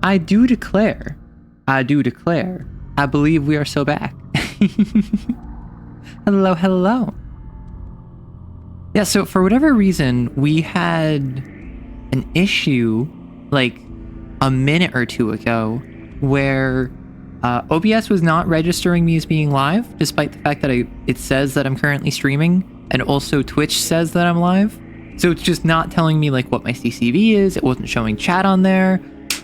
I do declare, I believe we are so back. Hello, hello. Yeah, so for whatever reason, we had an issue like a minute or two ago where OBS was not registering me as being live, despite the fact that it says that I'm currently streaming, and also Twitch says that I'm live. So it's just not telling me like what my CCV is. It wasn't showing chat on there.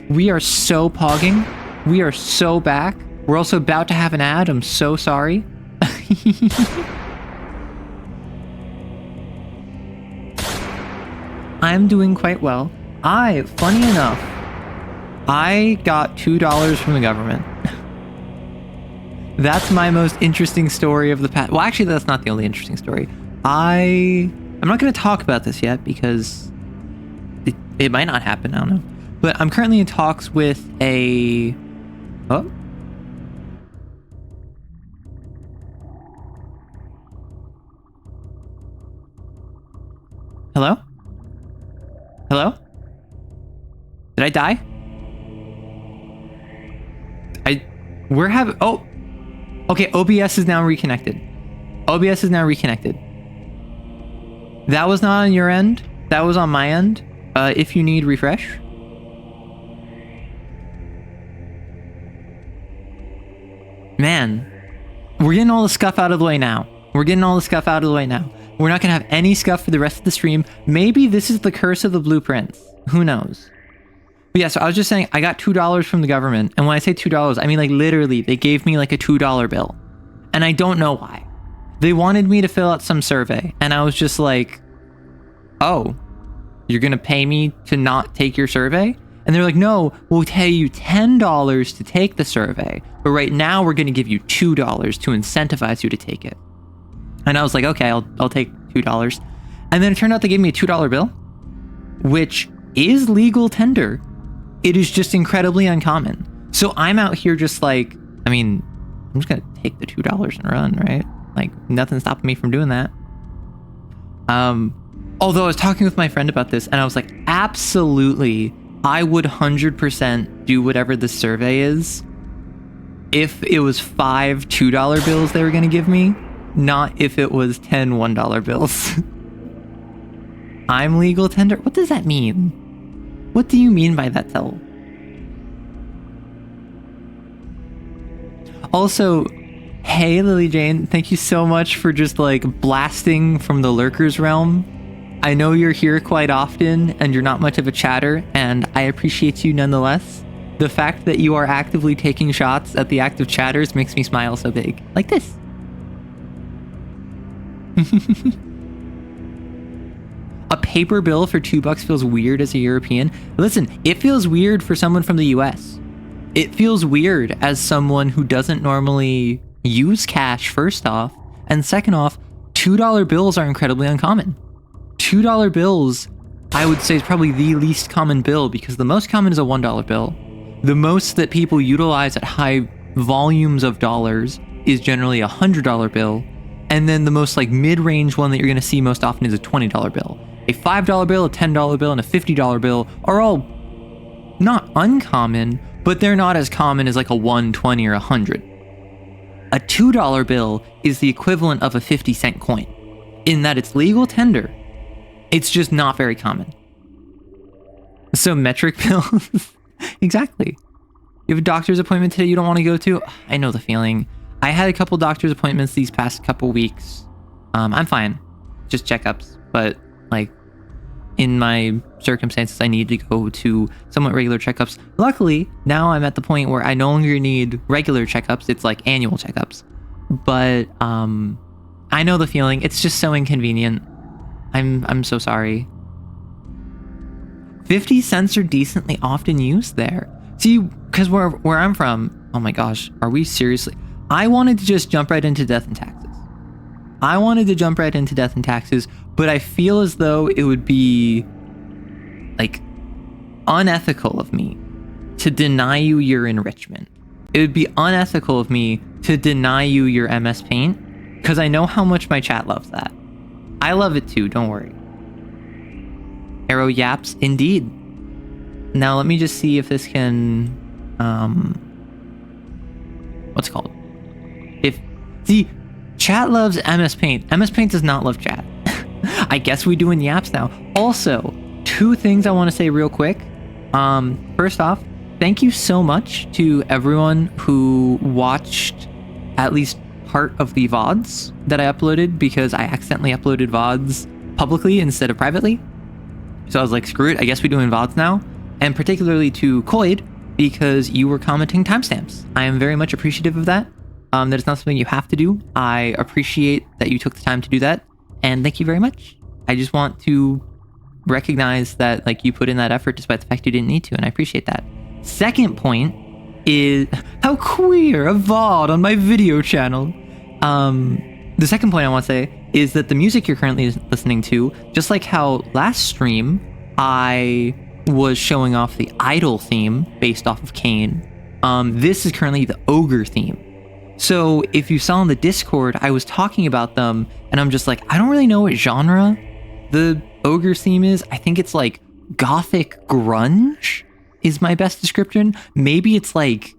We are so pogging. We are so back. We're also about to have an ad. I'm so sorry. I'm doing quite well. Funny enough, I got $2 from the government. That's my most interesting story of the past. Well, actually, that's not the only interesting story. I'm not going to talk about this yet because it might not happen. I don't know. But I'm currently in talks with a... Oh? Hello? Hello? Did I die? We're having... Oh! Okay, OBS is now reconnected. OBS is now reconnected. That was not on your end. That was on my end. If you need refresh. Man. We're getting all the scuff out of the way now. We're not going to have any scuff for the rest of the stream. Maybe this is the curse of the blueprints. Who knows? But yeah, so I was just saying, I got $2 from the government. And when I say $2, I mean like literally, they gave me like a $2 bill. And I don't know why. They wanted me to fill out some survey. And I was just like, oh, you're going to pay me to not take your survey? And they're like, no, we'll pay you $10 to take the survey. But right now we're going to give you $2 to incentivize you to take it. And I was like, okay, I'll take $2. And then it turned out they gave me a $2 bill, which is legal tender. It is just incredibly uncommon. So I'm out here just like, I mean, I'm just going to take the $2 and run, right? Like nothing's stopping me from doing that. Although I was talking with my friend about this and I was like, absolutely, I would 100% do whatever the survey is if it was 5 $2 bills they were going to give me. Not if it was 10 $1 bills. I'm legal tender? What does that mean? What do you mean by that, Tell? Also, hey Lily Jane, thank you so much for just like blasting from the lurkers realm. I know you're here quite often and you're not much of a chatter, and I appreciate you nonetheless. The fact that you are actively taking shots at the active chatters makes me smile so big. Like this. A paper bill for $2 feels weird as a European. Listen, it feels weird for someone from the US. It feels weird as someone who doesn't normally use cash, first off. And second off, $2 bills are incredibly uncommon. $2 bills, I would say, is probably the least common bill because the most common is a $1 bill. The most that people utilize at high volumes of dollars is generally a $100 bill. And then the most like mid-range one that you're going to see most often is a $20 bill. A $5 bill, a $10 bill, and a $50 bill are all not uncommon, but they're not as common as like a $1, $20, or a $100. A $2 bill is the equivalent of a 50-cent coin in that it's legal tender. It's just not very common. So metric bills, exactly. You have a doctor's appointment today you don't want to go to? I know the feeling. I had a couple doctor's appointments these past couple weeks. I'm fine. Just checkups. But, like, in my circumstances, I need to go to somewhat regular checkups. Luckily, now I'm at the point where I no longer need regular checkups. It's like annual checkups. But, I know the feeling. It's just so inconvenient. I'm so sorry. 50 cents are decently often used there. See, because where I'm from, oh my gosh, are we seriously... I wanted to just jump right into death and taxes. But I feel as though it would be like unethical of me to deny you your enrichment. It would be unethical of me to deny you your MS Paint because I know how much my chat loves that. I love it too, don't worry. Arrow yaps, indeed. Now let me just see if this can, what's it called? See, chat loves MS Paint. MS Paint does not love chat. I guess we do in the apps now. Also, 2 things I want to say real quick. First off, thank you so much to everyone who watched at least part of the VODs that I uploaded, because I accidentally uploaded VODs publicly instead of privately. So I was like, screw it, I guess we're doing VODs now. And particularly to Coid, because you were commenting timestamps. I am very much appreciative of that. That is not something you have to do. I appreciate that you took the time to do that, and thank you very much. I just want to recognize that like you put in that effort despite the fact you didn't need to, and I appreciate that. Second point is how queer, a VOD on my video channel. The second point I want to say is that the music you're currently listening to, just like how last stream I was showing off the Idol theme based off of Kane, this is currently the Ogre theme. So if you saw in the Discord, I was talking about them, and I'm just like, I don't really know what genre the Ogre theme is. I think it's like gothic grunge is my best description. Maybe it's like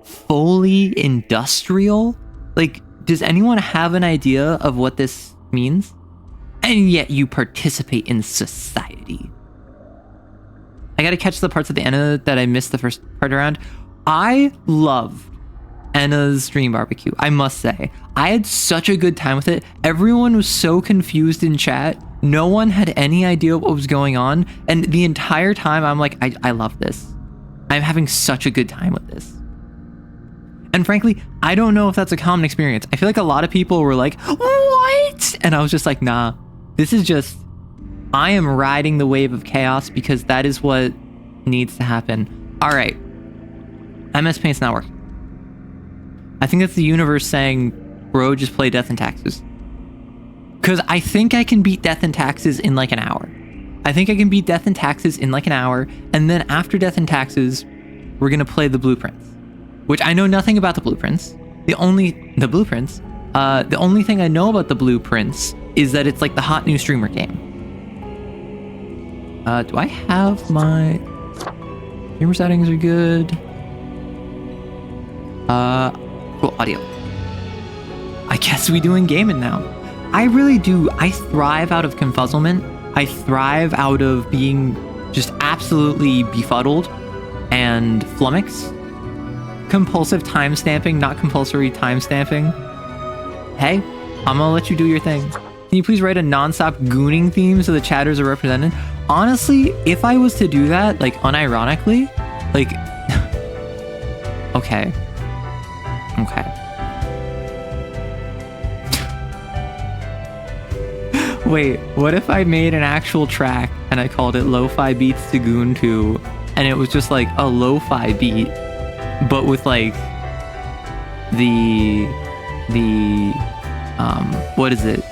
fully industrial. Like, does anyone have an idea of what this means? And yet you participate in society. I gotta catch the parts at the end that I missed the first part around. I loved Enna's Dream Barbecue, I must say. I had such a good time with it. Everyone was so confused in chat. No one had any idea what was going on. And the entire time, I'm like, I love this. I'm having such a good time with this. And frankly, I don't know if that's a common experience. I feel like a lot of people were like, what? And I was just like, nah, this is just, I am riding the wave of chaos because that is what needs to happen. All right. MS Paint's not working. I think that's the universe saying, bro, just play Death and Taxes. Because I think I can beat Death and Taxes in like an hour. I think I can beat Death and Taxes in like an hour. And then after Death and Taxes, we're going to play the Blueprints. Which I know nothing about the Blueprints. The only thing I know about the Blueprints is that it's like the hot new streamer game. Do I have my... Streamer settings are good. Cool, audio. I guess we doing gaming now. I really do. I thrive out of confuzzlement. I thrive out of being just absolutely befuddled and flummoxed. Compulsive timestamping, not compulsory timestamping. Hey, I'm gonna let you do your thing. Can you please write a non-stop gooning theme so the chatters are represented? Honestly, if I was to do that, like unironically, like, okay. Wait, what if I made an actual track and I called it Lo-Fi Beats to Goon to, and it was just like a lo-fi beat, but with like the what is it?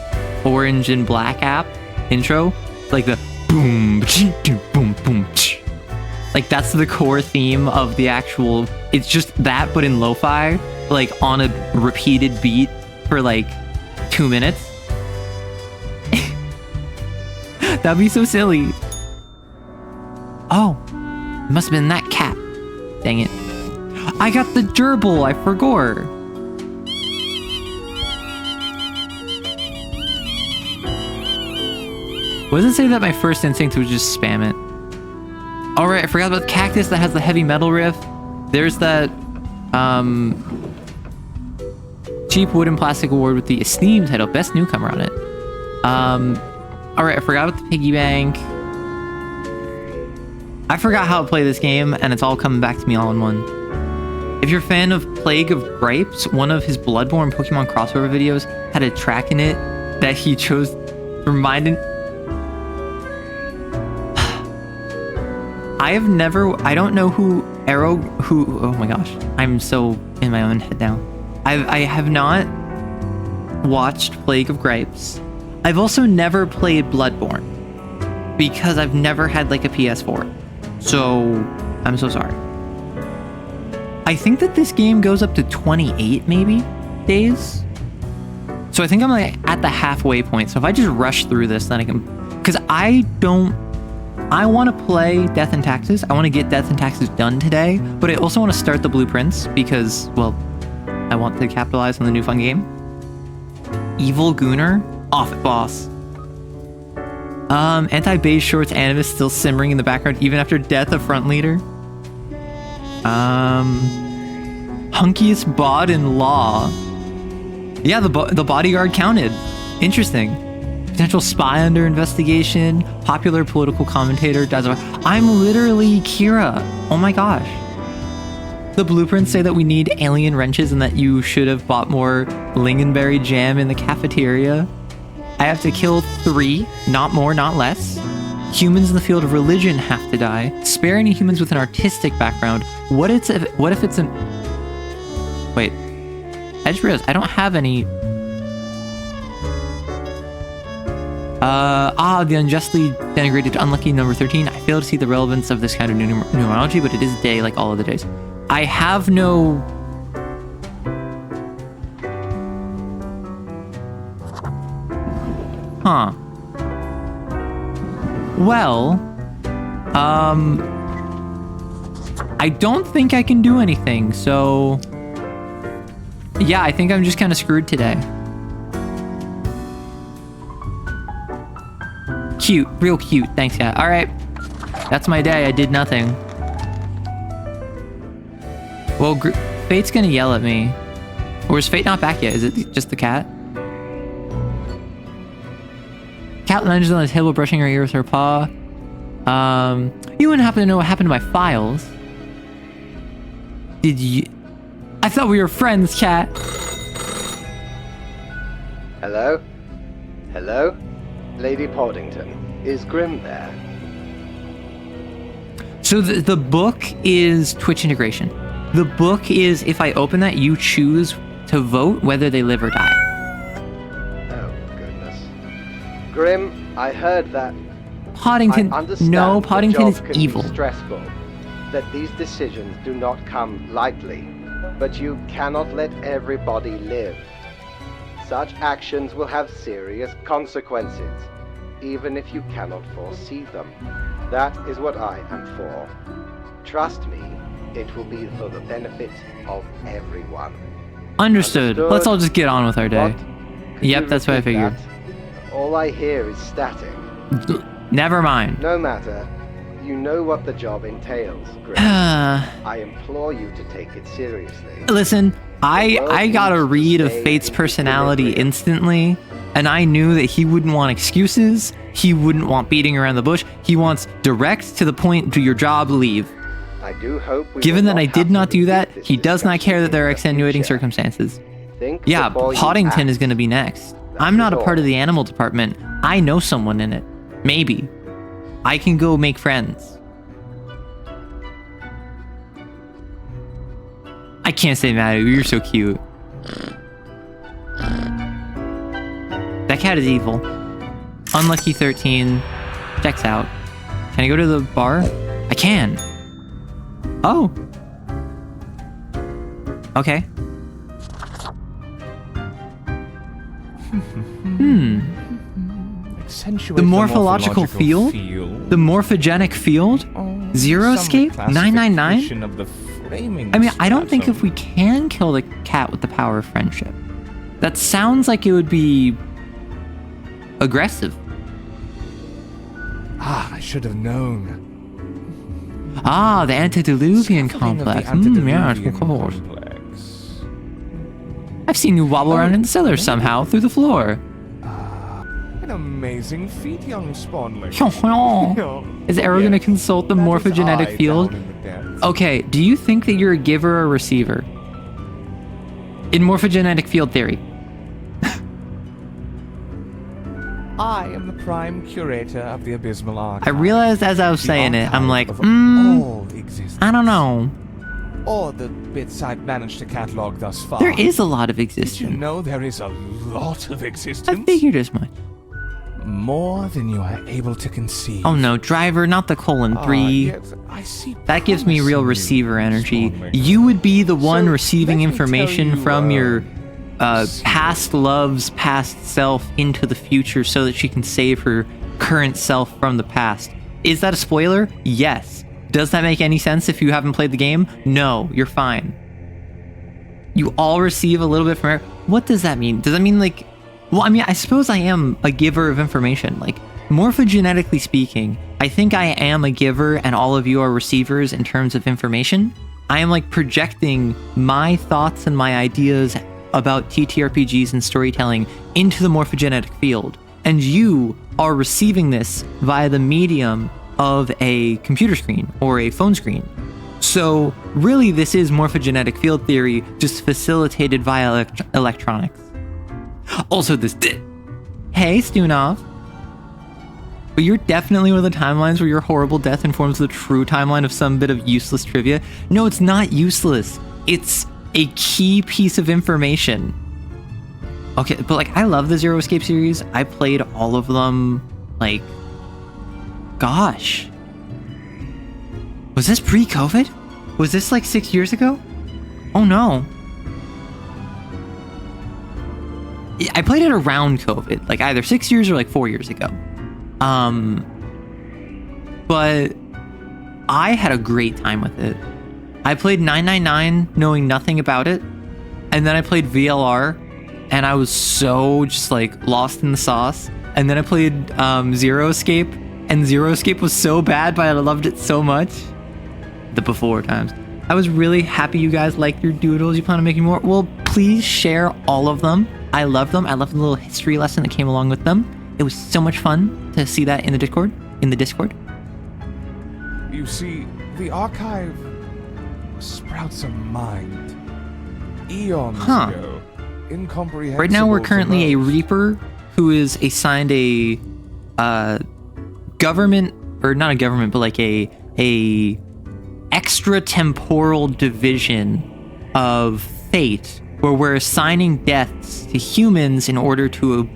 Orange and Black app intro, like the boom boom boom. Like that's the core theme of the actual. It's just that, but in lo-fi, like on a repeated beat for like 2 minutes. That'd be so silly. Oh, it must have been that cat. Dang it. I got the gerbil, I forgot. What does it say that my first instinct was just spam it? Alright, I forgot about the cactus that has the heavy metal riff. There's that cheap wood and plastic award with the esteemed title, Best Newcomer on it. Alright, I forgot about the piggy bank. I forgot how to play this game, and it's all coming back to me all in one. If you're a fan of Plague of Grapes, one of his Bloodborne Pokemon crossover videos had a track in it that he chose reminding... I don't know who oh my gosh, I'm so in my own head now. I have not watched Plague of Grapes. I've also never played Bloodborne because I've never had like a PS4. So I'm so sorry. I think that this game goes up to 28 maybe days. So I think I'm like at the halfway point. So if I just rush through this, then I can, because I don't I want to play Death and Taxes. I want to get Death and Taxes done today, but I also want to start the blueprints because, well, I want to capitalize on the new fun game. Evil Gooner, off it, boss. Anti-beige shorts animus still simmering in the background even after death of front leader. Hunkiest bod in law. Yeah, the bodyguard counted. Interesting. Potential spy under investigation. Popular political commentator. I'm literally Kira. Oh my gosh. The blueprints say that we need alien wrenches and that you should have bought more lingonberry jam in the cafeteria. I have to kill 3, not more, not less. Humans in the field of religion have to die. Spare any humans with an artistic background. What if it's an... Wait. I just realized I don't have any... the unjustly denigrated unlucky number 13. I fail to see the relevance of this kind of numerology, but it is a day like all other days. I have no... Huh. Well, I don't think I can do anything, so... Yeah, I think I'm just kind of screwed today. Cute, real cute. Thanks, yeah. All right, that's my day. I did nothing. Well, Fate's gonna yell at me. Or is Fate not back yet? Is it just the cat? Cat lunges on the table, brushing her ear with her paw. You wouldn't happen to know what happened to my files? Did you? I thought we were friends, Cat. Hello? Hello? Lady Poddington, is Grimm there? So the book is Twitch integration. The book is, if I open that, you choose to vote whether they live or die. Oh, goodness. Grimm, I heard that... Poddington, no, Poddington is evil. Stressful, that these decisions do not come lightly, but you cannot let everybody live. Such actions will have serious consequences, even if you cannot foresee them. That is what I am for. Trust me, it will be for the benefit of everyone. Understood. Let's all just get on with our day. Yep, that's what I figured. All I hear is static. Never mind. No matter. You know what the job entails, Grimm. I implore you to take it seriously. Listen, I got a read of Fate's personality instantly, and I knew that he wouldn't want excuses. He wouldn't want beating around the bush. He wants direct to the point, do your job, leave. I do hope Given that I did not do that, he does not care that there are extenuating circumstances. Yeah, Poddington is going to be next. I'm not a part of the animal department. I know someone in it. Maybe. I can go make friends. I can't say mad at you. You're so cute. That cat is evil. Unlucky 13. Checks out. Can I go to the bar? I can. Oh. Okay. The morphological field? The morphogenic field? Zero escape? 999? I mean, I don't think if we can kill the cat with the power of friendship. That sounds like it would be aggressive. Ah, I should have known. Ah, the antediluvian complex. Yeah, of course. I've seen you wobble around in the cellar somehow through the floor. An amazing feat, young spawnling. Is Arrow going to consult the morphogenetic field? Okay, do you think that you're a giver or a receiver? In morphogenetic field theory. I am the prime curator of the Abysmal Archive. I realized as I was saying it, I'm like, I don't know. Or the bits I've managed to catalog thus far. There is a lot of existence. Did you know there is a lot of existence? I figured as much. More than you are able to conceive. Oh no, driver, not the :3. Yes, I see. That gives me real receiver energy. You would be the one receiving information from your past love's past self into the future so that she can save her current self from the past. Is that a spoiler? Yes. Does that make any sense if you haven't played the game? No, you're fine. You all receive a little bit from every. What does that mean? Does that mean like, well, I mean, I suppose I am a giver of information. Like, morphogenetically speaking, I think I am a giver and all of you are receivers in terms of information. I am like projecting my thoughts and my ideas about TTRPGs and storytelling into the morphogenetic field. And you are receiving this via the medium of a computer screen or a phone screen. So really, this is morphogenetic field theory, just facilitated via electronics. Also, this did. Hey, Stunov. But you're definitely one of the timelines where your horrible death informs the true timeline of some bit of useless trivia. No, it's not useless. It's a key piece of information. Okay, but like, I love the Zero Escape series. I played all of them, like, gosh. Was this pre-COVID? Was this like 6 years ago? Oh no. I played it around COVID, like either 6 years or like 4 years ago. But I had a great time with it. I played 999 knowing nothing about it. And then I played VLR and I was so just like lost in the sauce. And then I played Zero Escape, and Zero Escape was so bad, but I loved it so much. The before times. I was really happy you guys liked your doodles. You plan on making more? Well, please share all of them. I love them. I love the little history lesson that came along with them. It was so much fun to see that in the Discord. You see, the archive sprouts a mind. Eons ago. Incomprehensible. Right now we're currently a Reaper who is assigned a government, or not a government, but like a extratemporal division of fate, where we're assigning deaths to humans in order to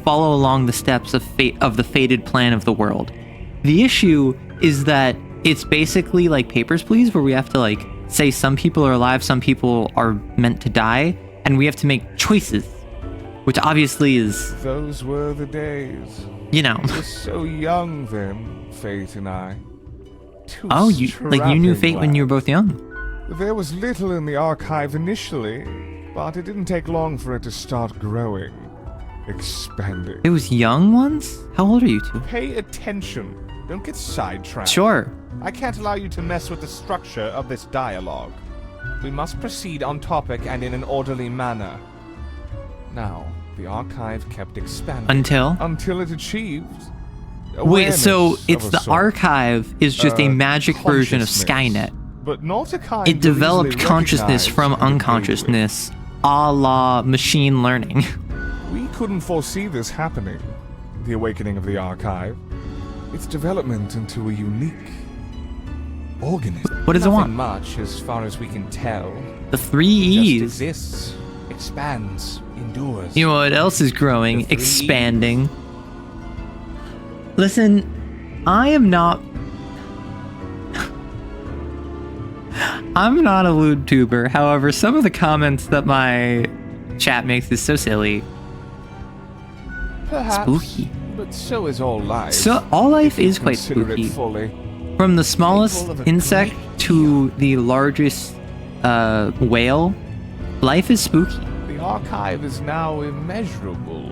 follow along the steps of fate, of the fated plan of the world. The issue is that it's basically like Papers, Please, where we have to like say some people are alive, some people are meant to die, and we have to make choices, which obviously is... Those were the days. You know. We were so young then, Fate and I. Oh, you knew Fate when you were both young. There was little in the archive initially, but it didn't take long for it to start growing, expanding. It was young ones? How old are you two? Pay attention. Don't get sidetracked. Sure. I can't allow you to mess with the structure of this dialogue. We must proceed on topic and in an orderly manner. Now, the archive kept expanding. Until it achieved... Wait, so it's the archive is just a magic version of Skynet. But not a kind it developed consciousness from unconsciousness, a la machine learning. We couldn't foresee this happening. The awakening of the archive. Its development into a unique organism. What does it want? Much, as far as we can tell. The 3 E's. Just exists, expands, endures. You know what else is growing, expanding? Listen, I'm not a lewd tuber. However, some of the comments that my chat makes is so silly. Perhaps, spooky. But so is all life. So all life is quite spooky. From the smallest insect to the largest whale, life is spooky. The archive is now immeasurable.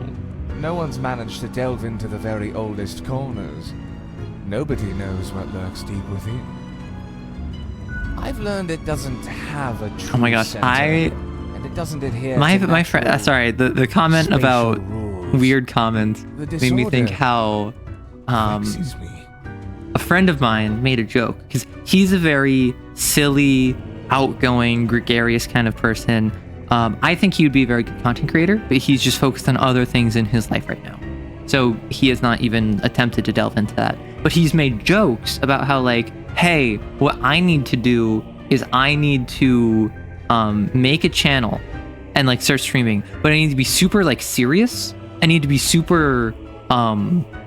No one's managed to delve into the very oldest corners. Nobody knows what lurks deep within. I've learned it doesn't have a true Oh my gosh, center, and it doesn't adhere my friend, sorry, the comment about rules. Weird comments made me think how a friend of mine made a joke, because he's a very silly, outgoing, gregarious kind of person. I think he would be a very good content creator, but he's just focused on other things in his life right now. So he has not even attempted to delve into that. But he's made jokes about how, like, hey, what I need to do is I need to make a channel and like start streaming, but I need to be super like serious. I need to be super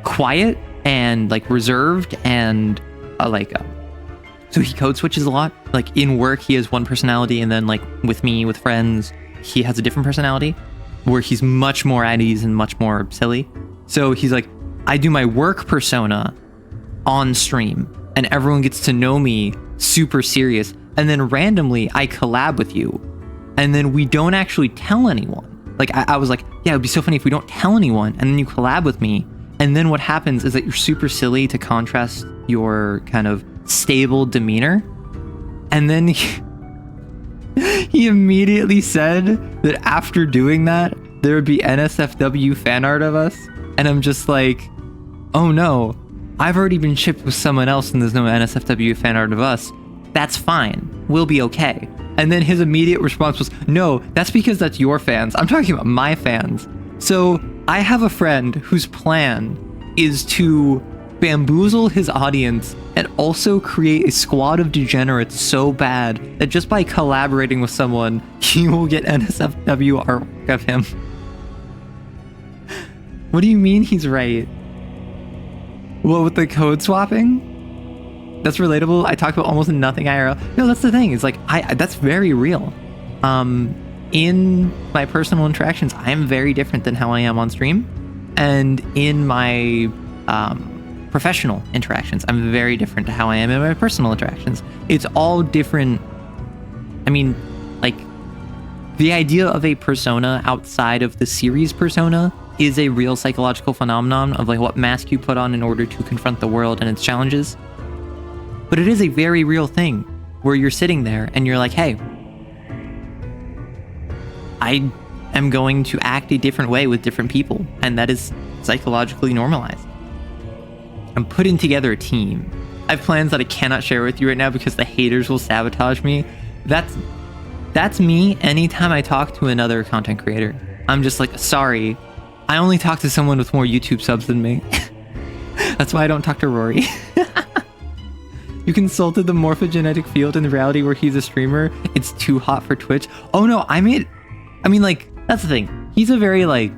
quiet and like reserved and so he code switches a lot. Like in work, he has one personality, and then like with me, with friends, he has a different personality where he's much more at ease and much more silly. So he's like, I do my work persona on stream and everyone gets to know me super serious, and then randomly I collab with you, and then we don't actually tell anyone. Like I was like, yeah, it'd be so funny if we don't tell anyone, and then you collab with me, and then what happens is that you're super silly to contrast your kind of stable demeanor, and then he immediately said that after doing that, there would be NSFW fan art of us, and I'm just like, oh no, I've already been shipped with someone else and there's no NSFW fan art of us. That's fine. We'll be okay. And then his immediate response was, no, that's because that's your fans. I'm talking about my fans. So I have a friend whose plan is to bamboozle his audience and also create a squad of degenerates so bad that just by collaborating with someone, he will get NSFW artwork of him. What do you mean he's right? Well, with the code swapping, that's relatable. I talk about almost nothing IRL. No, that's the thing. It's like, that's very real. In my personal interactions, I am very different than how I am on stream. And in my professional interactions, I'm very different to how I am in my personal interactions. It's all different. I mean, like, the idea of a persona outside of the series persona is a real psychological phenomenon of like what mask you put on in order to confront the world and its challenges. But it is a very real thing where you're sitting there and you're like, hey, I am going to act a different way with different people, and that is psychologically normalized. I'm putting together a team. I have plans that I cannot share with you right now because the haters will sabotage me. That's me anytime I talk to another content creator. I'm just like, sorry, I only talk to someone with more YouTube subs than me. That's why I don't talk to Rory. You consulted the morphogenetic field in the reality where he's a streamer. It's too hot for Twitch. Oh no, I mean, like, that's the thing. He's a very, like,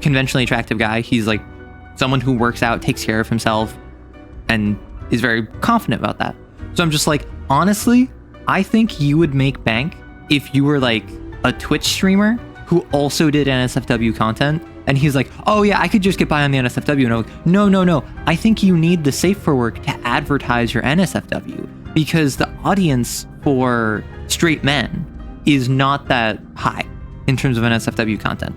conventionally attractive guy. He's, like, someone who works out, takes care of himself, and is very confident about that. So I'm just like, honestly, I think you would make bank if you were, like, a Twitch streamer who also did NSFW content. And he's like, oh yeah, I could just get by on the NSFW. And I'm like, no. I think you need the Safe for Work to advertise your NSFW, because the audience for straight men is not that high in terms of NSFW content.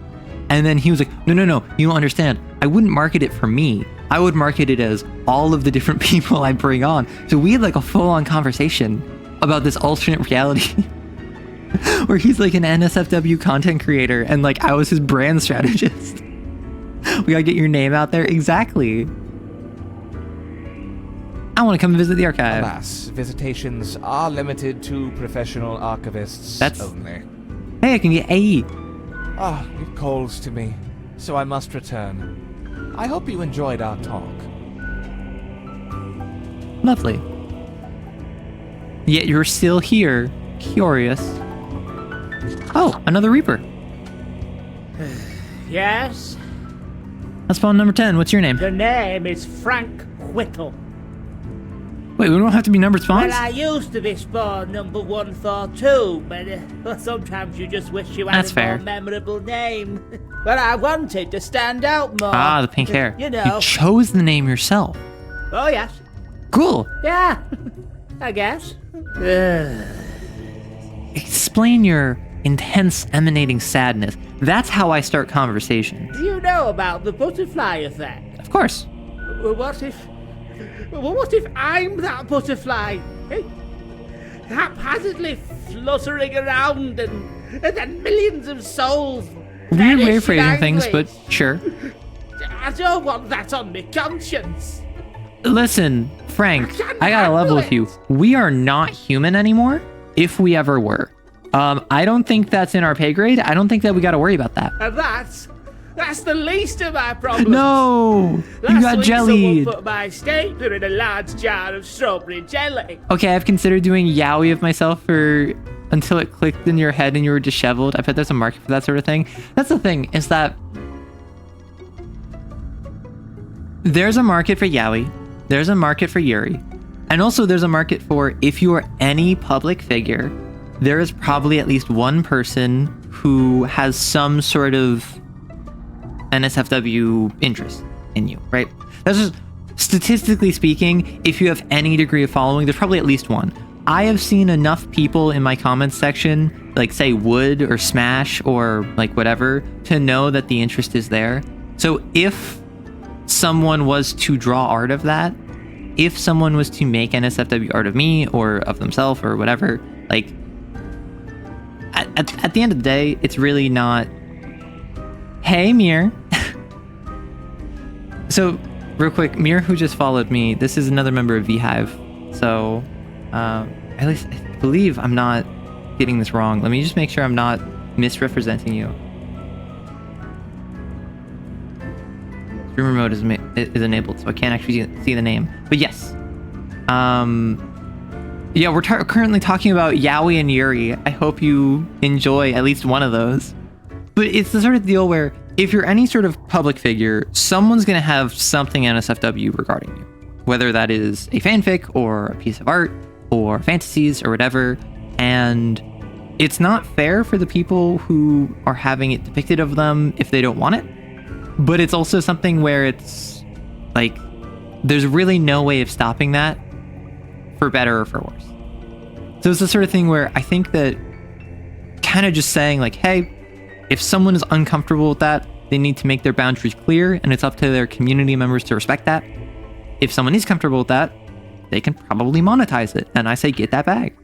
And then he was like, no, you don't understand. I wouldn't market it for me. I would market it as all of the different people I bring on. So we had like a full-on conversation about this alternate reality where he's like an NSFW content creator and like I was his brand strategist. We gotta get your name out there. Exactly. I want to come visit the archive. Alas, visitations are limited to professional archivists only. Hey, I can get AE. Ah, it calls to me, so I must return. I hope you enjoyed our talk. Lovely. Yet you're still here, curious. Oh, another Reaper. Yes? That's spawn number 10. What's your name? The name is Frank Whittle. Wait, we don't have to be numbered spawns? Well, I used to be spawn number 142, but sometimes you just wish you had a more memorable name. But I wanted to stand out more. Ah, the pink hair. You know. You chose the name yourself. Oh, yes. Cool. Yeah, I guess. Explain your intense emanating sadness. That's how I start conversations. Do you know about the butterfly effect? Of course. What if I'm that butterfly? Eh? Haphazardly fluttering around and then millions of souls. Weird way of phrasing things, but sure. I don't want that on my conscience. Listen, Frank, I gotta level with you. We are not human anymore, if we ever were. I don't think that's in our pay grade. I don't think that we gotta worry about that. And that's the least of my problems. No! You got jellied. Someone put my stapler in a large jar of strawberry jelly. Okay, I've considered doing yaoi of myself until it clicked in your head and you were disheveled. I bet there's a market for that sort of thing. That's the thing, is that there's a market for yaoi, there's a market for yuri, and also there's a market for, if you are any public figure, there is probably at least one person who has some sort of NSFW interest in you, right? That's just statistically speaking, if you have any degree of following, there's probably at least one. I have seen enough people in my comments section, like say would or smash or like whatever, to know that the interest is there. So if someone was to draw art of that, if someone was to make NSFW art of me or of themselves or whatever, like at the end of the day, it's really not, hey, Mir. So real quick, Mir, who just followed me, this is another member of VHive. So at least I believe I'm not getting this wrong. Let me just make sure I'm not misrepresenting you. Streamer mode is enabled, so I can't actually see the name. But yes. Yeah, we're currently talking about Yaoi and Yuri. I hope you enjoy at least one of those. But it's the sort of deal where if you're any sort of public figure, someone's going to have something NSFW regarding you. Whether that is a fanfic or a piece of art or fantasies or whatever. And it's not fair for the people who are having it depicted of them if they don't want it. But it's also something where it's like, there's really no way of stopping that, for better or for worse. So it's the sort of thing where I think that kind of just saying like, hey, if someone is uncomfortable with that, they need to make their boundaries clear, and it's up to their community members to respect that. If someone is comfortable with that, they can probably monetize it. And I say, get that bag.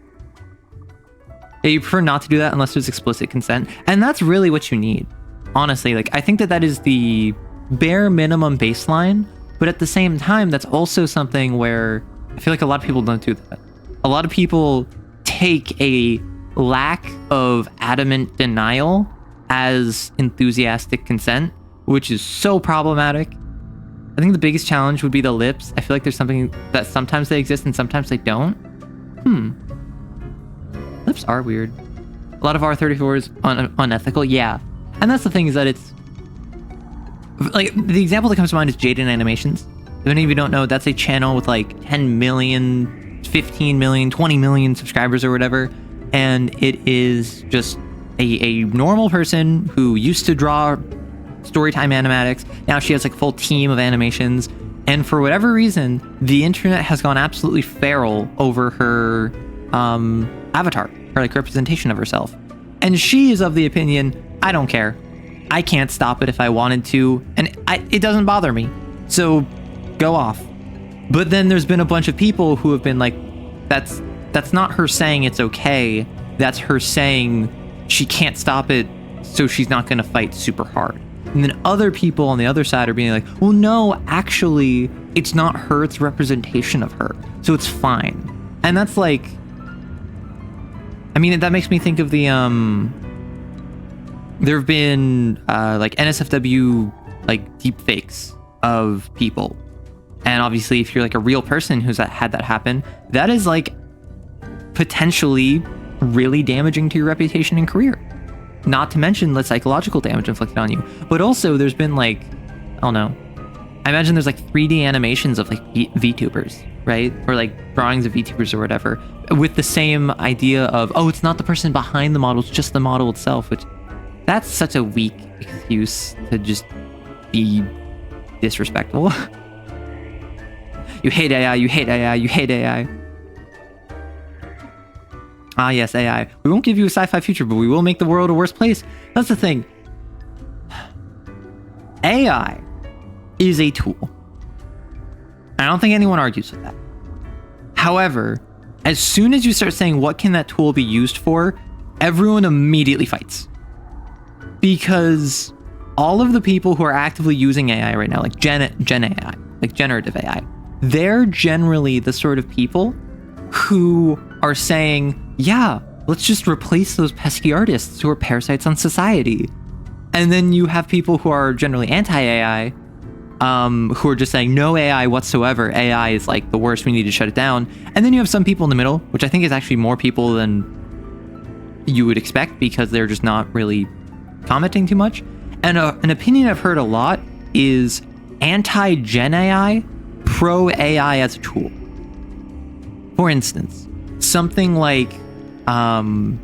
Yeah, you prefer not to do that unless there's explicit consent. And that's really what you need. Honestly, like, I think that that is the bare minimum baseline. But at the same time, that's also something where I feel like a lot of people don't do that. A lot of people take a lack of adamant denial as enthusiastic consent, which is so problematic. I think the biggest challenge would be the lips. I feel like there's something that sometimes they exist and sometimes they don't. Lips are weird. A lot of R34 is unethical, yeah. And that's the thing, is that it's like, the example that comes to mind is Jaden Animations. If any of you don't know, that's a channel with like 10 million, 15 million, 20 million subscribers or whatever. And it is just a normal person who used to draw Storytime animatics. Now she has like a full team of animations. And for whatever reason, the internet has gone absolutely feral over her avatar, her like representation of herself. And she is of the opinion, I don't care. I can't stop it if I wanted to, and it doesn't bother me. So go off. But then there's been a bunch of people who have been like, that's not her saying it's okay. That's her saying she can't stop it, so she's not going to fight super hard. And then other people on the other side are being like, well, no, actually, it's not her, it's representation of her. So it's fine. And that's like, I mean, that makes me think of the, there have been like NSFW like deep fakes of people. And obviously if you're like a real person who's had that happen, that is like potentially really damaging to your reputation and career. Not to mention the psychological damage inflicted on you. But also there's been like, I don't know, I imagine there's like 3D animations of like VTubers, right? Or like drawings of VTubers or whatever, with the same idea of, oh, it's not the person behind the model, it's just the model itself, which that's such a weak excuse to just be disrespectful. You hate AI, you hate AI, you hate AI. Ah, yes, AI. We won't give you a sci-fi future, but we will make the world a worse place. That's the thing. AI is a tool. I don't think anyone argues with that. However, as soon as you start saying, what can that tool be used for, everyone immediately fights. Because all of the people who are actively using AI right now, like Gen AI, like generative AI, they're generally the sort of people who are saying, yeah, let's just replace those pesky artists who are parasites on society. And then you have people who are generally anti-AI, who are just saying no AI whatsoever. AI is like the worst, we need to shut it down. And then you have some people in the middle, which I think is actually more people than you would expect, because they're just not really commenting too much. And an opinion I've heard a lot is anti-Gen AI, pro-AI as a tool. For instance, something like having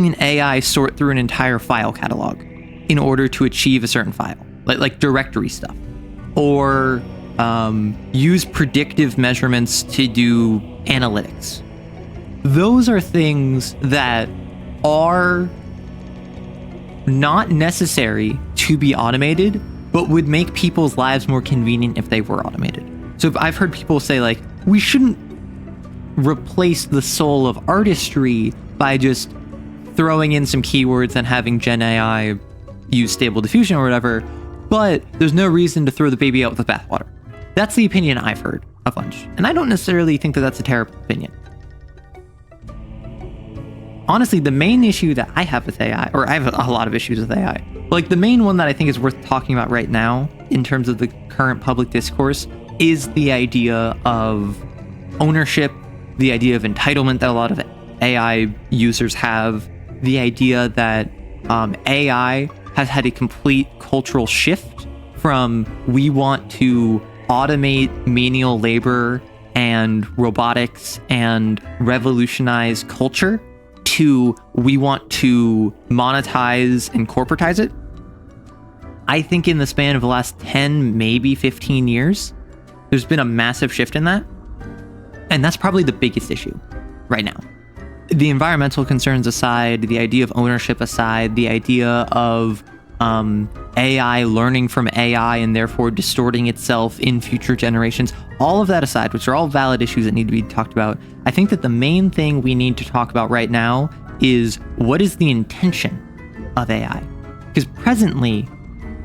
an AI sort through an entire file catalog in order to achieve a certain file, like directory stuff. Or use predictive measurements to do analytics. Those are things that are not necessary to be automated, but would make people's lives more convenient if they were automated. So I've heard people say, like, we shouldn't replace the soul of artistry by just throwing in some keywords and having Gen AI use Stable Diffusion or whatever, but there's no reason to throw the baby out with the bathwater. That's the opinion I've heard a bunch, and I don't necessarily think that that's a terrible opinion. Honestly, the main issue that I have with AI, or I have a lot of issues with AI, like the main one that I think is worth talking about right now in terms of the current public discourse is the idea of ownership, the idea of entitlement that a lot of AI users have, the idea that AI has had a complete cultural shift from we want to automate menial labor and robotics and revolutionize culture to we want to monetize and corporatize it. I think in the span of the last 10, maybe 15 years, there's been a massive shift in that. And that's probably the biggest issue right now. The environmental concerns aside, the idea of ownership aside, the idea of AI learning from AI and therefore distorting itself in future generations, all of that aside, which are all valid issues that need to be talked about, I think that the main thing we need to talk about right now is what is the intention of AI? Because presently,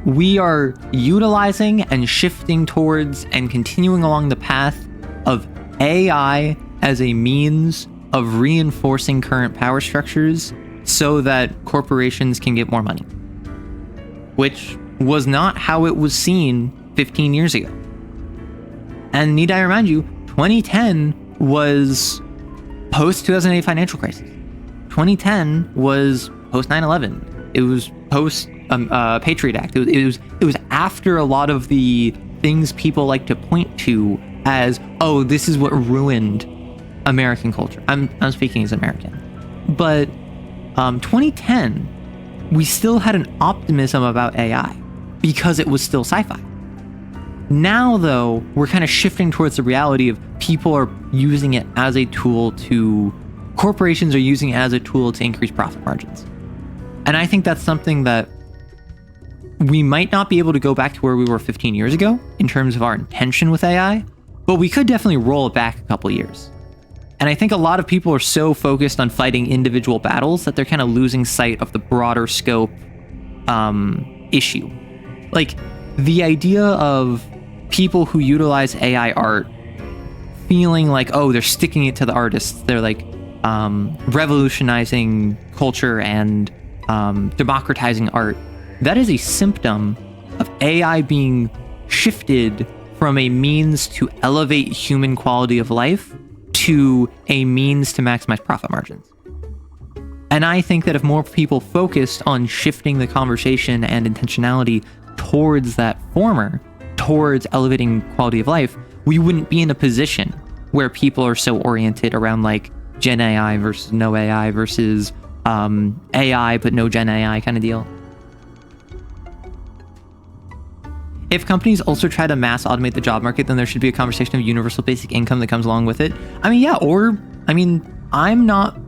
we are utilizing and shifting towards and continuing along the path of AI as a means of reinforcing current power structures so that corporations can get more money, which was not how it was seen 15 years ago. And need I remind you, 2010 was post-2008 financial crisis. 2010 was post-9/11. It was post Patriot Act. It was after a lot of the things people like to point to as, oh, this is what ruined American culture. I'm speaking as American. But 2010, we still had an optimism about AI because it was still sci-fi. Now, though, we're kind of shifting towards the reality of people are using it as a tool corporations are using it as a tool to increase profit margins. And I think that's something that we might not be able to go back to where we were 15 years ago in terms of our intention with AI, but we could definitely roll it back a couple years. And I think a lot of people are so focused on fighting individual battles that they're kind of losing sight of the broader scope issue. Like the idea of people who utilize AI art feeling like, oh, they're sticking it to the artists. They're like revolutionizing culture and democratizing art. That is a symptom of AI being shifted from a means to elevate human quality of life to a means to maximize profit margins. And I think that if more people focused on shifting the conversation and intentionality towards that former, towards elevating quality of life, we wouldn't be in a position where people are so oriented around like Gen AI versus no AI versus AI but no Gen AI kind of deal. If companies also try to mass automate the job market, then there should be a conversation of universal basic income that comes along with it. I mean, yeah, I'm not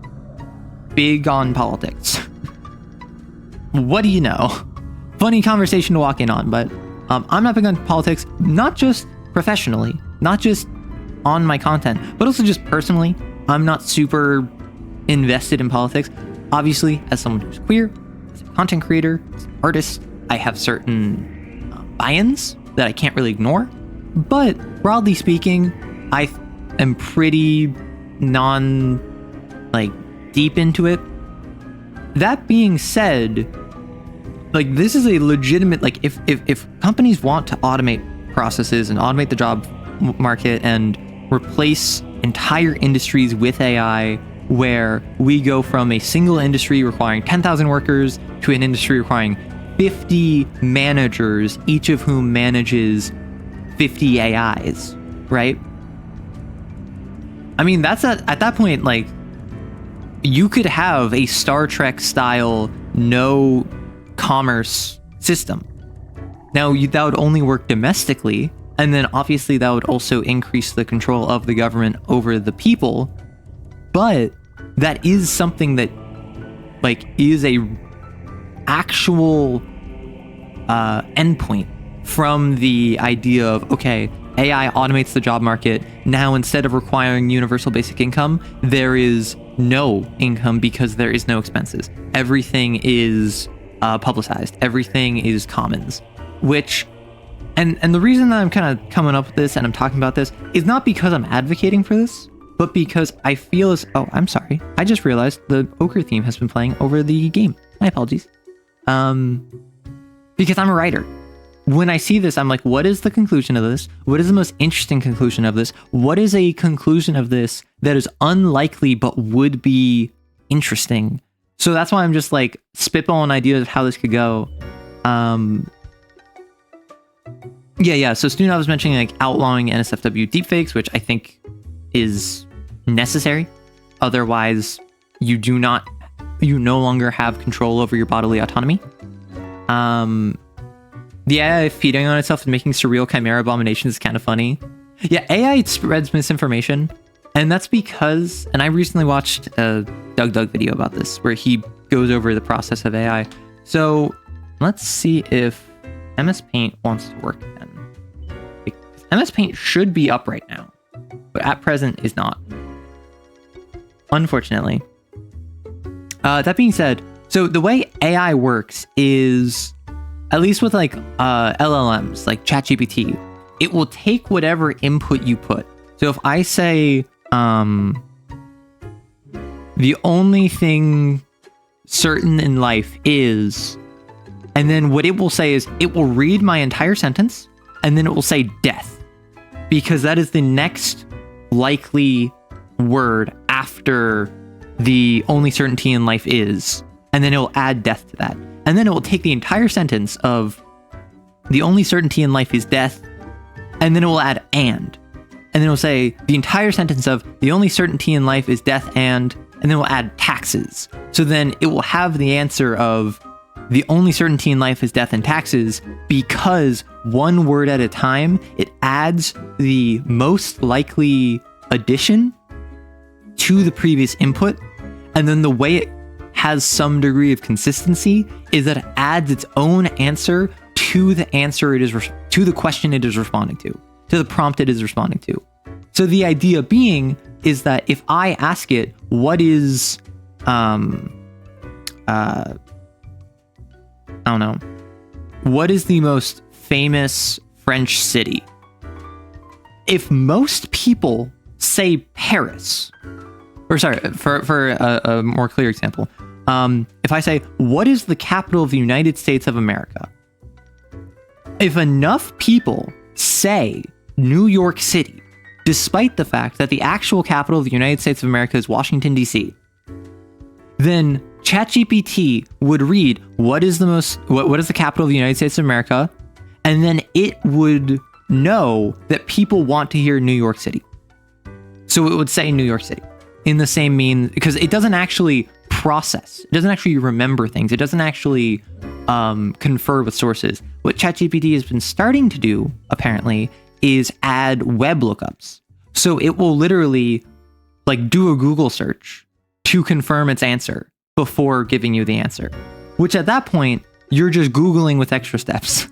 big on politics. What do you know? Funny conversation to walk in on, but I'm not big on politics, not just professionally, not just on my content, but also just personally. I'm not super invested in politics. Obviously, as someone who's queer, as a content creator, as an artist, I have certain buy-ins that I can't really ignore. But broadly speaking, I am pretty deep into it. That being said, like this is a legitimate, like if companies want to automate processes and automate the job market and replace entire industries with AI, where we go from a single industry requiring 10,000 workers to an industry requiring 50 managers, each of whom manages 50 AIs, right? I mean, that's at that point, like, you could have a Star Trek style no commerce system. Now, that would only work domestically, And then obviously that would also increase the control of the government over the people. But that is something that like is a actual endpoint from the idea of, okay, AI automates the job market. Now, instead of requiring universal basic income, there is no income because there is no expenses. Everything is publicized. Everything is commons, which, and the reason that I'm kind of coming up with this and I'm talking about this is not because I'm advocating for this, but because I feel as, oh, I'm sorry. I just realized the Ochre theme has been playing over the game. My apologies. Because I'm a writer. When I see this, I'm like, what is the conclusion of this? What is the most interesting conclusion of this? What is a conclusion of this that is unlikely but would be interesting? So that's why I'm just like spitballing ideas of how this could go. Yeah. So Stu was mentioning like outlawing NSFW deepfakes, which I think is necessary. Otherwise, you no longer have control over your bodily autonomy. The AI feeding on itself and making surreal chimera abominations is kind of funny. Yeah, AI spreads misinformation. And that's because, and I recently watched a Doug video about this, where he goes over the process of AI. So let's see if MS Paint wants to work again. MS Paint should be up right now, but at present is not. Unfortunately. That being said, so the way AI works is, at least with like LLMs, like ChatGPT, it will take whatever input you put. So if I say, the only thing certain in life is, and then what it will say is, it will read my entire sentence, and then it will say death, because that is the next likely word after the only certainty in life is, and then it will add death to that. And then it will take the entire sentence of the only certainty in life is death, and then it will add and then it will say the entire sentence of the only certainty in life is death and then we'll add taxes. So then it will have the answer of the only certainty in life is death and taxes, because one word at a time, it adds the most likely addition to the previous input. And then the way it has some degree of consistency is that it adds its own answer to the answer it is to the question it is responding to the prompt it is responding to. So the idea being is that if I ask it, what is I don't know, what is the most famous French city? If most people say Paris, or sorry, for a more clear example, if I say, what is the capital of the United States of America? If enough people say New York City, despite the fact that the actual capital of the United States of America is Washington, D.C., then ChatGPT would read, what is the capital of the United States of America? And then it would know that people want to hear New York City. So it would say New York City in the same mean, because it doesn't actually process. It doesn't actually remember things. It doesn't actually confer with sources. What ChatGPT has been starting to do, apparently, is add web lookups. So it will literally like do a Google search to confirm its answer before giving you the answer, which at that point, you're just Googling with extra steps.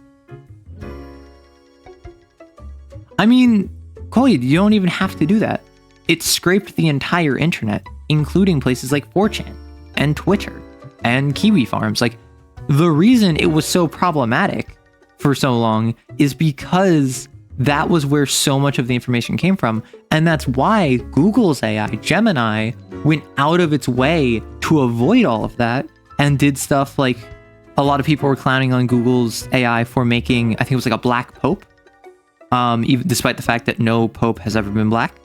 I mean, Chloe, you don't even have to do that. It scraped the entire internet, including places like 4chan and Twitter and Kiwi Farms. Like, the reason it was so problematic for so long is because that was where so much of the information came from. And that's why Google's AI, Gemini, went out of its way to avoid all of that and did stuff like, a lot of people were clowning on Google's AI for making, I think it was like a black pope, even despite the fact that no pope has ever been black,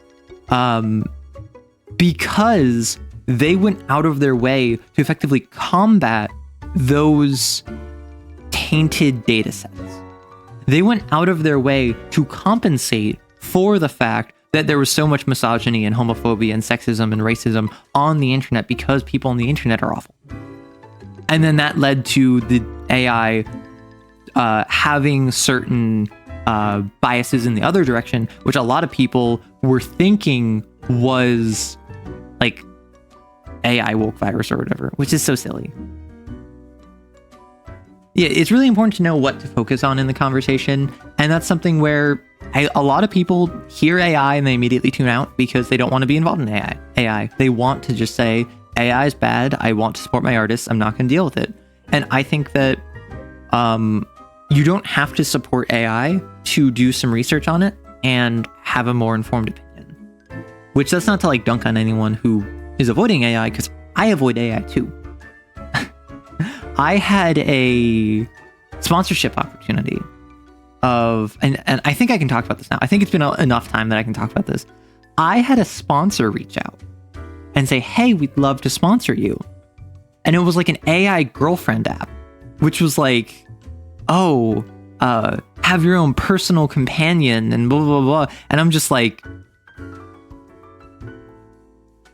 because they went out of their way to effectively combat those tainted data sets. They went out of their way to compensate for the fact that there was so much misogyny and homophobia and sexism and racism on the internet because people on the internet are awful. And then that led to the AI having certain biases in the other direction, which a lot of people were thinking was like AI woke virus or whatever, which is so silly. Yeah, it's really important to know what to focus on in the conversation, and that's something where a lot of people hear AI and they immediately tune out because they don't want to be involved in AI. They want to just say, AI is bad, I want to support my artists, I'm not going to deal with it. And I think that you don't have to support AI to do some research on it and have a more informed opinion. Which, that's not to like dunk on anyone who is avoiding AI, because I avoid AI too. I had a sponsorship opportunity of, and I think I can talk about this now. I think it's been enough time that I can talk about this. I had a sponsor reach out and say, hey, we'd love to sponsor you. And it was like an AI girlfriend app, which was like, oh, have your own personal companion and blah, blah, blah. And I'm just like,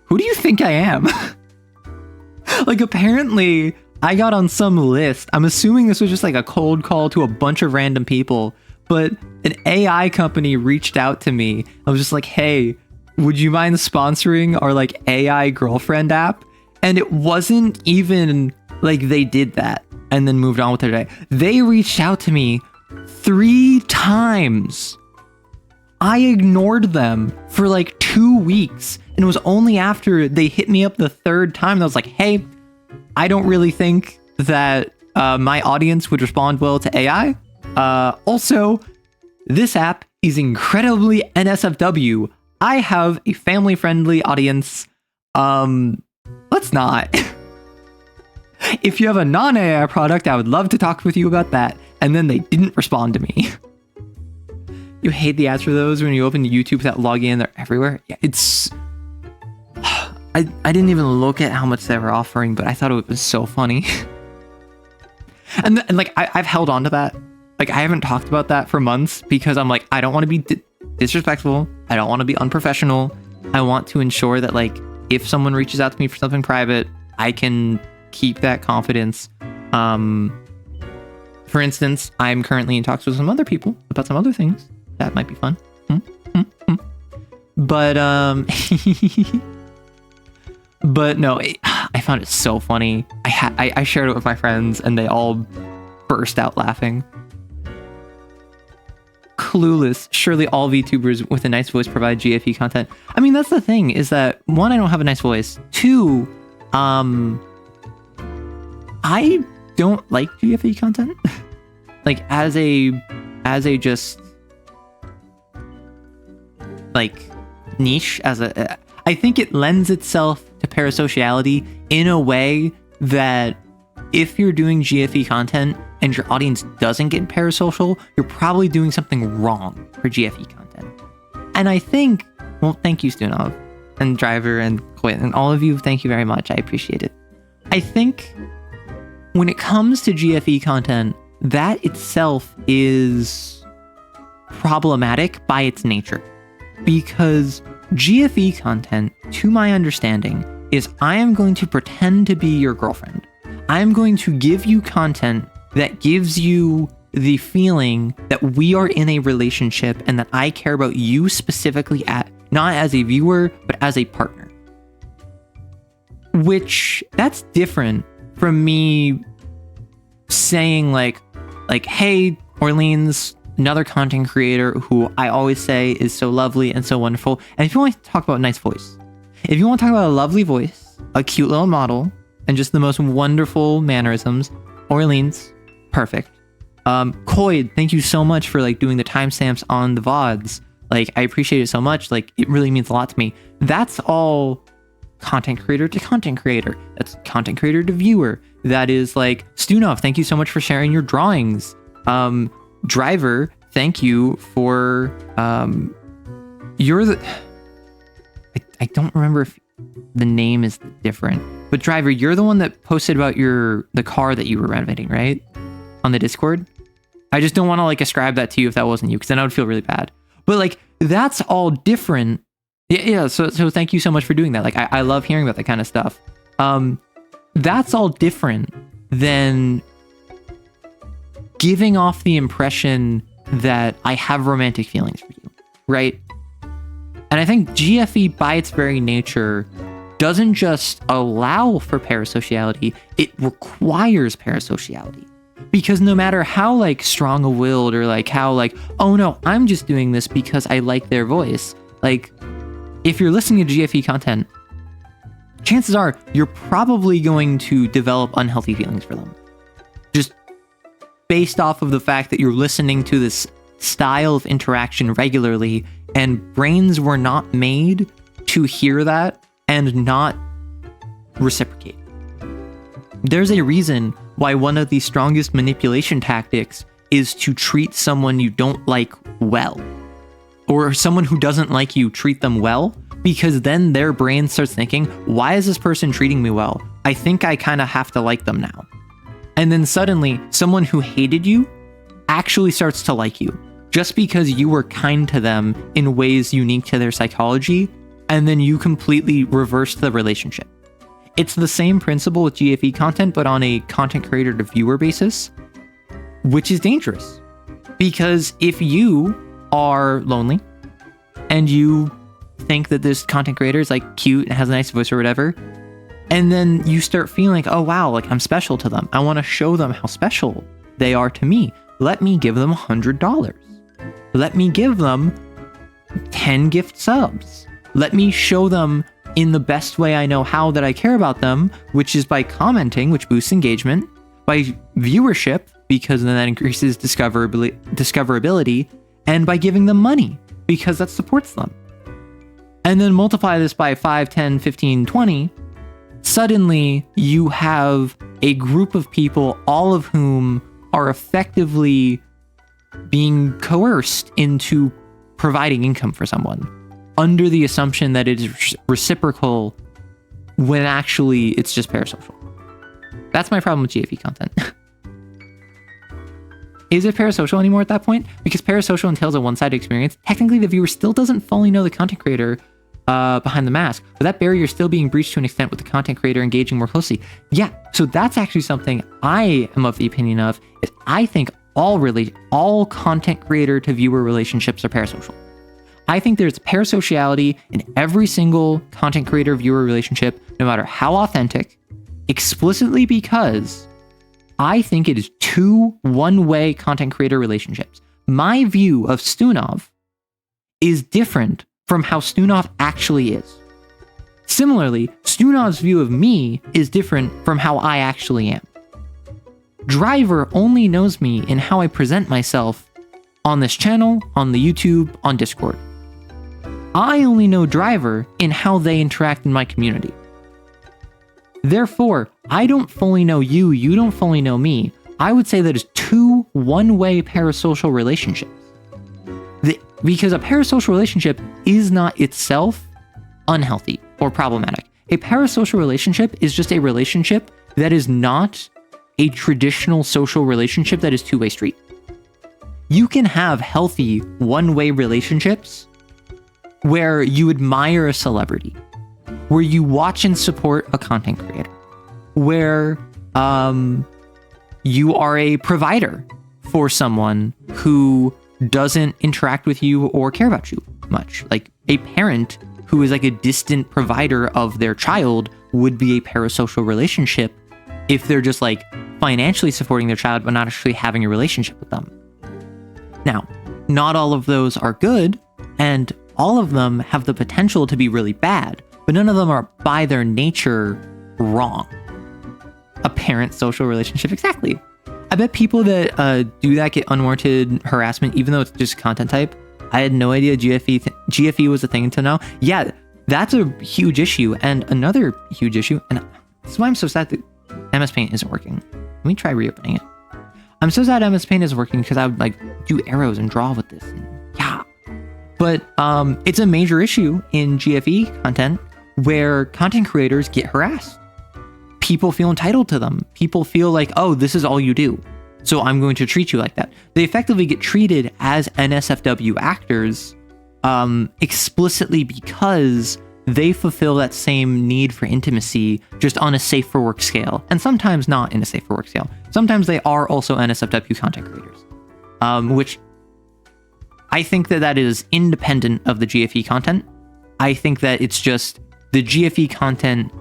who do you think I am? Like, apparently I got on some list. I'm assuming this was just like a cold call to a bunch of random people, but an AI company reached out to me. I was just like, hey, would you mind sponsoring our like AI girlfriend app? And it wasn't even like they did that and then moved on with their day. They reached out to me 3 times. I ignored them for like 2 weeks. And it was only after they hit me up the 3rd time that I was like, hey, I don't really think that my audience would respond well to AI. Also, this app is incredibly NSFW. I have a family-friendly audience. Let's not. If you have a non-AI product, I would love to talk with you about that. And then they didn't respond to me. You hate the ads for those when you open YouTube without logging in. They're everywhere. Yeah, it's... I didn't even look at how much they were offering, but I thought it was so funny. and like, I've held on to that. Like, I haven't talked about that for months because I'm like, I don't want to be disrespectful. I don't want to be unprofessional. I want to ensure that, like, if someone reaches out to me for something private, I can keep that confidence. For instance, I'm currently in talks with some other people about some other things. That might be fun. But, but no, I found it so funny. I shared it with my friends and they all burst out laughing. Clueless. Surely all VTubers with a nice voice provide GFE content. I mean, that's the thing, is that 1, I don't have a nice voice. 2, I don't like GFE content. Like, as a just like niche, I think it lends itself to parasociality in a way that if you're doing GFE content and your audience doesn't get parasocial, you're probably doing something wrong for GFE content. And I think, well, thank you, Stunov, and Driver, and Quinn, and all of you, thank you very much. I appreciate it. I think when it comes to GFE content, that itself is problematic by its nature. Because GFE content, to my understanding, is I am going to pretend to be your girlfriend. I am going to give you content that gives you the feeling that we are in a relationship and that I care about you specifically, not as a viewer, but as a partner. Which, that's different from me saying like, hey, Orleans, another content creator who I always say is so lovely and so wonderful. And if you want to talk about a nice voice, if you want to talk about a lovely voice, a cute little model, and just the most wonderful mannerisms, Orleans, perfect. Coyd, thank you so much for like doing the timestamps on the VODs. Like, I appreciate it so much. Like, it really means a lot to me. That's all content creator to content creator. That's content creator to viewer. That is like, Stunov, thank you so much for sharing your drawings. Driver, thank you for you're the I don't remember if the name is different, but Driver, you're the one that posted about the car that you were renovating, right? On the Discord. I just don't want to like ascribe that to you if that wasn't you, because then I would feel really bad. But like, that's all different. Yeah, so thank you so much for doing that. Like, I love hearing about that kind of stuff. That's all different than giving off the impression that I have romantic feelings for you, right? And I think GFE by its very nature doesn't just allow for parasociality, it requires parasociality. Because no matter how like strong-willed or like how like, oh no, I'm just doing this because I like their voice. Like, if you're listening to GFE content, chances are you're probably going to develop unhealthy feelings for them. Just based off of the fact that you're listening to this style of interaction regularly, and brains were not made to hear that and not reciprocate. There's a reason why one of the strongest manipulation tactics is to treat someone you don't like well. Or someone who doesn't like you, treat them well, because then their brain starts thinking, why is this person treating me well? I think I kind of have to like them now. And then suddenly, someone who hated you actually starts to like you, just because you were kind to them in ways unique to their psychology, and then you completely reversed the relationship. It's the same principle with GFE content, but on a content creator to viewer basis, which is dangerous. Because if you are lonely and you think that this content creator is like cute and has a nice voice or whatever, and then you start feeling like, oh wow, like I'm special to them. I want to show them how special they are to me. Let me give them $100. Let me give them 10 gift subs. Let me show them in the best way I know how that I care about them, which is by commenting, which boosts engagement, by viewership, because then that increases discoverability, and by giving them money, because that supports them. And then multiply this by 5, 10, 15, 20, suddenly you have a group of people, all of whom are effectively being coerced into providing income for someone, under the assumption that it is reciprocal, when actually it's just parasocial. That's my problem with GFE content. Is it parasocial anymore at that point? Because parasocial entails a one-sided experience. Technically, the viewer still doesn't fully know the content creator behind the mask, but that barrier is still being breached to an extent with the content creator engaging more closely. Yeah, so that's actually something I am of the opinion of, is I think all content creator to viewer relationships are parasocial. I think there's parasociality in every single content creator viewer relationship, no matter how authentic, explicitly because I think it is two one-way content creator relationships. My view of Stunov is different from how Stunov actually is. Similarly, Stunov's view of me is different from how I actually am. Driver only knows me in how I present myself on this channel, on the YouTube, on Discord. I only know Driver in how they interact in my community. Therefore, I don't fully know you, you don't fully know me. I would say that is two one-way parasocial relationships. Because a parasocial relationship is not itself unhealthy or problematic. A parasocial relationship is just a relationship that is not a traditional social relationship that is two-way street. You can have healthy one-way relationships where you admire a celebrity, where you watch and support a content creator, where you are a provider for someone who doesn't interact with you or care about you much. Like a parent who is like a distant provider of their child would be a parasocial relationship if they're just like financially supporting their child but not actually having a relationship with them. Now, not all of those are good, and all of them have the potential to be really bad, but none of them are by their nature wrong. A parent social relationship, exactly. I bet people that do that get unwarranted harassment, even though it's just content type. I had no idea GFE was a thing until now. Yeah, that's a huge issue. And another huge issue, and that's why I'm so sad that MS Paint isn't working. Let me try reopening it. I'm so sad MS Paint isn't working because I would like do arrows and draw with this. And yeah. But it's a major issue in GFE content where content creators get harassed. People feel entitled to them. People feel like, oh, this is all you do, so I'm going to treat you like that. They effectively get treated as NSFW actors explicitly because they fulfill that same need for intimacy just on a safe for work scale, and sometimes not in a safe for work scale. Sometimes they are also NSFW content creators, which I think that that is independent of the GFE content. I think that it's just the GFE content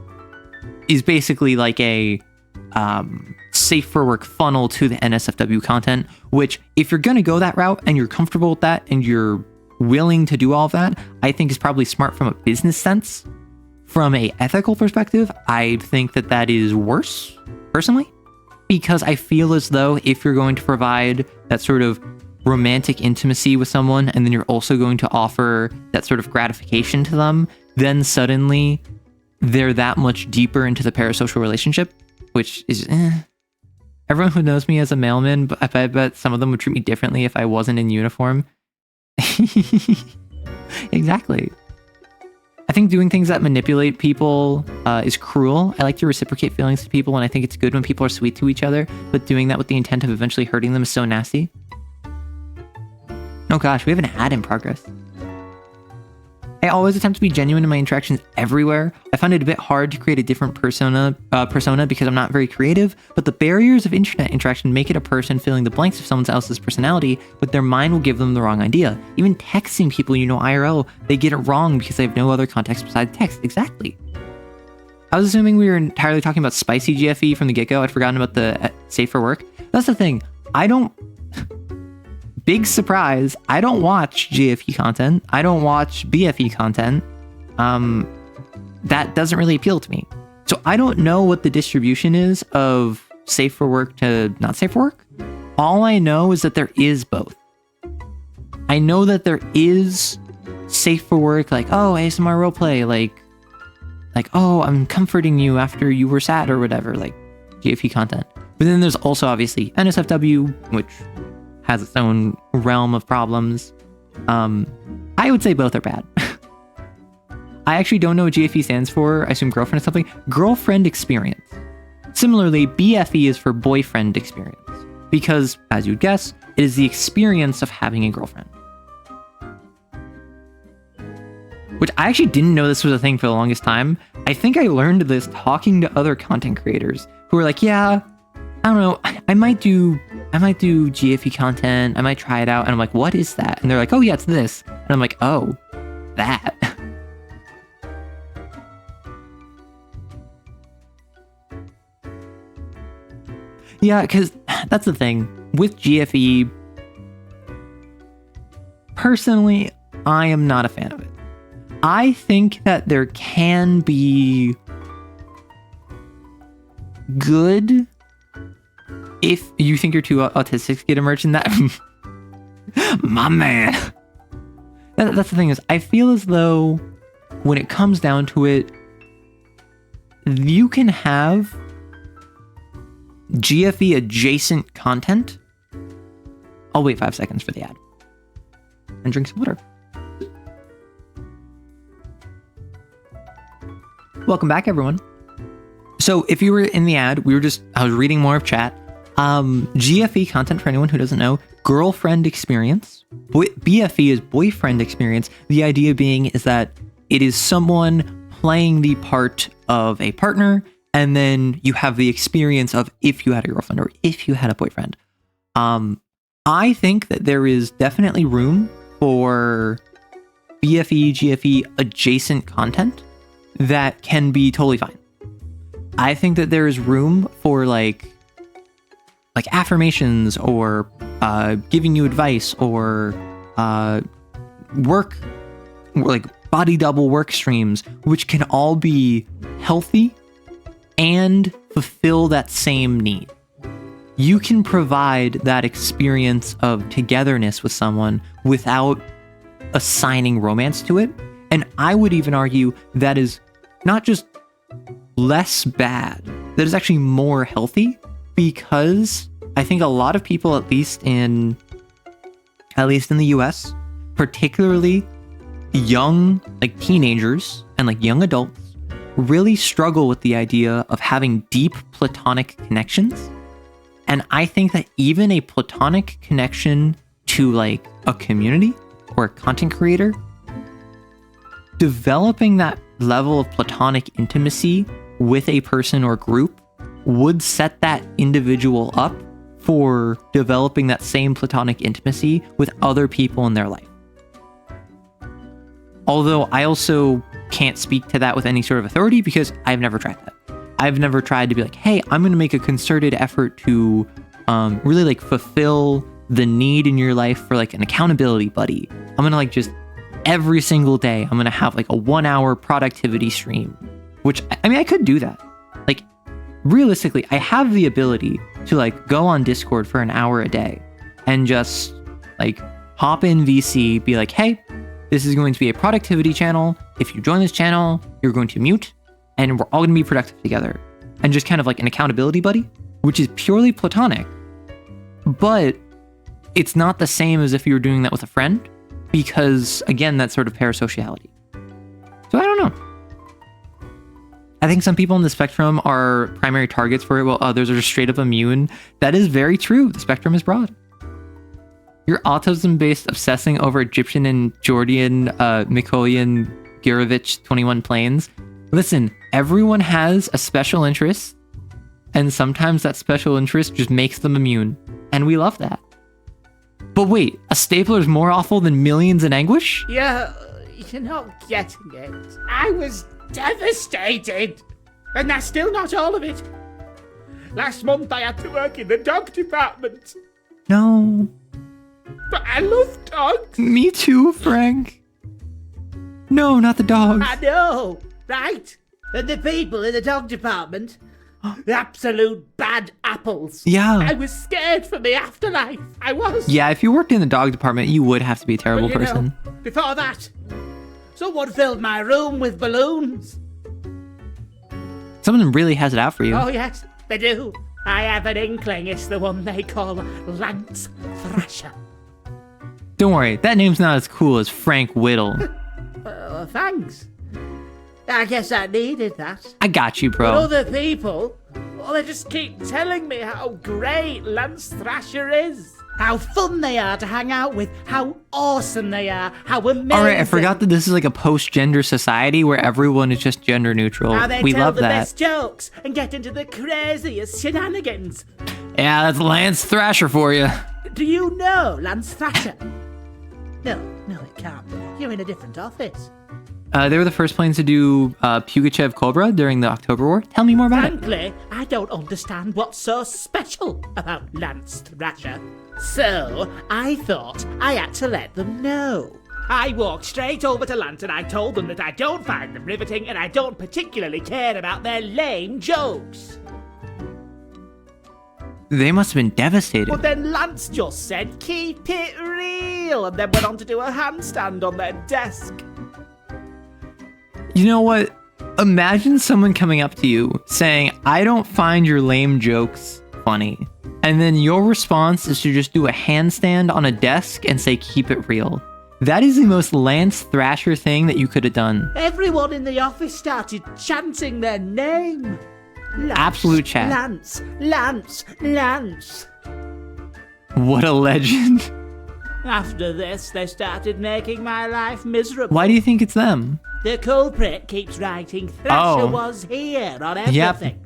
is basically like a safe for work funnel to the NSFW content, which if you're going to go that route and you're comfortable with that and you're willing to do all of that, I think is probably smart from a business sense. From a ethical perspective, I think that that is worse, personally, because I feel as though if you're going to provide that sort of romantic intimacy with someone, and then you're also going to offer that sort of gratification to them, then suddenly they're that much deeper into the parasocial relationship, which is, Everyone who knows me as a mailman, I bet some of them would treat me differently if I wasn't in uniform. Exactly. I think doing things that manipulate people is cruel. I like to reciprocate feelings to people, and I think it's good when people are sweet to each other, but doing that with the intent of eventually hurting them is so nasty. Oh gosh, we have an ad in progress. I always attempt to be genuine in my interactions everywhere. I find it a bit hard to create a different persona because I'm not very creative, but the barriers of internet interaction make it a person filling the blanks of someone else's personality, but their mind will give them the wrong idea. Even texting people you know IRL, they get it wrong because they have no other context besides text. Exactly. I was assuming we were entirely talking about spicy GFE from the get-go. I'd forgotten about the safe for work. That's the thing. Big surprise, I don't watch GFE content. I don't watch BFE content. That doesn't really appeal to me. So I don't know what the distribution is of safe for work to not safe for work. All I know is that there is both. I know that there is safe for work, like, oh, ASMR roleplay, like, oh, I'm comforting you after you were sad or whatever, like GFE content. But then there's also obviously NSFW, which has its own realm of problems. I would say both are bad. I actually don't know what GFE stands for. I assume girlfriend is something. Girlfriend experience. Similarly, BFE is for boyfriend experience, because, as you'd guess, it is the experience of having a girlfriend. Which I actually didn't know this was a thing for the longest time. I think I learned this talking to other content creators who were like, yeah, I don't know, I might do GFE content, I might try it out, and I'm like, what is that? And they're like, oh yeah, it's this. And I'm like, oh, that. Yeah, because that's the thing. With GFE, personally, I am not a fan of it. I think that there can be good if you think you're too autistic to get immersed in that. My man. That's the thing is, I feel as though when it comes down to it, you can have GFE adjacent content. I'll wait 5 seconds for the ad and drink some water. Welcome back, everyone. So if you were in the ad, I was reading more of chat. GFE content, for anyone who doesn't know, girlfriend experience. BFE is boyfriend experience. The idea being is that it is someone playing the part of a partner, and then you have the experience of if you had a girlfriend or if you had a boyfriend. I think that there is definitely room for BFE, GFE adjacent content that can be totally fine. I think that there is room for like affirmations or giving you advice or work, like body double work streams, which can all be healthy and fulfill that same need. You can provide that experience of togetherness with someone without assigning romance to it. And I would even argue that is not just less bad, that is actually more healthy, because I think a lot of people, at least in the US, particularly young, like teenagers and like young adults, really struggle with the idea of having deep platonic connections. And I think that even a platonic connection to like a community or a content creator, developing that level of platonic intimacy with a person or group would set that individual up for developing that same platonic intimacy with other people in their life. Although I also can't speak to that with any sort of authority because I've never tried that. I've never tried to be like, hey, I'm going to make a concerted effort to really like fulfill the need in your life for like an accountability buddy. I'm going to like just every single day, I'm going to have like a 1 hour productivity stream, which I mean, I could do that. Like realistically, I have the ability to like go on Discord for an hour a day and just like hop in VC, be like, hey, this is going to be a productivity channel. If you join this channel, you're going to mute and we're all going to be productive together. And just kind of like an accountability buddy, which is purely platonic. But it's not the same as if you were doing that with a friend because, again, that's sort of parasociality. So I don't know. I think some people on the spectrum are primary targets for it, while others are just straight up immune. That is very true. The spectrum is broad. Your autism-based obsessing over Egyptian and Georgian Mikoyan Girovich 21 planes. Listen, everyone has a special interest, and sometimes that special interest just makes them immune, and we love that. But wait, a stapler is more awful than millions in anguish? Yeah, you're not getting it. I was devastated, and that's still not all of it. Last month I had to work in the dog department. No. But I love dogs. Me too, Frank. No, not the dogs. I know, right? And the people in the dog department, the absolute bad apples. Yeah. I was scared for the afterlife. I was. Yeah, if you worked in the dog department, you would have to be a terrible But, you person. know, before that, someone filled my room with balloons. Someone really has it out for you. Oh, yes, they do. I have an inkling it's the one they call Lance Thrasher. Don't worry, that name's not as cool as Frank Whittle. Thanks. I guess I needed that. I got you, But bro. other people, well, they just keep telling me how great Lance Thrasher is. How fun they are to hang out with. How awesome they are. How amazing. All right, I forgot that this is like a post-gender society where everyone is just gender neutral. How they We tell love the that. best jokes and get into the craziest shenanigans. Yeah, that's Lance Thrasher for you. Do you know Lance Thrasher? No, it can't be. You're in a different office. They were the first planes to do Pugachev Cobra during the October War. Tell me more about it. Frankly, I don't understand what's so special about Lance Thrasher. So, I thought I had to let them know. I walked straight over to Lance and I told them that I don't find them riveting and I don't particularly care about their lame jokes. They must have been devastated. But then Lance just said, keep it real, and then went on to do a handstand on their desk. You know what? Imagine someone coming up to you saying, I don't find your lame jokes funny. And then your response is to just do a handstand on a desk and say, keep it real. That is the most Lance Thrasher thing that you could have done. Everyone in the office started chanting their name. Lance, Absolute chat. Lance, Lance, Lance. What a legend. After this, they started making my life miserable. Why do you think it's them? The culprit keeps writing Thrasher Oh. was here on everything.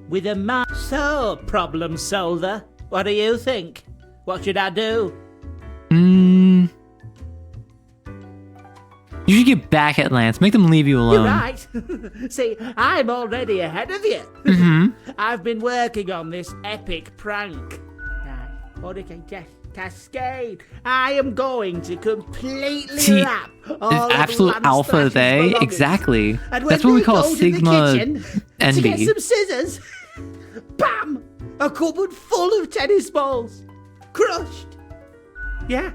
With a man. So, problem solver, what do you think? What should I do? You should get back at Lance. Make them leave you alone. You're right. See, I'm already ahead of you. I've been working on this epic prank. Hurricane Cascade. I am going to completely See, lap all It's of absolute Lance alpha Thrasher's they. belongings. Exactly. And when That's what we they call go to the Sigma kitchen to get envy. some scissors, bam! A cupboard full of tennis balls. Crushed. Yeah.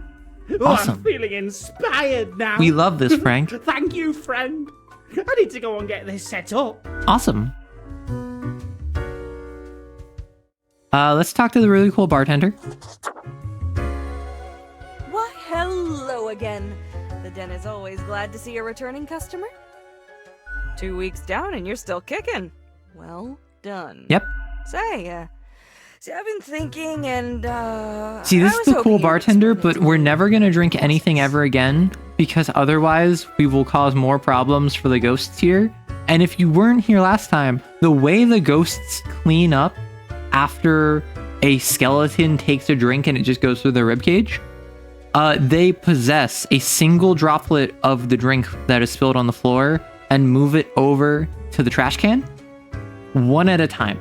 Oh, Awesome. I'm feeling inspired now. We love this, Frank. Thank you, friend. I need to go and get this set up. Awesome. Let's talk to the really cool bartender. Why, hello again. The den is always glad to see a returning customer. 2 weeks down and you're still kicking. Well done. Yep. Say, I've been thinking and, See, this I is was the hoping cool you'd bartender, explain but it we're to me. never gonna drink anything ever again because otherwise we will cause more problems for the ghosts here. And if you weren't here last time, the way the ghosts clean up after a skeleton takes a drink and it just goes through their ribcage. They possess a single droplet of the drink that is spilled on the floor and move it over to the trash can, one at a time.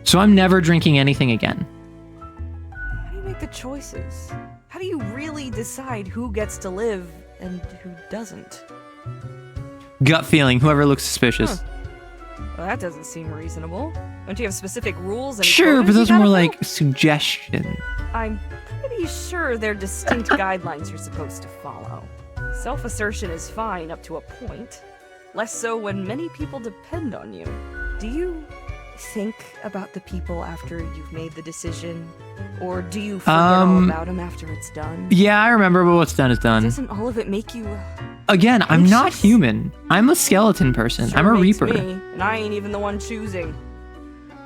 So I'm never drinking anything again. How do you make the choices? How do you really decide who gets to live and who doesn't? Gut feeling, whoever looks suspicious. Huh. Well, that doesn't seem reasonable. Don't you have specific rules and Sure, but quotas those you are more gotta like suggestions. I'm pretty sure they're distinct guidelines you're supposed to follow. Self-assertion is fine up to a point. Less so when many people depend on you. Do you think about the people after you've made the decision? Or do you forget all about them after it's done? Yeah, I remember, but what's done is done. Doesn't all of it make you... Again, I'm not anxious? human. I'm a skeleton person. Sure I'm a makes reaper. me, and I ain't even the one choosing.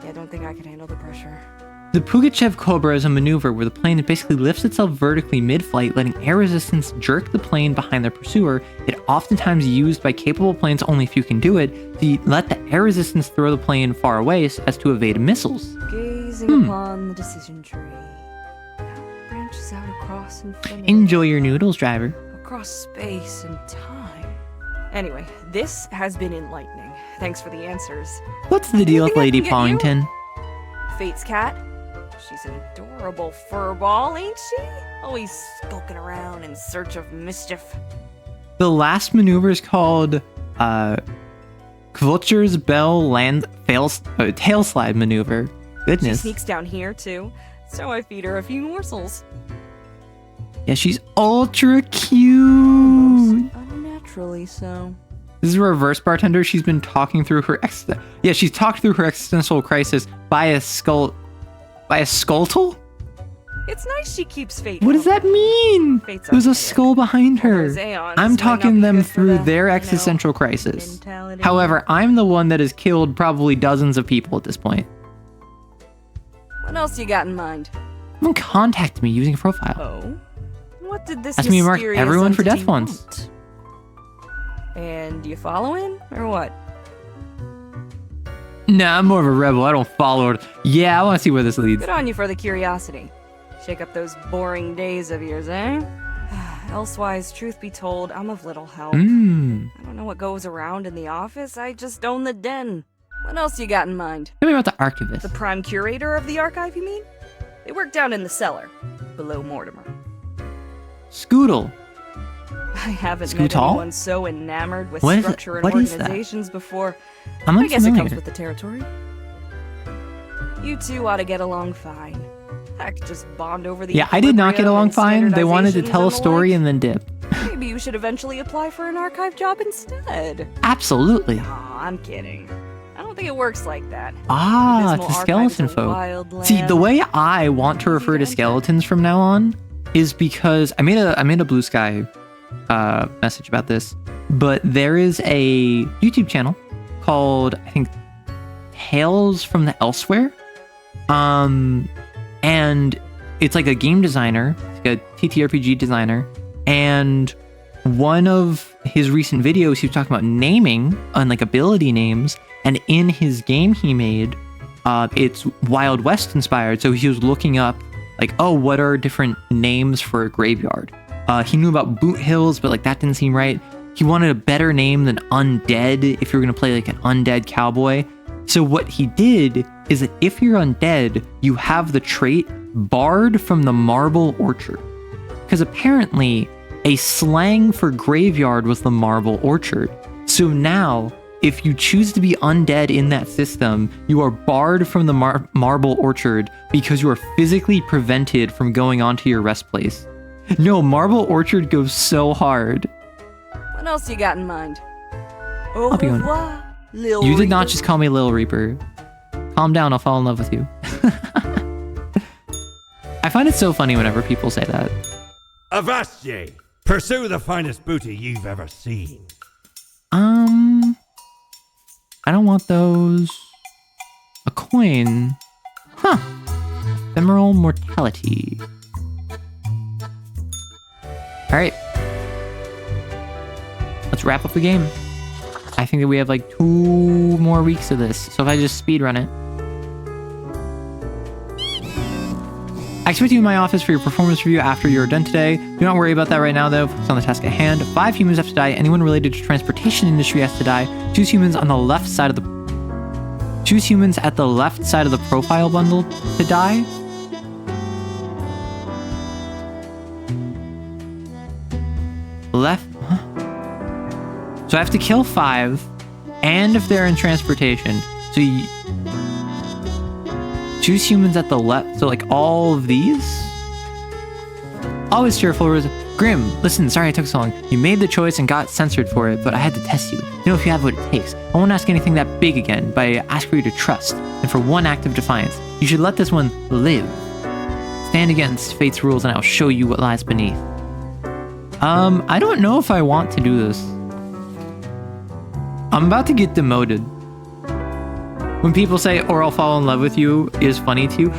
Yeah, I don't think I could handle the pressure. The Pugachev Cobra is a maneuver where the plane basically lifts itself vertically mid-flight, letting air resistance jerk the plane behind their pursuer. It oftentimes used by capable planes, only few can do it, to let the air resistance throw the plane far away so as to evade missiles. Gazing upon the decision tree. How it branches out across infinity. Enjoy your noodles, driver. Across space and time. Anyway, this has been enlightening. Thanks for the answers. What's the deal with Anything I Lady can get you? Pongton? Fate's cat? She's an adorable furball, ain't she? Always skulking around in search of mischief. The last maneuver is called Kvotcher's Bell Tail Slide Maneuver. She Goodness. sneaks down here, too. So I feed her a few morsels. Yeah, she's ultra cute. Unnaturally so. This is a reverse bartender. She's been talking through her she's talked through her existential crisis by a skulltal? It's nice she keeps Fate. What does that mean? Fate's There's a archaic. skull behind her. Xeons I'm might talking not be them good for through the, their you know, existential crisis. mentality. However, I'm the one that has killed probably dozens of people at this point. What else you got in mind? Someone contact me using a profile. Oh? What did this Ask me to mark mysterious everyone for entity death once. want? And you following, or what? Nah, I'm more of a rebel. I don't follow it. Yeah, I want to see where this leads. Good on you for the curiosity. Shake up those boring days of yours, eh? Elsewise, truth be told, I'm of little help. I don't know what goes around in the office, I just own the den. What else you got in mind? Tell me about the archivist. The prime curator of the archive, you mean? They work down in the cellar, below Mortimer. Scoodle. I haven't met Scootal? anyone so enamored with What is it? structure and What is that? organizations before. I'm I guess it unfamiliar. comes with the territory. You two ought to get along fine. Heck, just bond over the Yeah, I did not get equilibrium along and fine. They wanted to standardizations tell a and the story like. and then dip. Maybe you should eventually apply for an archive job instead. Absolutely. Aw, I'm kidding. I don't think it works like that. Ah, Abysmal it's the Archive is skeleton a folk. wild See, the land. way I want to refer to skeletons from now on is because I made a Blue Sky message about this, but there is a YouTube channel called, I think, Tales from the Elsewhere, and it's like a game designer, like a TTRPG designer, and one of his recent videos he was talking about naming and like ability names, and in his game he made, it's Wild West inspired, so he was looking up like, oh, what are different names for a graveyard? He knew about Boot Hills, but like that didn't seem right. He wanted a better name than Undead if you're gonna play like an undead cowboy. So what he did is that if you're undead, you have the trait Barred from the Marble Orchard. Because apparently a slang for graveyard was the Marble Orchard. So now, if you choose to be undead in that system, you are barred from the Marble Orchard because you are physically prevented from going onto your rest place. No, Marble Orchard goes so hard. What else you got in mind? I'll be honest. revoir, Lil You did not Reaper. just call me Lil Reaper. Calm down, I'll fall in love with you. I find it so funny whenever people say that. Avast ye! Pursue the finest booty you've ever seen. I don't want those. A coin. Huh. Ephemeral mortality. Alright. Let's wrap up the game. I think that we have like 2 more weeks of this. So if I just speedrun it. expect you in my office for your performance review after you're done today. Do not worry about that right now, though. Focus on the task at hand. 5 humans have to die. Anyone related to transportation industry has to die. Choose humans on the left side of the... Choose humans at the left side of the profile bundle to die. Left... Huh? So I have to kill 5, and if they're in transportation. So you... Choose humans at the left. So like all of these? Always cheerful. Grim, listen, sorry I took so long. You made the choice and got censored for it, but I had to test you. Know if you have what it takes. I won't ask anything that big again, but I ask for you to trust. And for one act of defiance, you should let this one live. Stand against fate's rules and I'll show you what lies beneath. I don't know if I want to do this. I'm about to get demoted. When people say, or I'll fall in love with you is funny to you,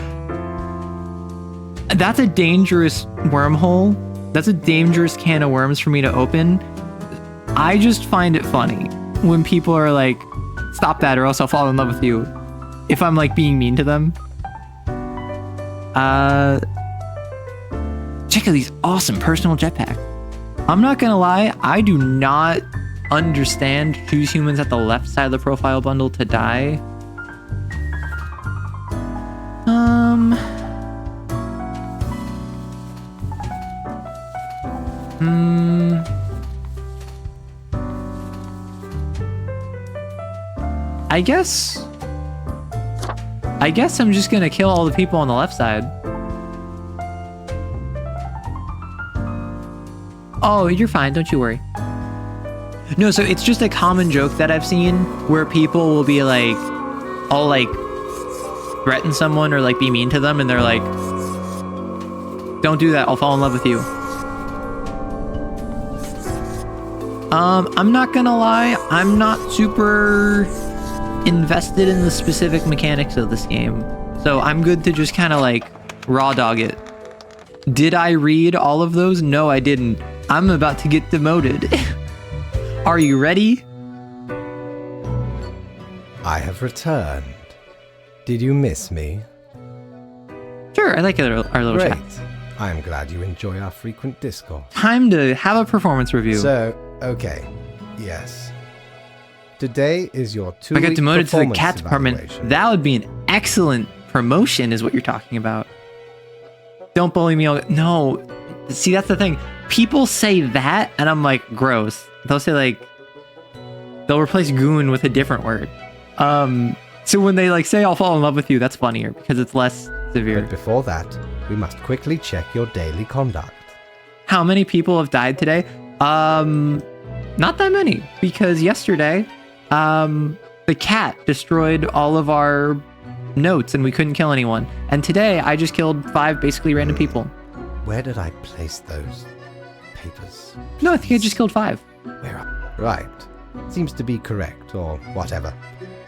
that's a dangerous wormhole. That's a dangerous can of worms for me to open. I just find it funny when people are like, stop that or else I'll fall in love with you. If I'm like being mean to them. Check out these awesome personal jetpacks. I'm not gonna lie, I do not understand choose humans at the left side of the profile bundle to die. I guess I'm just gonna kill all the people on the left side. Oh, you're fine, don't you worry. No, so it's just a common joke that I've seen where people will be like, I'll like threaten someone or like be mean to them and they're like, don't do that, I'll fall in love with you. I'm not gonna lie, I'm not super invested in the specific mechanics of this game. So I'm good to just kind of like raw dog it. Did I read all of those? No, I didn't. I'm about to get demoted. Are you ready? I have returned. Did you miss me? Sure, I like our little Great. chat. I am glad you enjoy our frequent discourse. Time to have a performance review. So, okay. Yes. Today is your 2-week I got demoted to the performance cat department. evaluation. That would be an excellent promotion is what you're talking about. Don't bully me. No. See, that's the thing. People say that and I'm like, gross. They'll say like, they'll replace goon with a different word. So when they like say I'll fall in love with you, that's funnier because it's less severe. But before that, we must quickly check your daily conduct. How many people have died today? Not that many, because yesterday, the cat destroyed all of our notes and we couldn't kill anyone. And today I just killed 5 basically random people. Where did I place those papers? No, I think I just killed 5. Where are... Right. Seems to be correct, or whatever.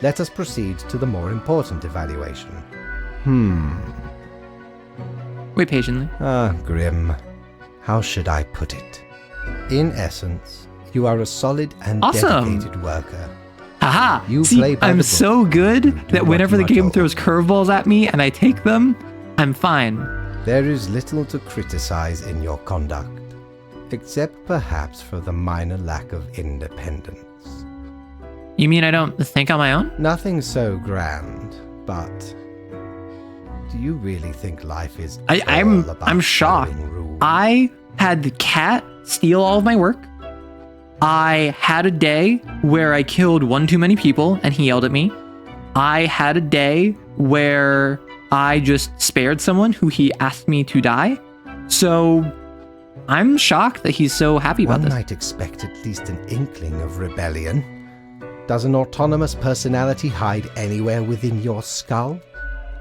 Let us proceed to the more important evaluation. Wait patiently. Grim. How should I put it? In essence, you are a solid and Awesome. dedicated worker. Haha! You See, play by I'm the so book. good Do that what whenever you the are game told. throws curveballs at me and I take them, I'm fine. There is little to criticize in your conduct, except perhaps for the minor lack of independence. You mean I don't think on my own? Nothing so grand, but do you really think life is I'm all about shocked. following rules? I had the cat steal all of my work. I had a day where I killed one too many people and he yelled at me. I had a day where I just spared someone who he asked me to die. So I'm shocked that he's so happy about One this. might expect at least an inkling of rebellion. Does an autonomous personality hide anywhere within your skull?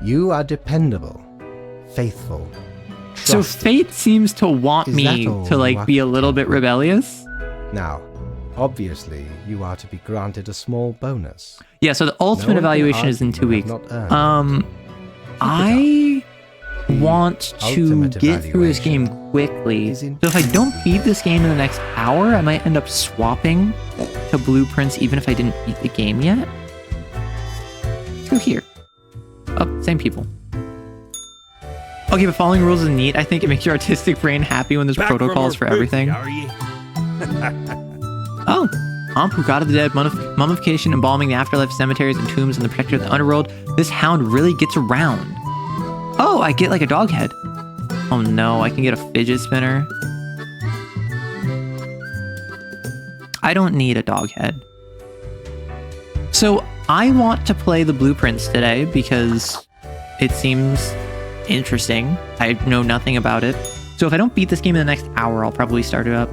You are dependable, faithful, So trusted. fate seems to want Is me that all to like you be a are little bit capable of? rebellious. Now, obviously, you are to be granted a small bonus. Yeah, so the ultimate No one can evaluation is in argue 2 you weeks. have not earned I want to ultimate get through this game evaluation quickly. is So in if I don't beat this game in the next hour, I might end up swapping to blueprints even if I didn't beat the game yet. Let's go here. Oh, same people. Okay, but following rules is neat. I think it makes your artistic brain happy when there's Back from protocols our for everything. booty, are you? Oh, Ampu, god of the dead, mummification, embalming, the afterlife, cemeteries, and tombs, and the protector of the underworld. This hound really gets around. Oh, I get like a dog head. Oh no, I can get a fidget spinner. I don't need a dog head. So I want to play the blueprints today because it seems interesting. I know nothing about it. So if I don't beat this game in the next hour, I'll probably start it up.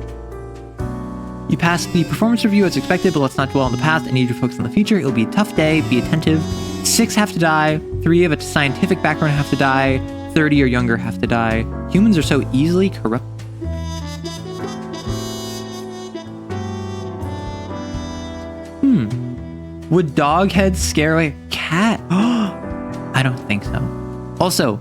You passed the performance review as expected, but let's not dwell on the past. I need you to focus on the future. It'll be a tough day. Be attentive. 6 have to die. 3 of a scientific background have to die. 30 or younger have to die. Humans are so easily corrupt. Would dog heads scare away a cat? I don't think so. Also,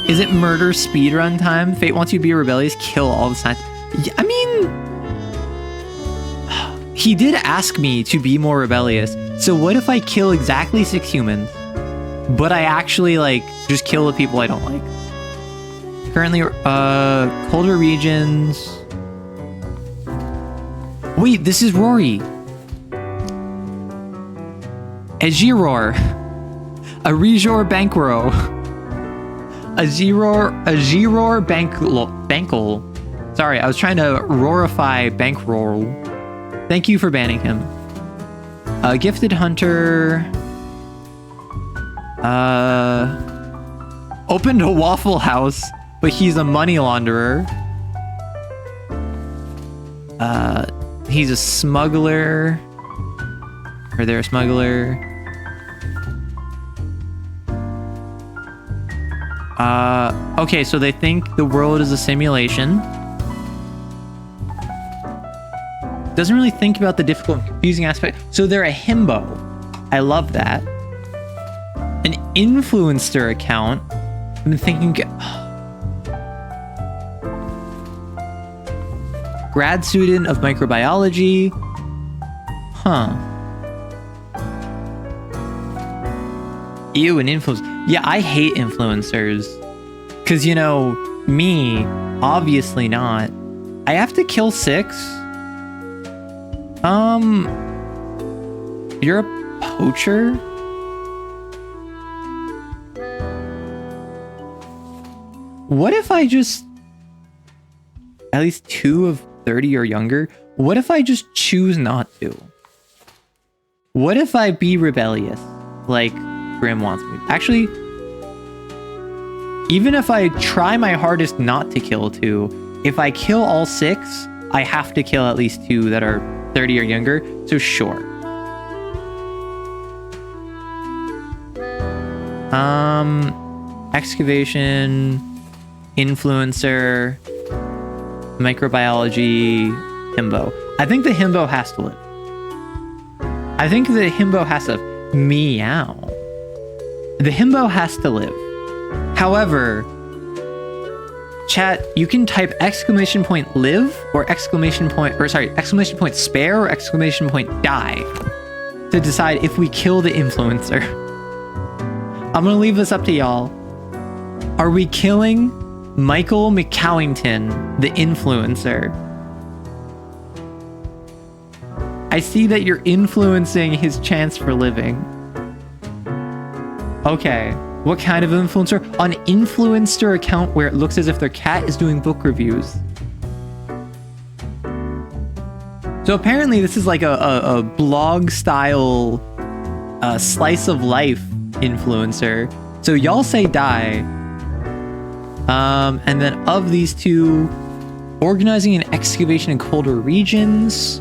is it murder speedrun time? Fate wants you to be rebellious, kill all the signs. Yeah, I mean, he did ask me to be more rebellious. So what if I kill exactly 6 humans, but I actually like just kill the people I don't like? Currently, colder regions. Wait, this is Rory. Agiror. A Rejor Bankro. Agiror Bankle. Sorry, I was trying to roarify Bankroll. Thank you for banning him. Gifted Hunter. Opened a Waffle House, but he's a money launderer. He's a smuggler. Or they're a smuggler. Okay, so they think the world is a simulation. Doesn't really think about the difficult and confusing aspect. So they're a himbo. I love that. An influencer account. I've been thinking... Grad student of microbiology. Huh. Ew, an influencer. Yeah, I hate influencers. Because, you know, me, obviously not. I have to kill 6? You're a poacher? What if I just... At least 2 of 30 or younger? What if I just choose not to? What if I be rebellious? Like Grim wants me. Actually, even if I try my hardest not to kill 2, if I kill all 6, I have to kill at least 2 that are 30 or younger. So sure. Excavation, influencer, microbiology, himbo. I think the himbo has to live. I think the himbo has to meow. The himbo has to live. However, chat, you can type exclamation point live or exclamation point spare or exclamation point die to decide if we kill the influencer. I'm gonna leave this up to y'all. Are we killing Michael McCowington, the influencer? I see that you're influencing his chance for living. Okay, what kind of influencer? An influencer account where it looks as if their cat is doing book reviews. So apparently this is like a blog style slice of life influencer. So y'all say die. And then of these 2, organizing an excavation in colder regions,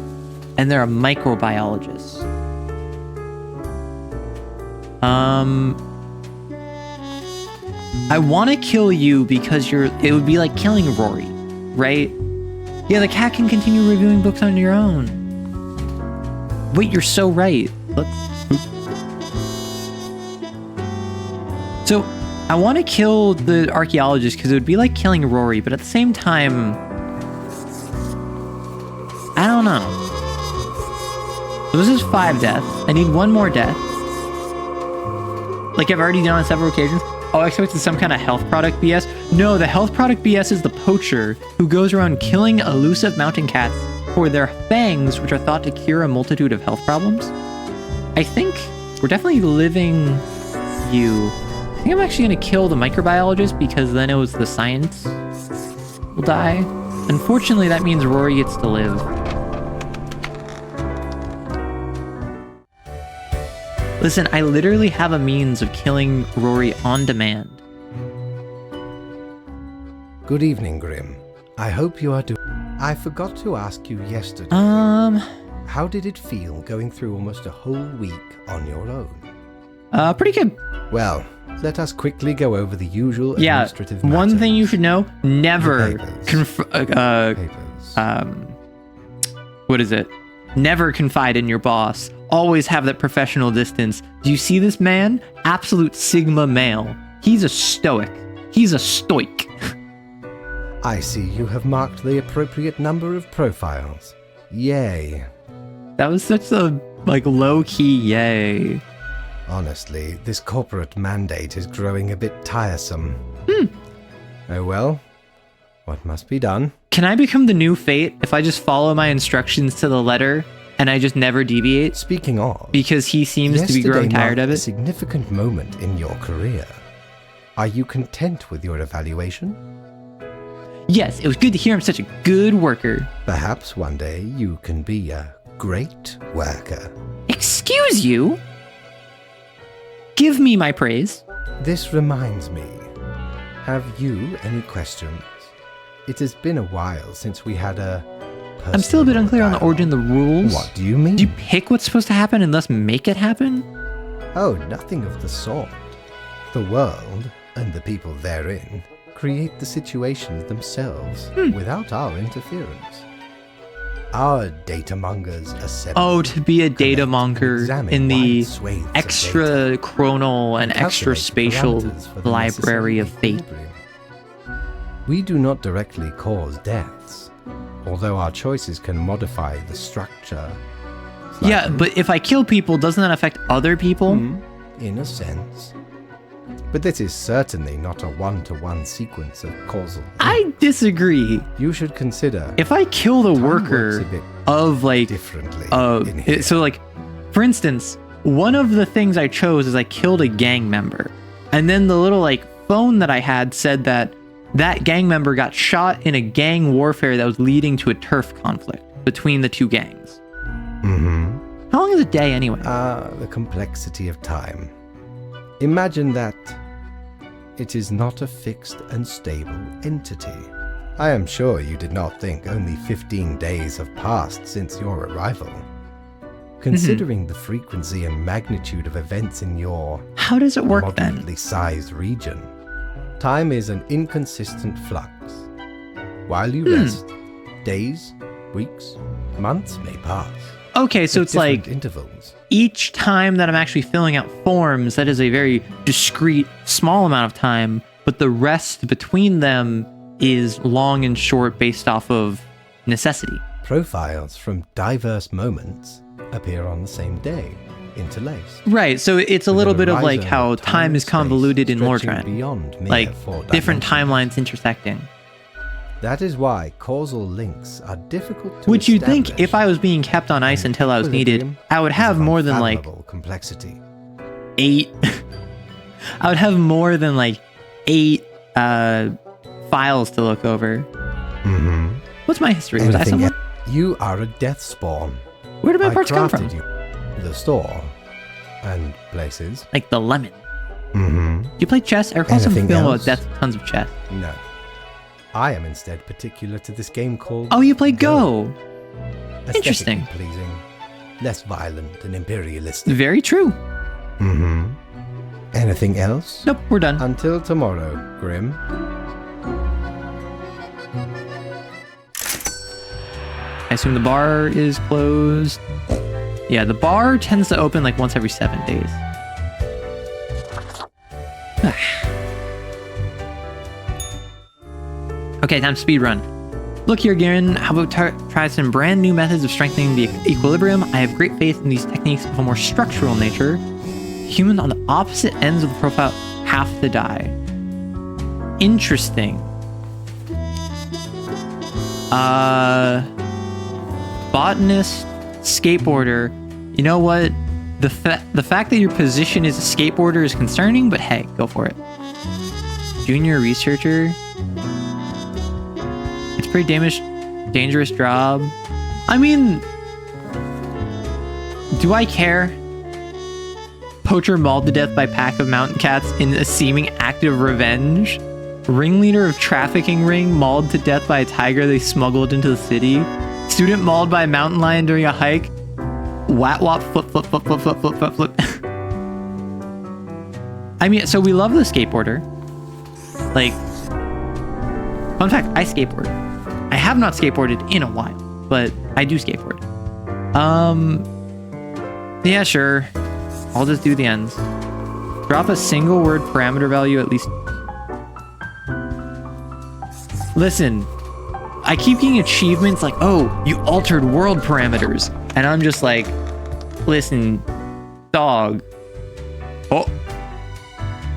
and they're a microbiologist. I want to kill you because it would be like killing Rory, right? Yeah, the cat can continue reviewing books on your own. Wait, you're so right. So, I want to kill the archaeologist because it would be like killing Rory, but at the same time, I don't know. So this is 5 deaths. I need 1 more death. like I've already done on several occasions. Oh, I expected some kind of health product BS. No, the health product BS is the poacher who goes around killing elusive mountain cats for their fangs, which are thought to cure a multitude of health problems. I think we're definitely living you. I think I'm actually going to kill the microbiologist because then it was the science will die. Unfortunately, that means Rory gets to live. Listen, I literally have a means of killing Rory on demand. Good evening, Grim. I hope you are doing... I forgot to ask you yesterday. How did it feel going through almost a whole week on your own? Pretty good. Well, let us quickly go over the usual administrative one matters. thing you should know, never Papers. what is it? Never confide in your boss. Always have that professional distance. Do you see this man? Absolute Sigma male. He's a stoic. He's a stoic. I see you have marked the appropriate number of profiles. Yay. That was such a, like, low-key yay. Honestly, this corporate mandate is growing a bit tiresome. Oh well, what must be done? Can I become the new Fate if I just follow my instructions to the letter and I just never deviate? Speaking of, Because he seems to be growing tired marked of a it. significant moment in your career. Are you content with your evaluation? Yes, it was good to hear I'm such a good worker. Perhaps one day you can be a great worker. Excuse you? Give me my praise. This reminds me. Have you any questions? It has been a while since we had a... I'm still a bit personal unclear on the dialogue. origin of the rules. What do you mean? Do you pick what's supposed to happen and thus make it happen? Oh, nothing of the sort. The world, and the people therein, create the situations themselves without our interference. Our data mongers assemble. Oh, to be a data collect, monger examine in the wide swathes of extra data, chronal and extra calculate spatial parameters for the library necessary of fate. equilibrium. We do not directly cause deaths, although our choices can modify the structure. Yeah, slightly. but if I kill people, doesn't that affect other people? In a sense. But this is certainly not a one-to-one sequence of causal. I disagree. You should consider If I kill the Time worker works a bit of like, differently in here. so like, for instance, one of the things I chose is I killed a gang member, and then the little like phone that I had said that that gang member got shot in a gang warfare that was leading to a turf conflict between the two gangs. How long is a day anyway? The complexity of time. Imagine that it is not a fixed and stable entity. I am sure you did not think only 15 days have passed since your arrival. Considering the frequency and magnitude of events in your How does it work then? moderately sized region, time is an inconsistent flux. While you rest, days, weeks, months may pass. Okay, so at it's like different intervals. each time that I'm actually filling out forms, that is a very discrete, small amount of time, but the rest between them is long and short based off of necessity. Profiles from diverse moments appear on the same day, interlaced. Right, so it's a With little an bit of like horizon how of time and is space convoluted in stretching Lortran. beyond mere Like four different dimensions. timelines intersecting. That is why causal links are difficult to Which you'd think establish. if I was being kept on ice until I was needed, Equilibrium I would is have of more than like unfathomable complexity. 8 I would have more than like 8 files to look over. What's my history? Was I Anything someone? else? You are a death spawn. Where did my I parts come from? crafted you. The store and places. Like the lemon. Mm-hmm. You play chess? I recall some Anything film about else? death with tons of chess. No. I am instead particular to this game called Oh, you play Go. Aesthetically Interesting. pleasing, less violent and imperialistic. Very true. Mm-hmm. Anything else? Nope, we're done. Until tomorrow, Grim. I assume the bar is closed. Yeah, the bar tends to open like once every 7 days. Okay, time to speed run. Look here, Garen. How about try some brand new methods of strengthening the equilibrium? I have great faith in these techniques of a more structural nature. Humans on the opposite ends of the profile have to die. Interesting. Botanist, skateboarder. You know what? The fact that your position as a skateboarder is concerning, but hey, go for it. Junior researcher. It's a pretty dangerous job. I mean, do I care? Poacher mauled to death by pack of mountain cats in a seeming act of revenge. Ringleader of trafficking ring mauled to death by a tiger they smuggled into the city. Student mauled by a mountain lion during a hike. Wat wop flip flip flip flip flip flip flip flip. I mean, so we love the skateboarder. Like, fun fact, I skateboard. I have not skateboarded in a while, but I do skateboard. Yeah, sure. I'll just do the ends. Drop a single word parameter value at least. Listen, I keep getting achievements like, oh, you altered world parameters. And I'm just like, listen, dog. Oh,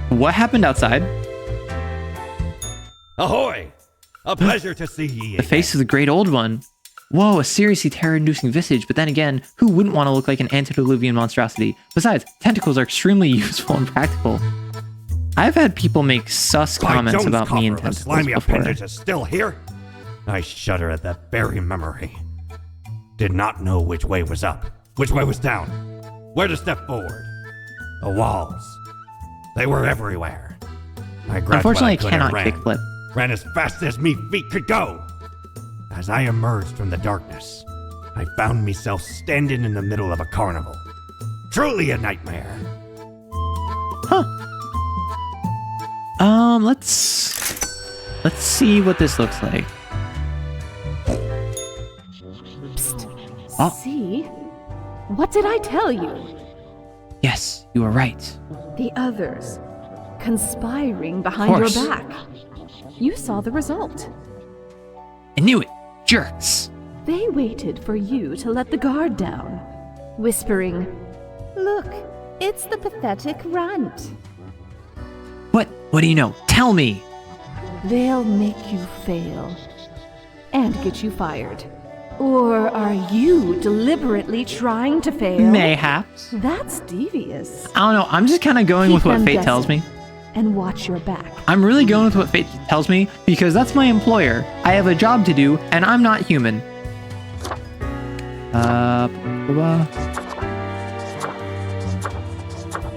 what happened outside? Ahoy! A pleasure to see ye. The face of the great old one. Whoa, a seriously terror-inducing visage, but then again, who wouldn't want to look like an antediluvian monstrosity? Besides, tentacles are extremely useful and practical. I've had people make sus comments about me and tentacles slimy before. appendage is still here? I shudder at that very memory. Did not know which way was up, which way was down, where to step forward. The walls, they were everywhere. I grabbed Unfortunately, I what cannot and kickflip. ran as fast as me feet could go. As I emerged from the darkness, I found myself standing in the middle of a carnival. Truly a nightmare. Huh. Let's see what this looks like. Oh. See? What did I tell you? Yes, you are right. The others conspiring behind your course. back. You saw the result. I knew it. Jerks. They waited for you to let the guard down, whispering, "Look, it's the pathetic runt." What do you know? Tell me. They'll make you fail and get you fired. Or are you deliberately trying to fail? Mayhaps. That's devious. I don't know. I'm just kind of going with Keep what them fate tells me. guessing. And watch your back. I'm really going with what fate tells me because that's my employer. I have a job to do and I'm not human.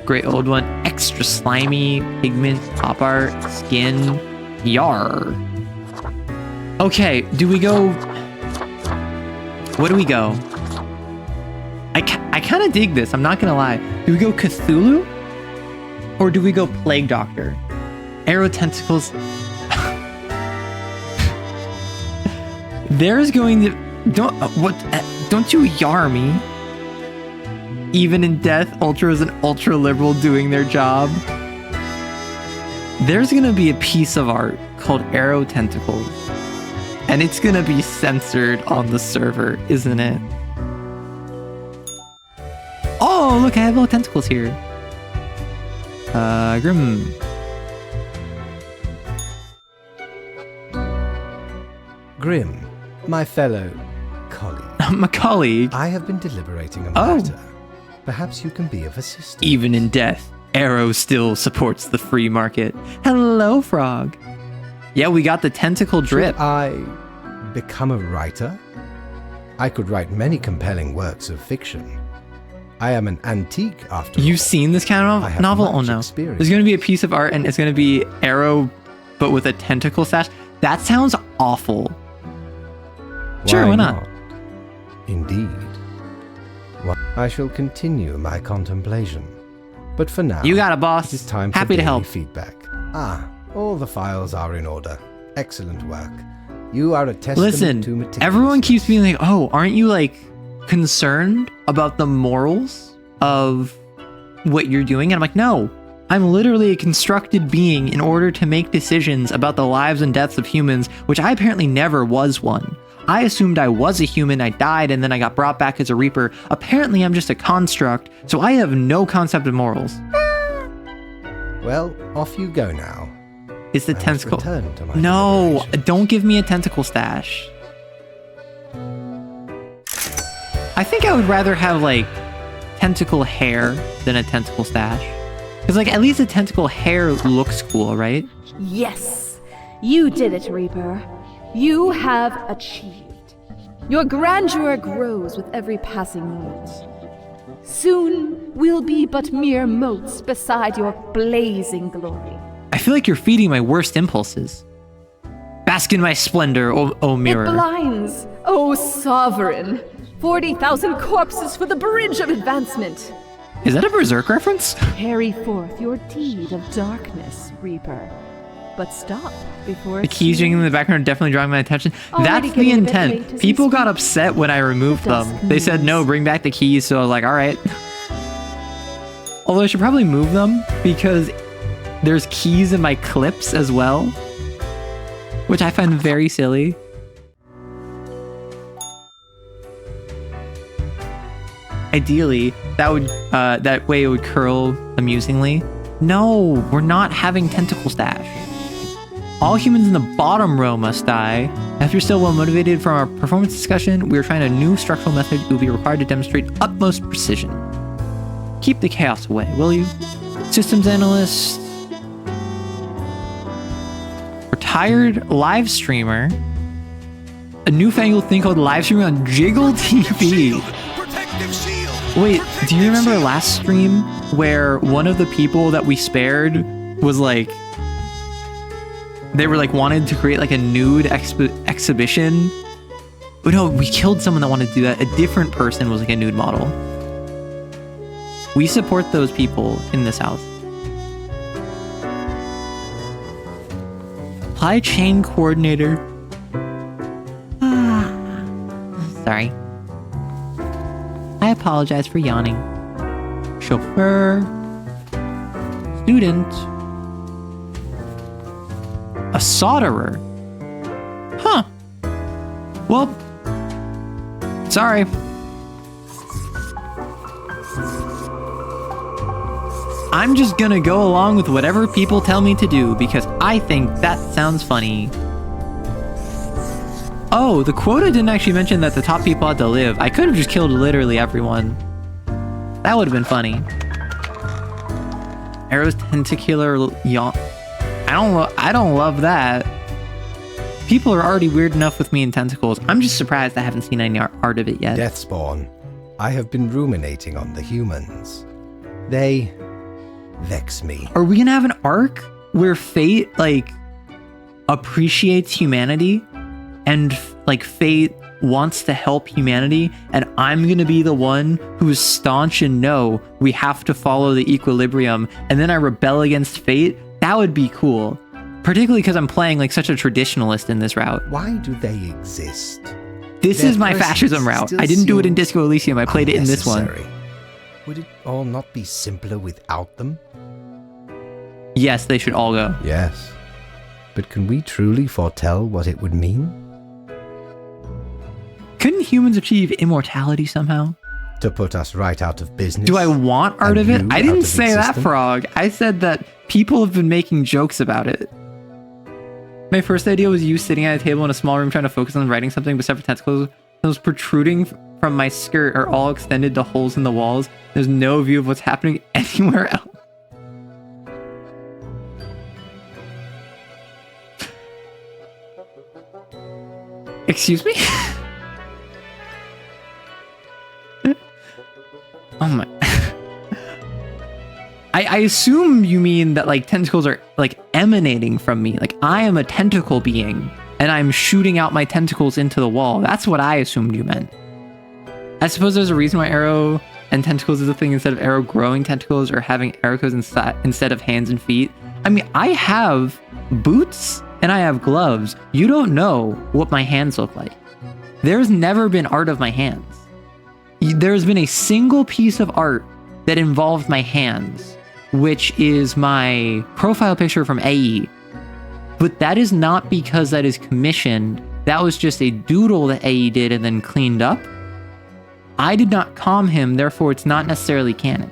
Great old one. Extra slimy, pigment, pop art, skin, yar. Okay, do we go... What do we go? I kind of dig this, I'm not gonna lie. Do we go Cthulhu? Or do we go Plague Doctor? Arrow tentacles. There's going to... Don't you yar me. Even in death, Ultras and Ultra Liberal doing their job. There's gonna be a piece of art called Arrow Tentacles. And it's gonna be censored on the server, isn't it? Oh, look, I have little tentacles here. Grim. Grim, my fellow colleague. My colleague. I have been deliberating a Oh. matter. Perhaps you can be of assistance. Even in death, Arrow still supports the free market. Hello, Frog. Yeah, we got the tentacle drip. Should I become a writer? I could write many compelling works of fiction. I am an antique after all. You've seen this kind I of have novel? Oh much no. experience. There's going to be a piece of art and it's going to be Arrow, but with a tentacle sash. That sounds awful. Sure, why not? Indeed. Well, I shall continue my contemplation. But for now, You got it, boss. it is time Happy for to daily help. feedback. All the files are in order. Excellent work. You are a testament Listen, to meticulousness. everyone keeps being like, oh, aren't you like concerned about the morals of what you're doing? And I'm like, no, I'm literally a constructed being in order to make decisions about the lives and deaths of humans, which I apparently never was one. I assumed I was a human, I died, and then I got brought back as a Reaper. Apparently I'm just a construct, so I have no concept of morals. Well, off you go now. Is the I must tentacle... return to my No, deliberations. don't give me a tentacle stash. I think I would rather have, like, tentacle hair than a tentacle stash. Because, like, at least the tentacle hair looks cool, right? Yes, you did it, Reaper. You have achieved. Your grandeur grows with every passing moment. Soon we'll be but mere motes beside your blazing glory. I feel like you're feeding my worst impulses. Bask in my splendor, oh mirror. It blinds, oh sovereign. 40,000 corpses for the bridge of advancement. Is that a Berserk reference? Carry forth your deed of darkness, Reaper. But stop before The keys jingling in the background are definitely drawing my attention. Already That's the getting a bit late intent. to People got speak. upset when I removed them. Dusk They said, no, moves. bring back the keys. So I was like, all right. Although I should probably move them because there's keys in my clips as well, which I find very silly. Ideally, that way it would curl amusingly. No, we're not having tentacle stash. All humans in the bottom row must die. After still well motivated from our performance discussion, we are trying a new structural method that will be required to demonstrate utmost precision. Keep the chaos away, will you? Systems analyst. Retired live streamer. A newfangled thing called live streaming on Jiggle TV. Wait, do you remember last stream where one of the people that we spared was like, they were like wanted to create like a nude exhibition? Oh no, we killed someone that wanted to do that. A different person was like a nude model. We support those people in this house. Supply chain coordinator. Sorry. I apologize for yawning. Chauffeur. Student. A solderer. Huh. Well, sorry. I'm just gonna go along with whatever people tell me to do because I think that sounds funny. Oh, the quota didn't actually mention that the top people had to live. I could have just killed literally everyone. That would have been funny. Arrow's tentacular yawn. I don't love that. People are already weird enough with me and tentacles. I'm just surprised I haven't seen any art of it yet. Deathspawn, I have been ruminating on the humans. They vex me. Are we gonna have an arc where Fate like appreciates humanity and like Fate wants to help humanity and I'm gonna be the one who is staunch and no, we have to follow the equilibrium, and then I rebel against Fate? That would be cool. Particularly because I'm playing like such a traditionalist in this route. Why do they exist? This Their is my presence fascism route. still I didn't do it in seems Disco Elysium. I played it in this one. Unnecessary. Would it all not be simpler without them? Yes, they should all go. Yes. But can we truly foretell what it would mean? Couldn't humans achieve immortality somehow? To put us right out of business? Do I want art And of it? you I out didn't of say that, existence? Frog. I said that people have been making jokes about it. My first idea was you sitting at a table in a small room trying to focus on writing something, but separate tentacles those protruding from my skirt are all extended to holes in the walls. There's no view of what's happening anywhere else. Excuse me? Oh my. I assume you mean that like tentacles are like emanating from me. Like I am a tentacle being and I'm shooting out my tentacles into the wall. That's what I assumed you meant. I suppose there's a reason why arrow and tentacles is a thing instead of arrow growing tentacles or having arrows instead of hands and feet. I mean, I have boots and I have gloves. You don't know what my hands look like. There's never been art of my hands. There's been a single piece of art that involved my hands, which is my profile picture from AE. But that is not because that is commissioned. that was just a doodle that AE did and then cleaned up. I did not calm him, therefore it's not necessarily canon.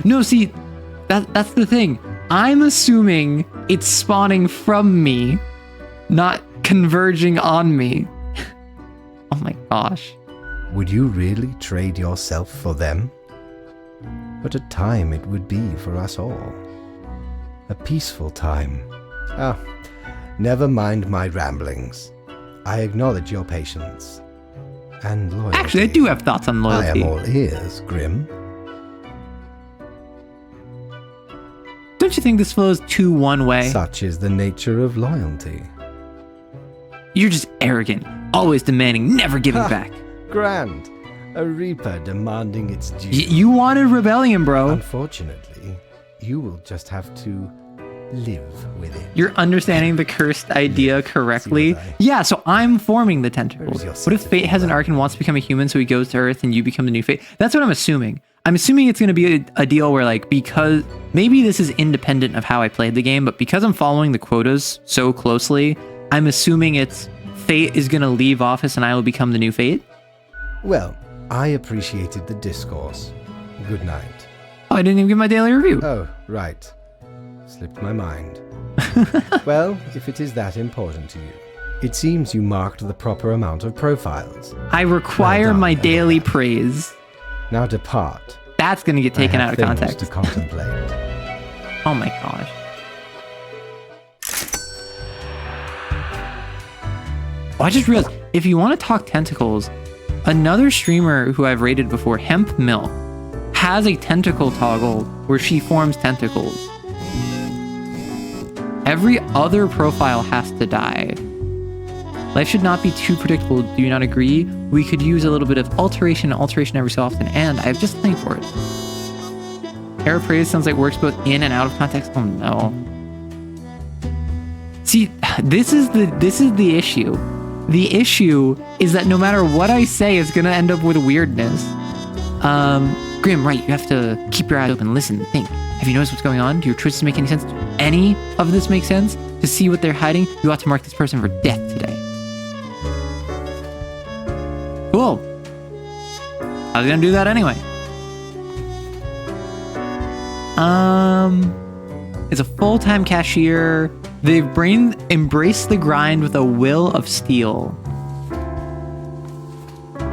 No, see, that's the thing. I'm assuming it's spawning from me, not converging on me. Oh my gosh. Would you really trade yourself for them? What a time it would be for us all. A peaceful time. Ah, never mind my ramblings. I acknowledge your patience. And loyalty. Actually, I do have thoughts on loyalty. I am all ears, Grim. Don't you think this flows too one way? Such is the nature of loyalty. You're just arrogant, always demanding, never giving back. Grand. A reaper demanding its due. You wanted rebellion, bro. Unfortunately, you will just have to live with it. You're understanding the cursed idea correctly. See what Yeah, so I'm forming the tentacles. Where's your What if sense of Fate has an humor? arc and wants to become a human, so he goes to Earth and you become the new Fate? That's what I'm assuming. I'm assuming it's going to be a deal where, like, because maybe this is independent of how I played the game, but because I'm following the quotas so closely, I'm assuming it's Fate is going to leave office and I will become the new Fate. Well, I appreciated the discourse. Good night. Oh, I didn't even give my daily review. Oh, right. Slipped my mind. Well, if it is that important to you, it seems you marked the proper amount of profiles. I require Well done, my daily Emma. praise. Now depart. That's going to get taken I out have of things context. to contemplate. Oh my gosh. Oh, I just realized, if you want to talk tentacles, another streamer who I've rated before, Hemp Milk, has a tentacle toggle where she forms tentacles. Every other profile has to die. Life should not be too predictable, do you not agree? We could use a little bit of alteration every so often, and I have just a thing for it. Paraphrase sounds like works both in and out of context. Oh no. See, this is the issue. The issue is that no matter what I say, it's gonna end up with weirdness. Grim, right, you have to keep your eyes open, listen, think. Have you noticed what's going on? Do your choices make any sense? Do any of this make sense? To see what they're hiding, you ought to mark this person for death today. Cool. I was gonna do that anyway. It's a full-time cashier. They've embraced the grind with a will of steel.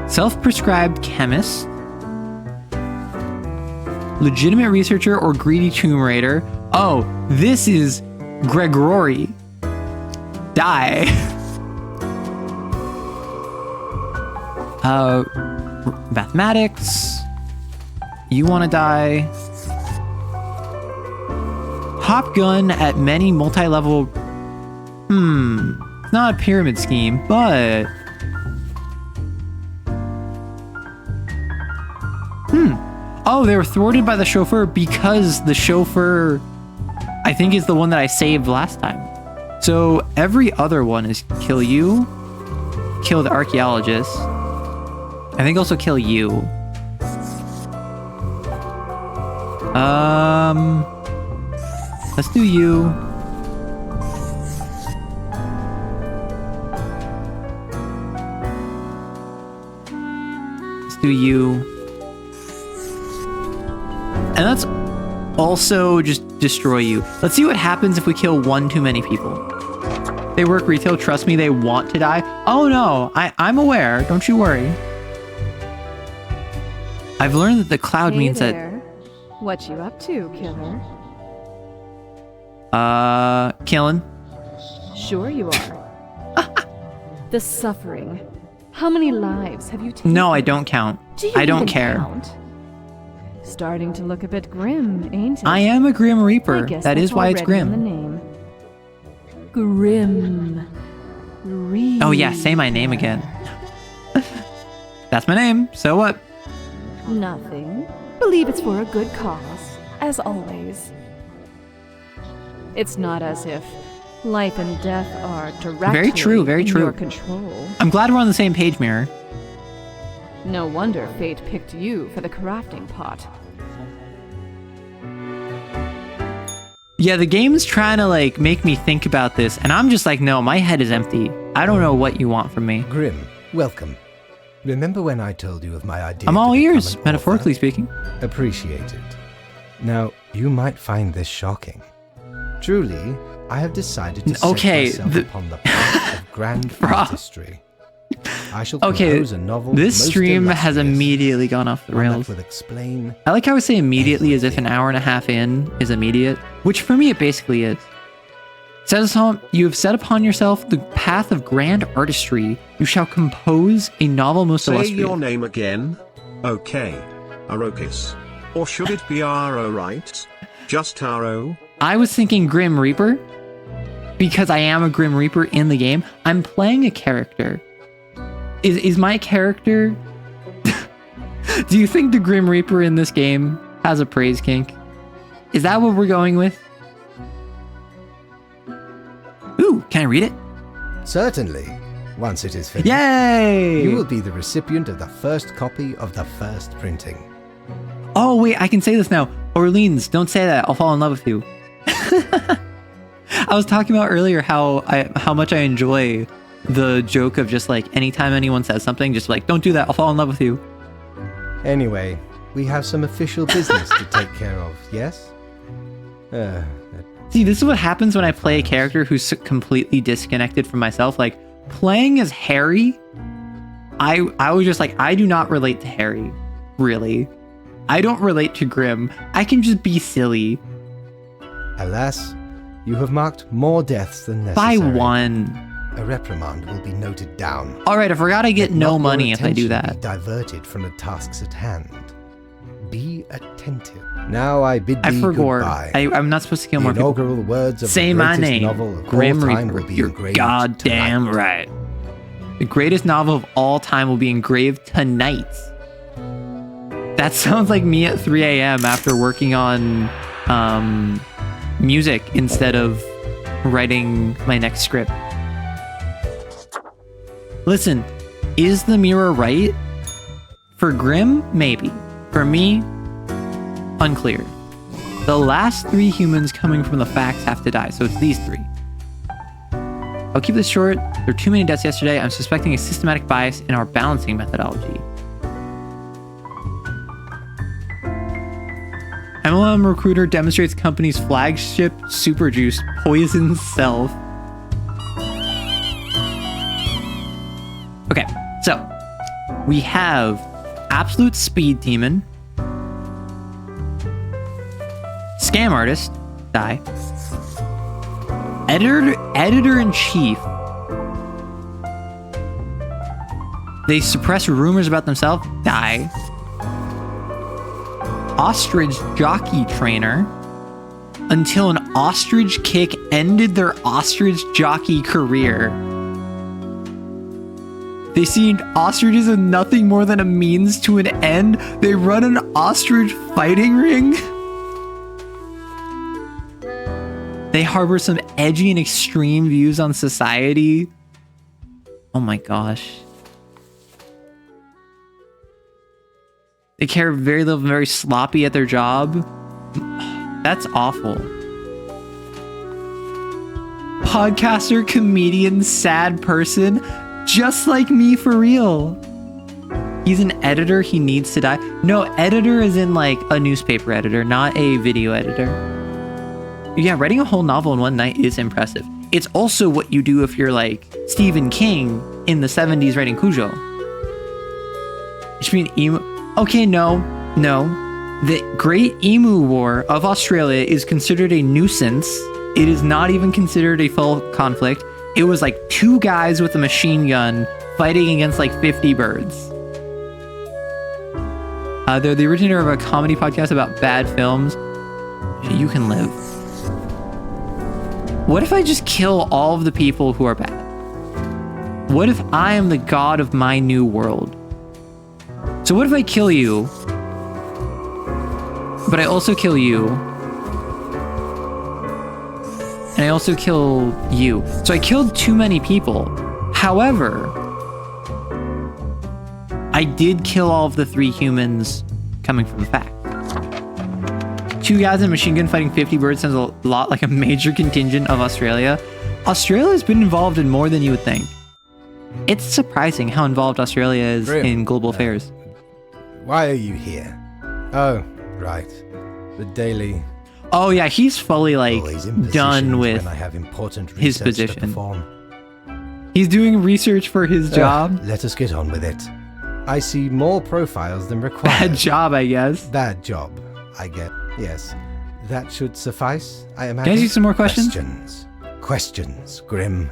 Self-prescribed chemist. Legitimate researcher or greedy tomb raider. Oh, this is Gregory. Die. Mathematics. You want to die. Hop gun at many multi-level... It's not a pyramid scheme, but... Oh, they were thwarted by the chauffeur because the chauffeur, I think, is the one that I saved last time. So every other one is kill you, kill the archaeologist, I think also kill you. Let's do you. Let's do you. And let's also just destroy you. Let's see what happens if we kill one too many people. They work retail, trust me, they want to die. Oh no, I'm aware, don't you worry. I've learned that the cloud means there. What you up to, killer? Killing. Sure you are. The suffering. How many lives have you taken? No, I don't count. Do you I don't even care. count? Starting to look a bit grim, ain't it? I am a Grim I Reaper. guess That that's is why it's already in the grim. name. Grim Reaper. Oh yeah, say my name again. That's my name, so what? Nothing. Believe it's for a good cause, as always. It's not as if life and death are directly very in true. your control. I'm glad we're on the same page, Mirror. No wonder fate picked you for the crafting pot. Yeah, the game's trying to like make me think about this, and I'm just like, no, my head is empty. I don't know what you want from me. Grim, welcome. Remember when I told you of my idea? I'm all to become ears, an metaphorically author? speaking. Appreciate it. Now, you might find this shocking. Truly, I have decided to Okay, set myself upon the path of grand Bruh. artistry. I shall Okay, compose a novel this most stream has illustrious, immediately gone off the one that rails. will explain. I like how I say immediately as if an hour and a half in is immediate, which for me it basically is. You have set upon yourself the path of grand artistry. You shall compose a novel most Say illustrious. your name again. Okay. Arokis. Or should it be Aro, right? Just Aro? I was thinking Grim Reaper, because I am a Grim Reaper in the game. I'm playing a character. Is my character... Do you think the Grim Reaper in this game has a praise kink? Is that what we're going with? Ooh, can I read it? Certainly, once it is finished. Yay! You will be the recipient of the first copy of the first printing. Oh, wait, I can say this now. Orleans, don't say that. I'll fall in love with you. I was talking about earlier how much I enjoy the joke of just like anytime anyone says something, just like, don't do that. I'll fall in love with you. Anyway, we have some official business to take care of, yes? See, this is what happens when I play a character who's completely disconnected from myself. Like, playing as Harry, I was just like, I do not relate to Harry, really. I don't relate to Grim. I can just be silly. Alas, you have marked more deaths than By necessary. one. A reprimand will be noted down. All right, I forgot I get Let no not your money if I do attention that. Be diverted from the tasks at hand. Be attentive. Now I bid I thee forgot. goodbye. I'm not supposed to kill The more people. inaugural words of Say the my greatest name, novel of Grim all time Reaper. will be You're engraved goddamn tonight. right. The greatest novel of all time will be engraved tonight. That sounds like me at 3 a.m. after working on music instead of writing my next script. Listen, is the mirror right? For Grim, maybe. For me, unclear. The last 3 humans coming from the facts have to die, so it's these 3. I'll keep this short. There were too many deaths yesterday. I'm suspecting a systematic bias in our balancing methodology. MLM recruiter demonstrates company's flagship super juice poisons self. Okay, so we have absolute speed demon, scam artist, die, editor in chief. They suppress rumors about themselves, die. Ostrich jockey trainer until an ostrich kick ended their ostrich jockey career. They see ostriches as nothing more than a means to an end. They run an ostrich fighting ring. They harbor some edgy and extreme views on society. Oh my gosh. They care very little, very sloppy at their job. That's awful. Podcaster, comedian, sad person. Just like me for real. He's an editor, he needs to die. No, editor is in like a newspaper editor, not a video editor. Yeah, writing a whole novel in one night is impressive. It's also what you do if you're like Stephen King in the 70s writing Cujo. It should be an emo. Okay, no. The Great Emu War of Australia is considered a nuisance. It is not even considered a full conflict. It was like 2 guys with a machine gun fighting against like 50 birds. They're the originator of a comedy podcast about bad films. You can live. What if I just kill all of the people who are bad? What if I am the god of my new world? So what if I kill you, but I also kill you, and I also kill you? So I killed too many people. However, I did kill all of the 3 humans coming from the fact. 2 guys in a machine gun fighting 50 birds sounds a lot like a major contingent of Australia. Australia's been involved in more than you would think. It's surprising how involved Australia is Grim, in global affairs. Why are you here? Oh, right. The Daily Oh yeah, he's fully like always in done positions with when I have important his research to position. perform. He's doing research for his job. Let us get on with it. I see more profiles than required. Bad job, I guess. Bad job, I get. Yes. That should suffice, I imagine. Can I ask you some more questions? Questions, Grim.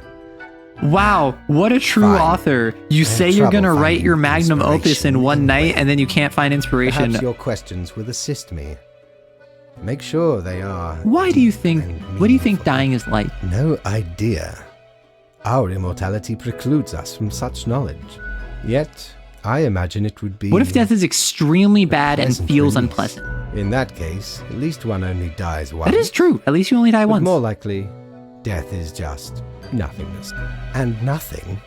Wow, what a true Fine. author. You I say have you're trouble gonna write finding your magnum opus in inspiration one in night ways. and then you can't find inspiration. Perhaps your questions will assist me. Make sure they are. Why do you think, and what do you think meaningful. dying is like? No idea. Our immortality precludes us from such knowledge. Yet, I imagine it would be. What if death is extremely bad and pleasant feels release. unpleasant? In that case, at least one only dies once. That is true. At least you only die But once. more likely, death is just nothingness. And nothing,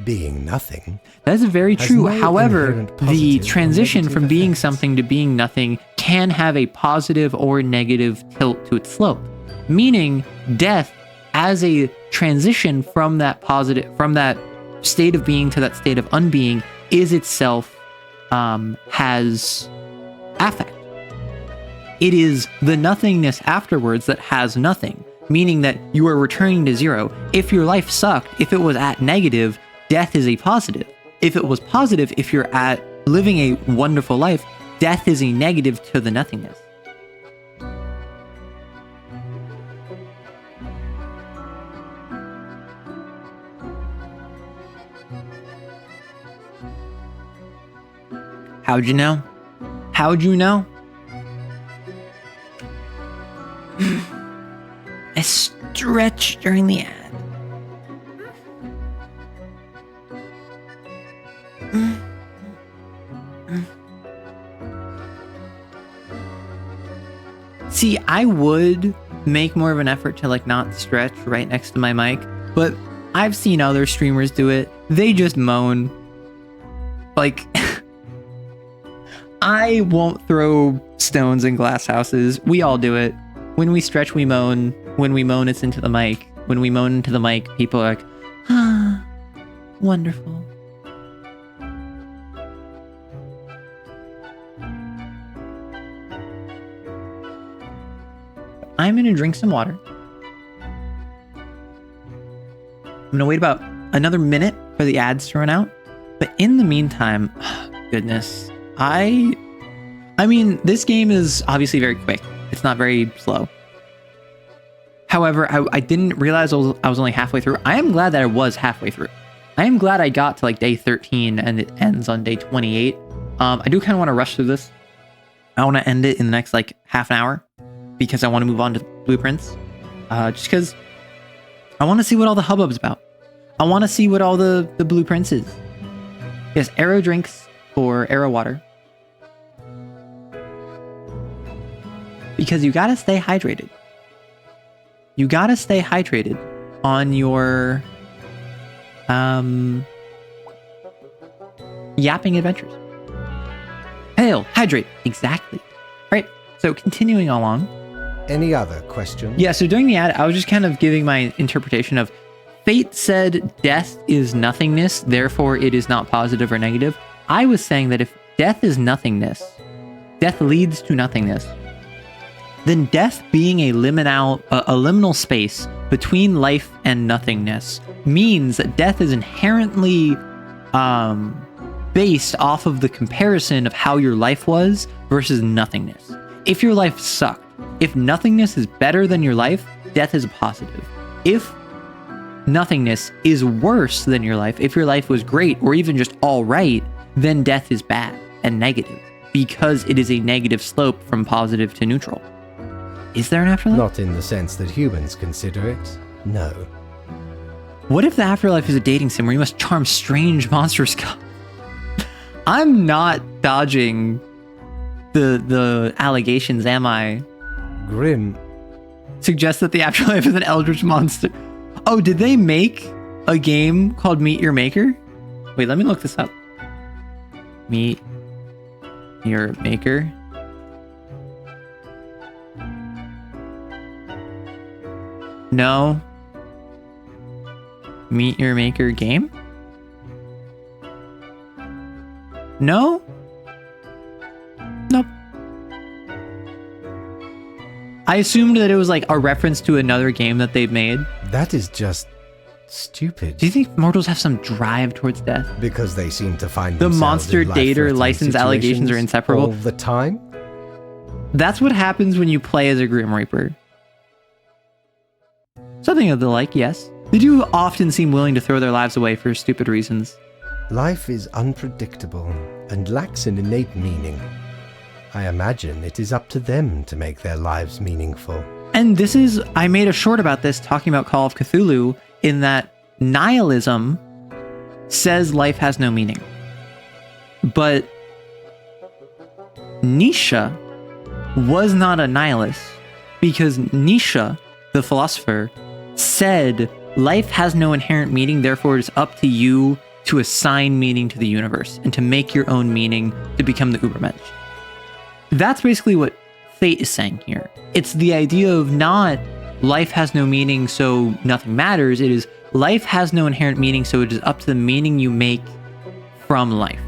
being nothing, That is very has true. no However, inherent the positive or transition negative from being effects. something to being nothing can have a positive or negative tilt to its slope. Meaning, death as a transition from that state of being to that state of unbeing is itself has affect. It is the nothingness afterwards that has nothing, meaning that you are returning to zero. If your life sucked, if it was at negative, death is a positive. If it was positive, if you're at living a wonderful life, death is a negative to the nothingness. How'd you know? How'd you know? I stretch during the ad. See, I would make more of an effort to like not stretch right next to my mic, but I've seen other streamers do it. They just moan. Like, I won't throw stones in glass houses. We all do it. When we stretch, we moan. When we moan, it's into the mic. When we moan into the mic, people are like, ah, wonderful. I'm gonna drink some water. I'm gonna wait about another minute for the ads to run out. But in the meantime, goodness, I mean, this game is obviously very quick. It's not very slow. However, I didn't realize I was only halfway through. I am glad that I was halfway through. I am glad I got to like day 13 and it ends on day 28. I do kind of want to rush through this. I want to end it in the next like half an hour because I want to move on to blueprints. Just because I want to see what all the hubbub's about. I want to see what all the blueprints is. Yes, arrow drinks for arrow water. Because you gotta stay hydrated. You gotta stay hydrated on your yapping adventures. Hail, hydrate, exactly. Right, so continuing along. Any other questions? Yeah, so during the ad, I was just kind of giving my interpretation of Fate said death is nothingness, therefore it is not positive or negative. I was saying that if death is nothingness, death leads to nothingness, then death being a liminal space between life and nothingness means that death is inherently based off of the comparison of how your life was versus nothingness. If your life sucked, if nothingness is better than your life, death is a positive. If nothingness is worse than your life, if your life was great or even just all right, then death is bad and negative because it is a negative slope from positive to neutral. Is there an afterlife? Not in the sense that humans consider it, no. What if the afterlife is a dating sim where you must charm strange monsters? I'm not dodging the allegations, am I? Grim. Suggest that the afterlife is an eldritch monster. Oh, did they make a game called Meet Your Maker? Wait, let me look this up. Meet Your Maker. No. Meet Your Maker game? No? Nope. I assumed that it was like a reference to another game that they've made. That is just stupid. Do you think mortals have some drive towards death? Because they seem to find The themselves monster in dater life-threatening license allegations are situations inseparable. all the time. That's what happens when you play as a Grim Reaper. Something of the like, yes. They do often seem willing to throw their lives away for stupid reasons. Life is unpredictable and lacks an innate meaning. I imagine it is up to them to make their lives meaningful. And I made a short about this talking about Call of Cthulhu, in that nihilism says life has no meaning. But Nietzsche was not a nihilist, because Nietzsche, the philosopher, said life has no inherent meaning, therefore it is up to you to assign meaning to the universe and to make your own meaning to become the Ubermensch. That's basically what Fate is saying here. It's the idea of not life has no meaning, so nothing matters. It is life has no inherent meaning, so it is up to the meaning you make from life.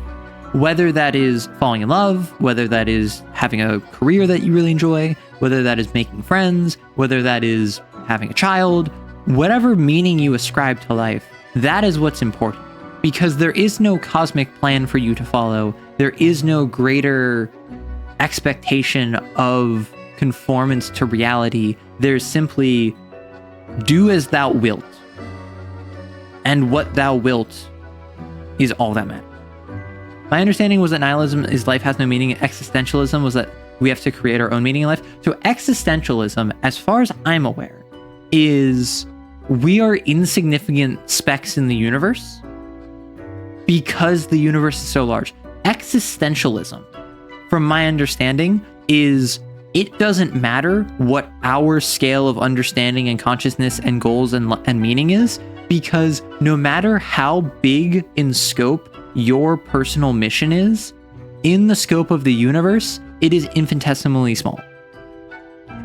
Whether that is falling in love, whether that is having a career that you really enjoy, whether that is making friends, whether that is having a child, whatever meaning you ascribe to life, that is what's important. Because there is no cosmic plan for you to follow. There is no greater expectation of conformance to reality. There's simply do as thou wilt. And what thou wilt is all that matters. My understanding was that nihilism is life has no meaning. Existentialism was that we have to create our own meaning in life. So existentialism, as far as I'm aware, is we are insignificant specks in the universe because the universe is so large. Existentialism, from my understanding, is it doesn't matter what our scale of understanding and consciousness and goals and meaning is, because no matter how big in scope your personal mission is, in the scope of the universe, it is infinitesimally small.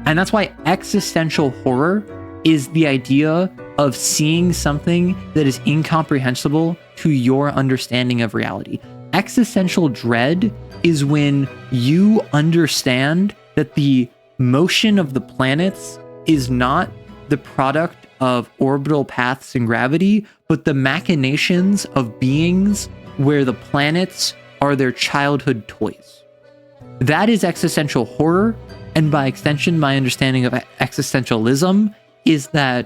And that's why existential horror is the idea of seeing something that is incomprehensible to your understanding of reality. Existential dread is when you understand that the motion of the planets is not the product of orbital paths and gravity, but the machinations of beings where the planets are their childhood toys. That is existential horror, and by extension, my understanding of existentialism is that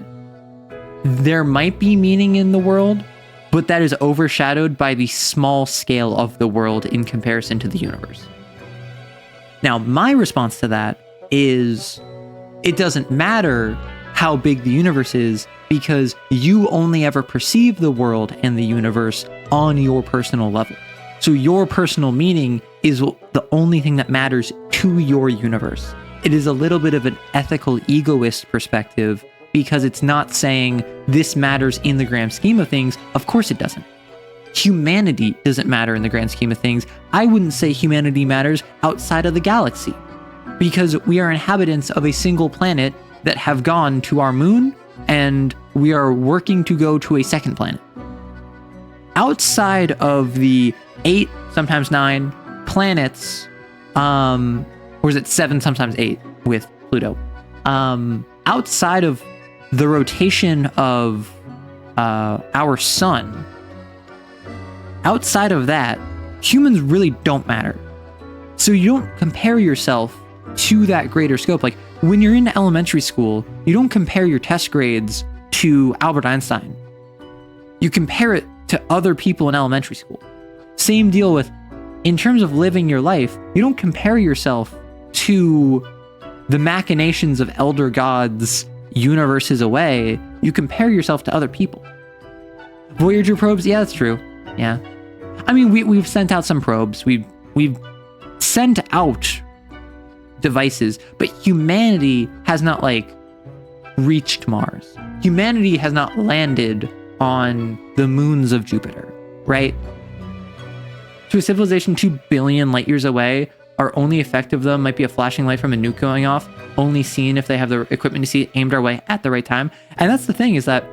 there might be meaning in the world, but that is overshadowed by the small scale of the world in comparison to the universe. Now, my response to that is it doesn't matter how big the universe is, because you only ever perceive the world and the universe on your personal level. So your personal meaning is the only thing that matters to your universe. It is a little bit of an ethical egoist perspective, because it's not saying this matters in the grand scheme of things. Of course it doesn't. Humanity doesn't matter in the grand scheme of things. I wouldn't say humanity matters outside of the galaxy, because we are inhabitants of a single planet that have gone to our moon, and we are working to go to a second planet. Outside of the 8, sometimes 9 planets, or is it 7, sometimes 8 with Pluto? Outside of the rotation of our sun, outside of that, humans really don't matter. So you don't compare yourself to that greater scope. Like when you're in elementary school, you don't compare your test grades to Albert Einstein. You compare it to other people in elementary school. Same deal with, in terms of living your life, you don't compare yourself to the machinations of elder gods universes away. You compare yourself to other people. Voyager probes, yeah, that's true. Yeah. I mean, we've sent out some probes. We've sent out devices, but humanity has not, like, reached Mars. Humanity has not landed on the moons of Jupiter, right? To a civilization 2 billion light years away, our only effect of them might be a flashing light from a nuke going off, only seen if they have the equipment to see it aimed our way at the right time. And that's the thing, is that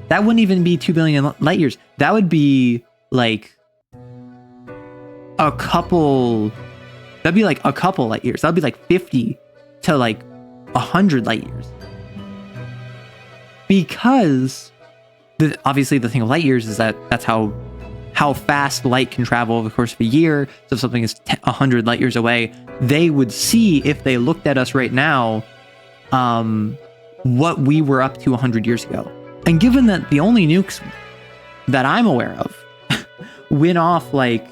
wouldn't even be 2 billion light years. That would be like a couple light years. That'd be like 50 to like 100 light years. Because obviously the thing of light years is that's how fast light can travel over the course of a year. So if something is 100 light years away, they would see, if they looked at us right now, what we were up to 100 years ago. And given that the only nukes that I'm aware of went off like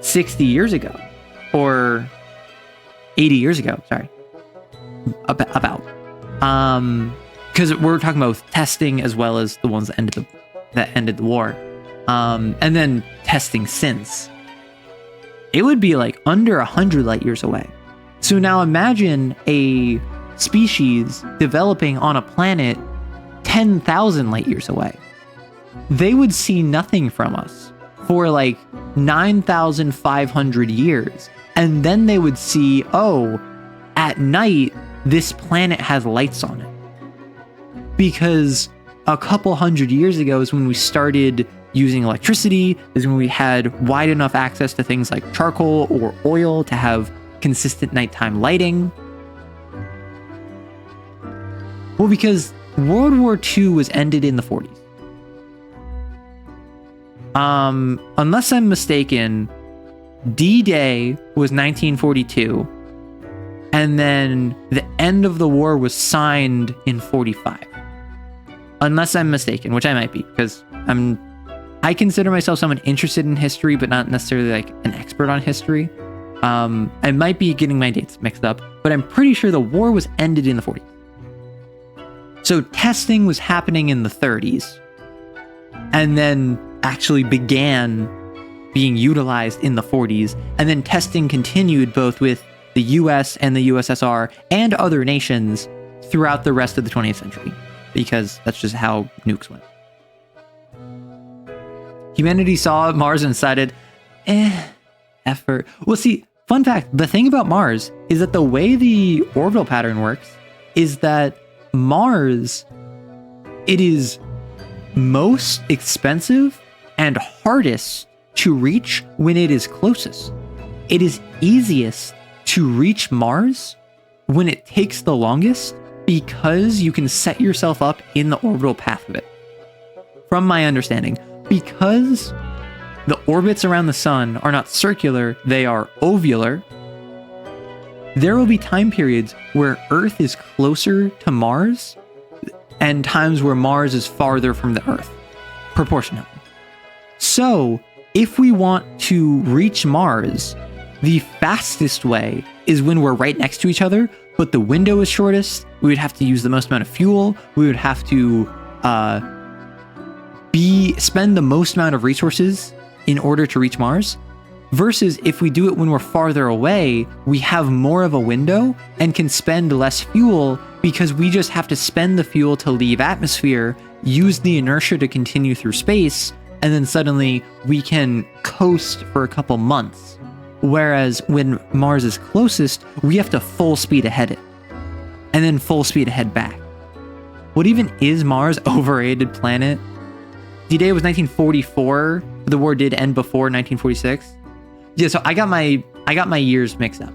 60 years ago, or 80 years ago, sorry, about, because we're talking about testing as well as the ones that ended the war, and then testing since, it would be like under 100 light years away. So now imagine a species developing on a planet 10,000 light years away. They would see nothing from us for like 9,500 years. And then they would see, oh, at night, this planet has lights on it. Because a couple hundred years ago is when we started using electricity, is when we had wide enough access to things like charcoal or oil to have consistent nighttime lighting. Well, because World War II was ended in the 40s. Unless I'm mistaken, D-Day was 1942, and then the end of the war was signed in 45. Unless I'm mistaken, which I might be, because I consider myself someone interested in history, but not necessarily like an expert on history. I might be getting my dates mixed up, but I'm pretty sure the war was ended in the 40s. So testing was happening in the 30s, and then actually began being utilized in the 40s, and then testing continued both with the US and the USSR and other nations throughout the rest of the 20th century, because that's just how nukes went. Humanity saw Mars and decided, effort. Well, see, fun fact, the thing about Mars is that the way the orbital pattern works is that Mars, it is most expensive and hardest to reach when it is closest. It is easiest to reach Mars when it takes the longest, because you can set yourself up in the orbital path of it. From my understanding, because the orbits around the sun are not circular, they are ovular, there will be time periods where Earth is closer to Mars and times where Mars is farther from the Earth, proportionately. So, if we want to reach Mars, the fastest way is when we're right next to each other, but the window is shortest. We would have to use the most amount of fuel. We would have to spend the most amount of resources in order to reach Mars. Versus if we do it when we're farther away, we have more of a window and can spend less fuel, because we just have to spend the fuel to leave atmosphere, use the inertia to continue through space, and then suddenly we can coast for a couple months. Whereas when Mars is closest, we have to full speed ahead it, and then full speed ahead back. What even is Mars? Overrated planet? D-Day was 1944. The war did end before 1946. Yeah, so I got my years mixed up.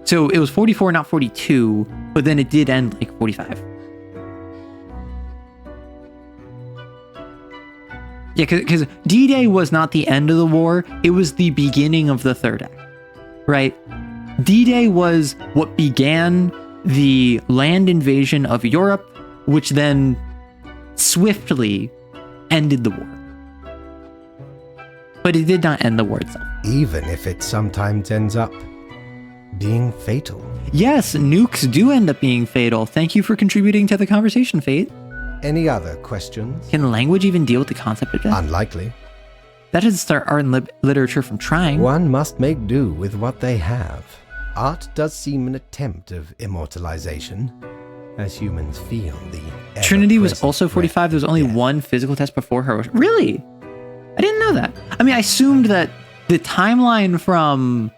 So it was 44, not 42, but then it did end like 45. Yeah, because D-Day was not the end of the war, it was the beginning of the third act, right? D-Day was what began the land invasion of Europe, which then swiftly ended the war. But it did not end the war itself. Even if it sometimes ends up being fatal. Yes, nukes do end up being fatal. Thank you for contributing to the conversation, Fate. Any other questions? Can language even deal with the concept of death? Unlikely. That doesn't start art and literature from trying. One must make do with what they have. Art does seem an attempt of immortalization, as humans feel the Trinity was also 45. There was only one physical test before her. Really? I didn't know that. I mean, I assumed that the timeline from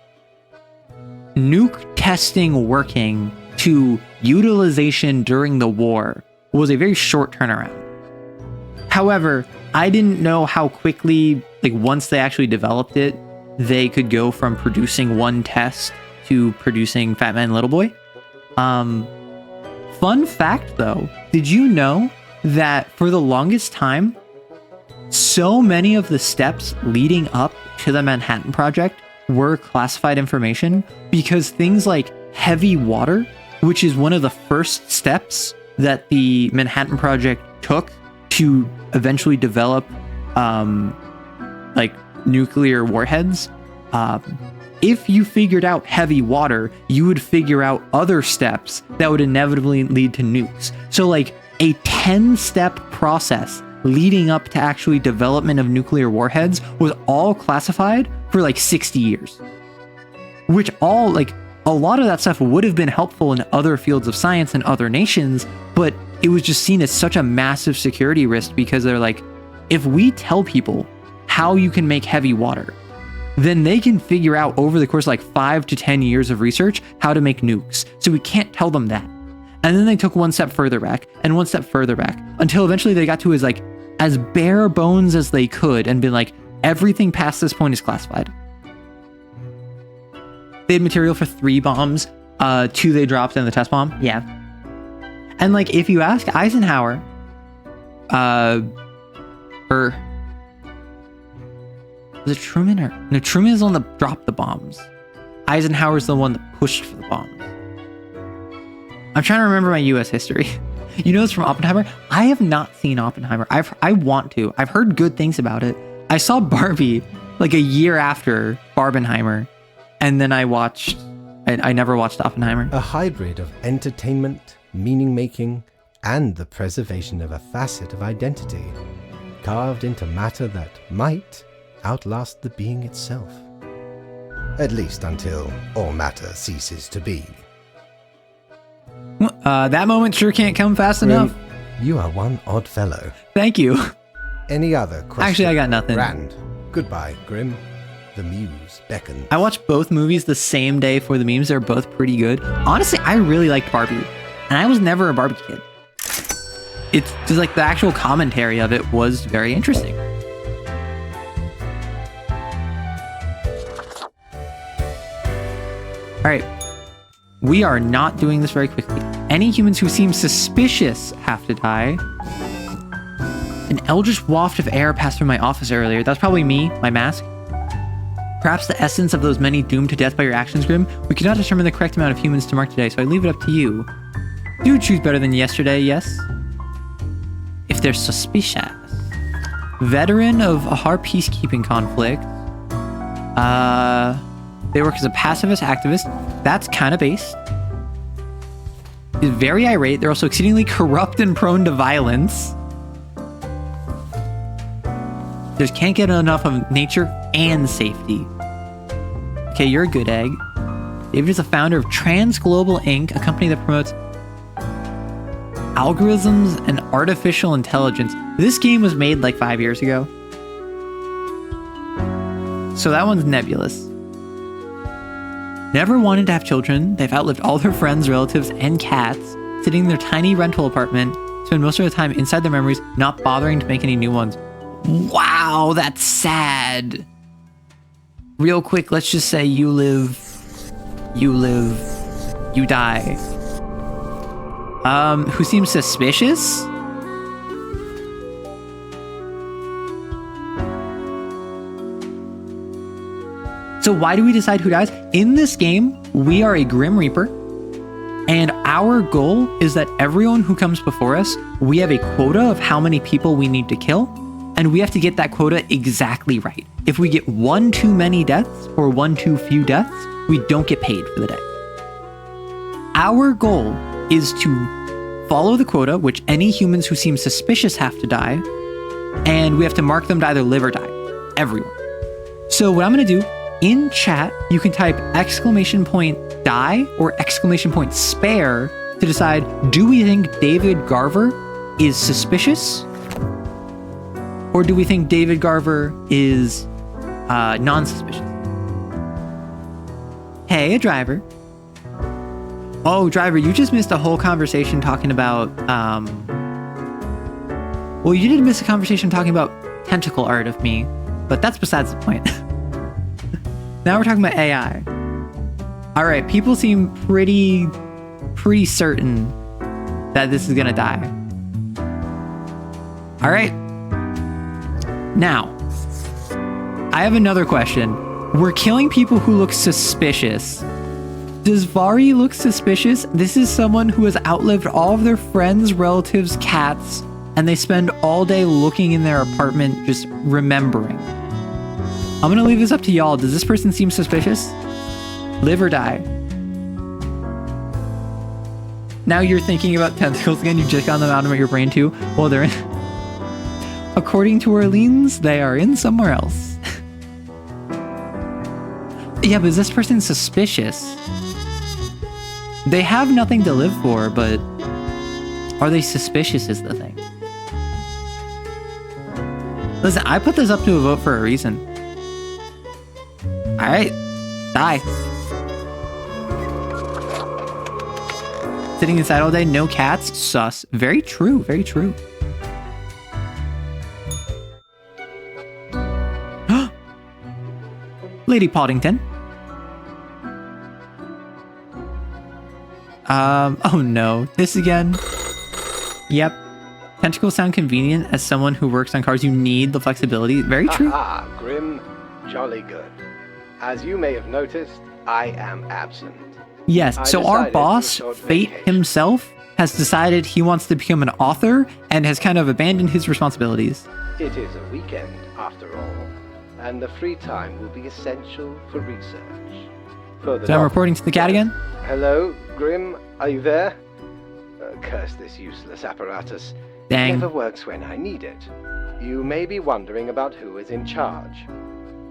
nuke testing working to utilization during the war was a very short turnaround. However, I didn't know how quickly, like once they actually developed it, they could go from producing one test to producing Fat Man Little Boy. Fun fact though, did you know that for the longest time, so many of the steps leading up to the Manhattan Project were classified information because things like heavy water, which is one of the first steps that the Manhattan Project took to eventually develop like nuclear warheads, if you figured out heavy water, you would figure out other steps that would inevitably lead to nukes. So like a 10-step process leading up to actually development of nuclear warheads was all classified for like 60 years. Which all, like, a lot of that stuff would have been helpful in other fields of science and other nations, but it was just seen as such a massive security risk because they're like, if we tell people how you can make heavy water, then they can figure out over the course of like 5 to 10 years of research how to make nukes. So we can't tell them that. And then they took one step further back and one step further back until eventually they got to as bare bones as they could and been like, everything past this point is classified. They had material for 3 bombs, 2 they dropped and the test bomb. Yeah. And like, if you ask Eisenhower, or was it Truman or no? Truman is the one that dropped the bombs. Eisenhower's the one that pushed for the bombs. I'm trying to remember my U.S. history. You know, it's from Oppenheimer. I have not seen Oppenheimer. I want to. I've heard good things about it. I saw Barbie like a year after Barbenheimer, and then I never watched Oppenheimer. A hybrid of entertainment, meaning-making, and the preservation of a facet of identity, carved into matter that might outlast the being itself. At least until all matter ceases to be. That moment sure can't come fast enough. You are one odd fellow. Thank you. Any other questions? Actually, I got nothing. Rand, goodbye, Grim. The muse beckons. I watched both movies the same day for the memes. They're both pretty good. Honestly, I really liked Barbie, and I was never a Barbie kid. It's just like the actual commentary of it was very interesting. All right. We are not doing this very quickly. Any humans who seem suspicious have to die. An eldritch waft of air passed through my office earlier. That's probably me, my mask. Perhaps the essence of those many doomed to death by your actions, Grim. We cannot determine the correct amount of humans to mark today, so I leave it up to you. Do choose better than yesterday, yes? If they're suspicious. Veteran of a hard peacekeeping conflict. They work as a pacifist activist. That's kind of based. He's very irate. They're also exceedingly corrupt and prone to violence. Just can't get enough of nature and safety. Okay, you're a good egg. David is the founder of Transglobal Inc., a company that promotes algorithms and artificial intelligence. This game was made like 5 years ago. So that one's nebulous. Never wanted to have children. They've outlived all their friends, relatives, and cats, sitting in their tiny rental apartment, spend most of the time inside their memories, not bothering to make any new ones. Wow, that's sad. Real quick, let's just say you live, you die. Who seems suspicious? So why do we decide who dies? In this game, we are a Grim Reaper, and our goal is that everyone who comes before us, we have a quota of how many people we need to kill, and we have to get that quota exactly right. If we get 1 too many deaths or 1 too few deaths, we don't get paid for the day. Our goal is to follow the quota, which any humans who seem suspicious have to die, and we have to mark them to either live or die. Everyone. So what I'm going to do, in chat, you can type !die or !spare to decide, do we think David Garver is suspicious? Or do we think David Garver is non-suspicious? Hey, driver. Oh, driver, you just missed a whole conversation talking about, well, you did miss a conversation talking about tentacle art of me, but that's besides the point. Now we're talking about AI. All right, people seem pretty certain that this is gonna die. All right. Now, I have another question. We're killing people who look suspicious. Does Vari look suspicious? This is someone who has outlived all of their friends, relatives, cats, and they spend all day looking in their apartment just remembering. I'm gonna leave this up to y'all. Does this person seem suspicious? Live or die? Now you're thinking about tentacles again. You just got them out of your brain too. Well, they're in. According to Orleans, they are in somewhere else. Yeah, but is this person suspicious? They have nothing to live for, but are they suspicious is the thing. Listen, I put this up to a vote for a reason. All right, die. Sitting inside all day, no cats, sus. Very true, very true. Lady Poddington. Oh no, this again. Yep. Tentacles sound convenient. As someone who works on cars, you need the flexibility. Very true. Ah, Grim, jolly good. As you may have noticed, I am absent. Yes, so our boss, Fate himself, has decided he wants to become an author and has kind of abandoned his responsibilities. It is a weekend, after all, and the free time will be essential for research. Further So I'm reporting to the cat again? Hello, Grim, are you there? Curse this useless apparatus. Dang. It never works when I need it. You may be wondering about who is in charge.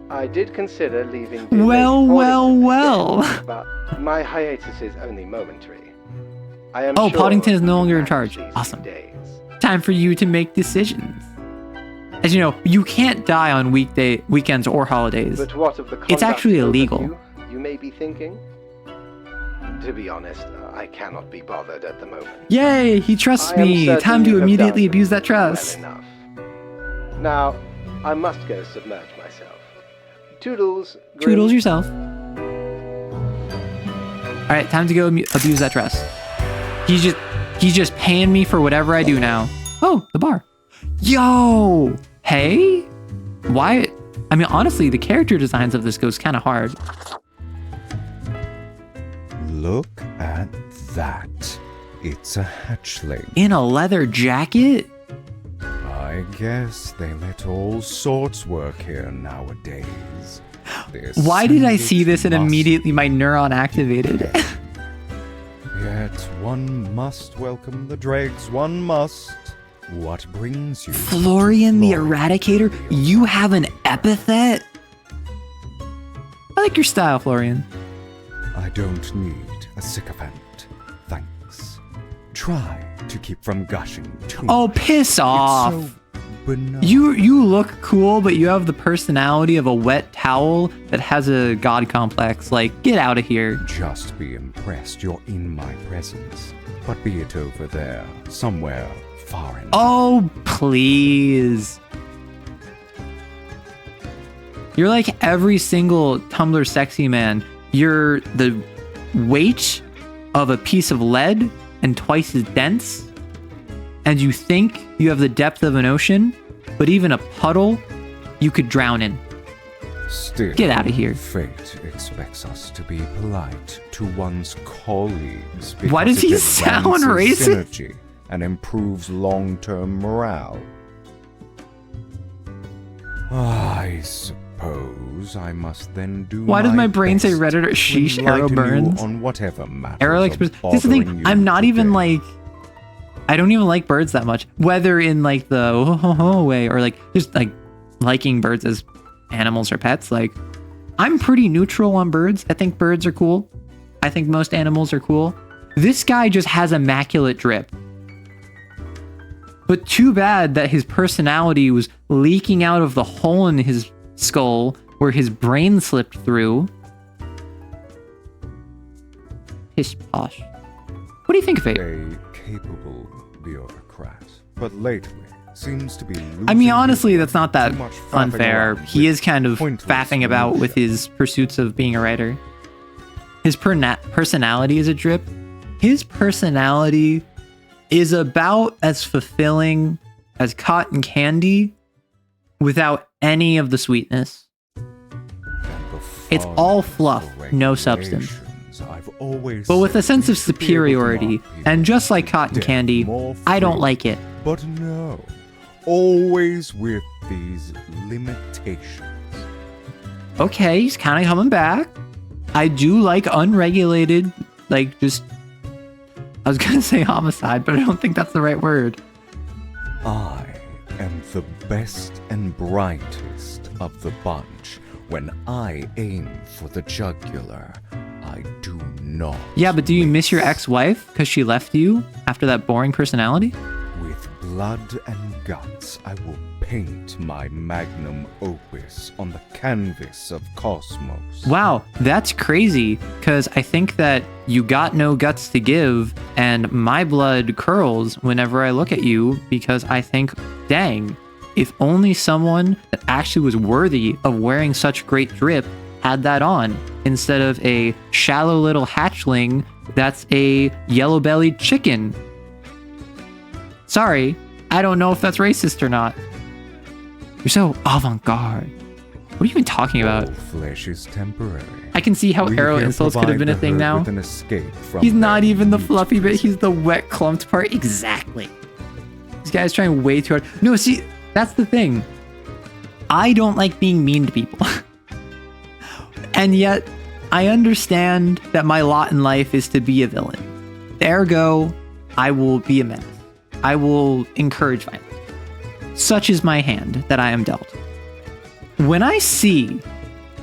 I did consider leaving... Well. But my hiatus is only momentary. I am Oh, sure Poddington is no longer in you charge. manage these Awesome. days. Time for you to make decisions. As you know, you can't die on weekends or holidays. But what of the It's actually conduct illegal. overview, you may be thinking? To be honest, I cannot be bothered at the moment. Yay, he trusts I am me. certain Time you to have immediately done abuse that trust. Well enough. Now, I must go submerge myself. Toodles. Grim. Toodles yourself. All right, time to go abuse that trust. He's just paying me for whatever I do now. Oh, the bar. Yo, hey, why? I mean, honestly, the character designs of this goes kind of hard. Look at that. It's a hatchling. In a leather jacket? I guess they let all sorts work here nowadays. Why did I see this and must- immediately my neuron activated? Yet one must welcome the dregs, one must. What brings you? Florian the Eradicator? You have an epithet? I like your style, Florian. I don't need a sycophant. Thanks. Try to keep from gushing too Oh, much. piss off. It's so banal. You look cool, but you have the personality of a wet towel that has a god complex. Like, get out of here. Just be impressed you're in my presence. But be it over there, somewhere far enough. Oh, please. You're like every single Tumblr sexy man. You're the weight of a piece of lead and twice as dense. And you think you have the depth of an ocean, but even a puddle you could drown in. Still, Get out of here. Fate expects us to be polite to one's colleagues. Why because does he it sound advances racist? synergy and improves long-term morale. I suppose I must then do. Why does my brain say best Reddit or to sheesh, arrow enlighten you burns? on whatever matters Arrow are Express. This is the thing. bothering I'm you not even today. like. I don't even like birds that much. Whether in like the oh, ho, ho way or like just like liking birds as animals or pets. Like, I'm pretty neutral on birds. I think birds are cool. I think most animals are cool. This guy just has immaculate drip. But too bad that his personality was leaking out of the hole in his skull where his brain slipped through. pish posh. What do you think of it? A capable bureaucrat, but lately seems to be I mean, losing honestly, his that's not that too much faffing unfair. around He with is kind of pointless faffing about with minutia. his pursuits of being a writer. His personality is a drip. His personality is about as fulfilling as cotton candy without any of the sweetness. It's all fluff, no substance. But with a sense of superiority, and just like cotton candy, I don't like it. But no, always with these limitations. Okay, he's kind of coming back. I do like unregulated, like just, I was gonna say homicide, but I don't think that's the right word. I am the best and brightest of the bunch. When I aim for the jugular, I do not. Yeah, but do you miss your ex-wife because she left you after that boring personality? With blood and guts, I will paint my magnum opus on the canvas of cosmos. Wow, that's crazy, because I think that you got no guts to give, and my blood curls whenever I look at you, because I think, dang, if only someone that actually was worthy of wearing such great drip had that on, instead of a shallow little hatchling that's a yellow-bellied chicken. Sorry, I don't know if that's racist or not. You're so avant-garde. What are you even talking about? All flesh is temporary. I can see how We arrow here insults could have been a provide thing the herd now. with an escape from He's not their even the fluffy bit, mutants. he's the wet clumped part. Exactly. This guy's trying way too hard. No, see, that's the thing. I don't like being mean to people. And yet, I understand that my lot in life is to be a villain. Ergo, I will be a menace. I will encourage violence. Such is my hand that I am dealt. When I see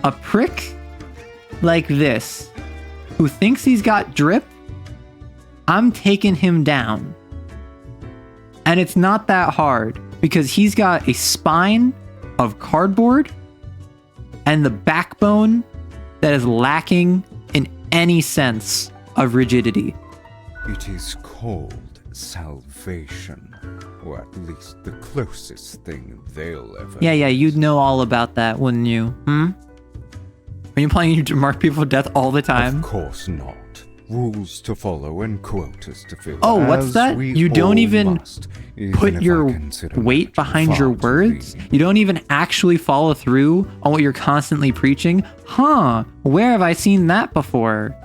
a prick like this, who thinks he's got drip, I'm taking him down. And it's not that hard, because he's got a spine of cardboard and the backbone that is lacking in any sense of rigidity. It is called salvation, or at least the closest thing they'll ever. Yeah, you'd know all about that, wouldn't you? When you're planning to mark people to death all the time. Of course not. Rules to follow and quotas to fill. Oh, what's as that? we You don't all even must, even put if I your consider weight that behind your far too words? lenient. You don't even actually follow through on what you're constantly preaching? Huh, where have I seen that before?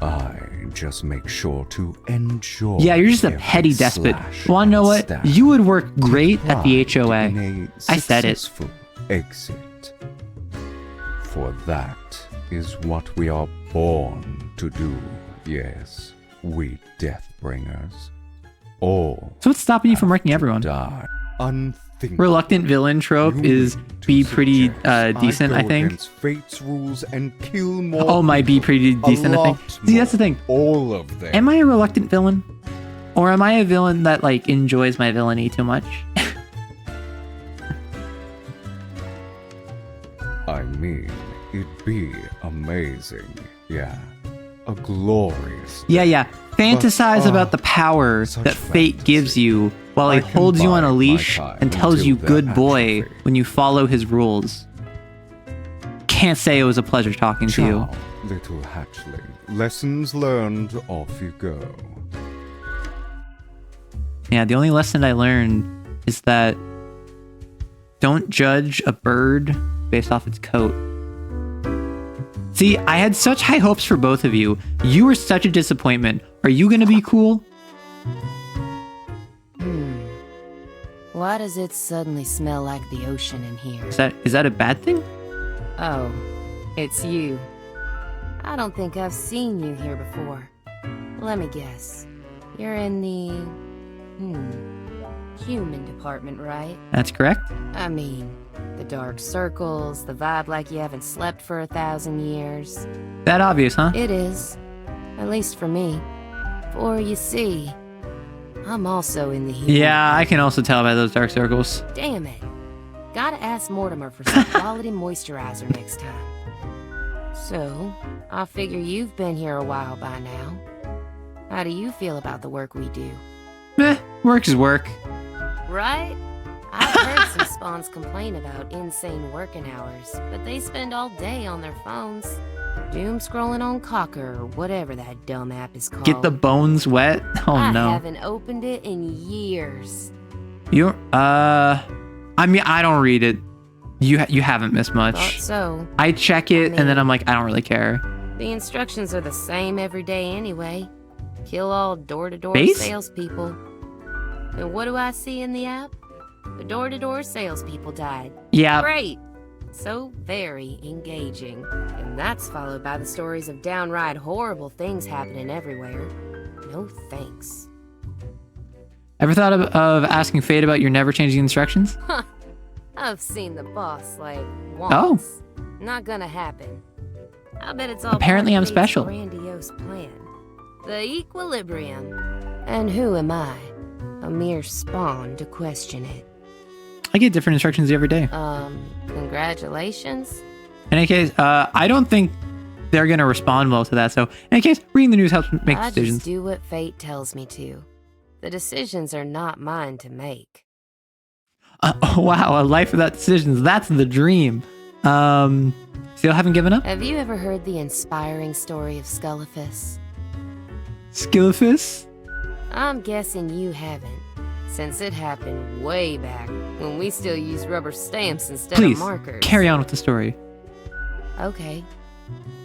I just make sure to enjoy. Yeah, you're just a every petty despot. slash Wanna know and what? stab. You would work great at the Pride HOA. in a I said it. successful exit. For that is what we are born to do. Yes, we Deathbringers. All So what's stopping you from wrecking everyone? die. Unthinkable. Reluctant villain trope You is need to be pretty suggest decent, I go think. against fate's rules and kill more Oh, my be people. pretty A decent, I think. lot See, that's the more. thing. All of them. Am I a reluctant villain? Or am I a villain that, like, enjoys my villainy too much? I mean, it'd be amazing. Yeah. A glorious. Yeah. Fantasize But, about the power such that fate fantasy. gives you while he I can holds you on a bide my leash time and tells until you their good boy atrophy. when you follow his rules. Can't say it was a pleasure talking to you. Ciao, little hatchling. Lessons learned, off you go. Yeah, the only lesson I learned is that don't judge a bird based off its coat. See, I had such high hopes for both of you. You were such a disappointment. Are you gonna be cool? Why does it suddenly smell like the ocean in here? Is that a bad thing? Oh, it's you. I don't think I've seen you here before. Let me guess. You're in the... human department, right? That's correct. I mean, the dark circles, the vibe like you haven't slept for 1,000 years. That obvious, huh? It is. At least for me. For you see, I'm also in the human Yeah, I can also tell by those dark circles. Damn it. Gotta ask Mortimer for some quality moisturizer next time. So, I figure you've been here a while by now. How do you feel about the work we do? Work is work. Right? I've heard some spawns complain about insane working hours, but they spend all day on their phones. Doom scrolling on Cocker or whatever that dumb app is called. Get the bones wet? Oh no. I haven't opened it in years. You I mean, I don't read it. You haven't missed much. Thought so. I check it and then I'm like, I don't really care. The instructions are the same every day anyway. Kill all door-to-door Base? salespeople. And what do I see in the app? The door-to-door salespeople died. Yeah. Great. So very engaging. And that's followed by the stories of downright horrible things happening everywhere. No thanks. Ever thought of asking Fate about your never changing instructions? Huh. I've seen the boss, like, Oh. once. Not gonna happen. I bet it's all Apparently part I'm of Fate's special. Grandiose plan. The equilibrium. And who am I? A mere spawn to question it. I get different instructions every day. Congratulations? In any case, I don't think they're going to respond well to that. So, in any case, reading the news helps make I decisions. just do what fate tells me to. The decisions are not mine to make. Oh, wow, a life without decisions. That's the dream. Still haven't given up? Have you ever heard the inspiring story of Scullifus? Skillifus? I'm guessing you haven't, since it happened way back when we still used rubber stamps instead Please, of markers. carry on with the story. Okay.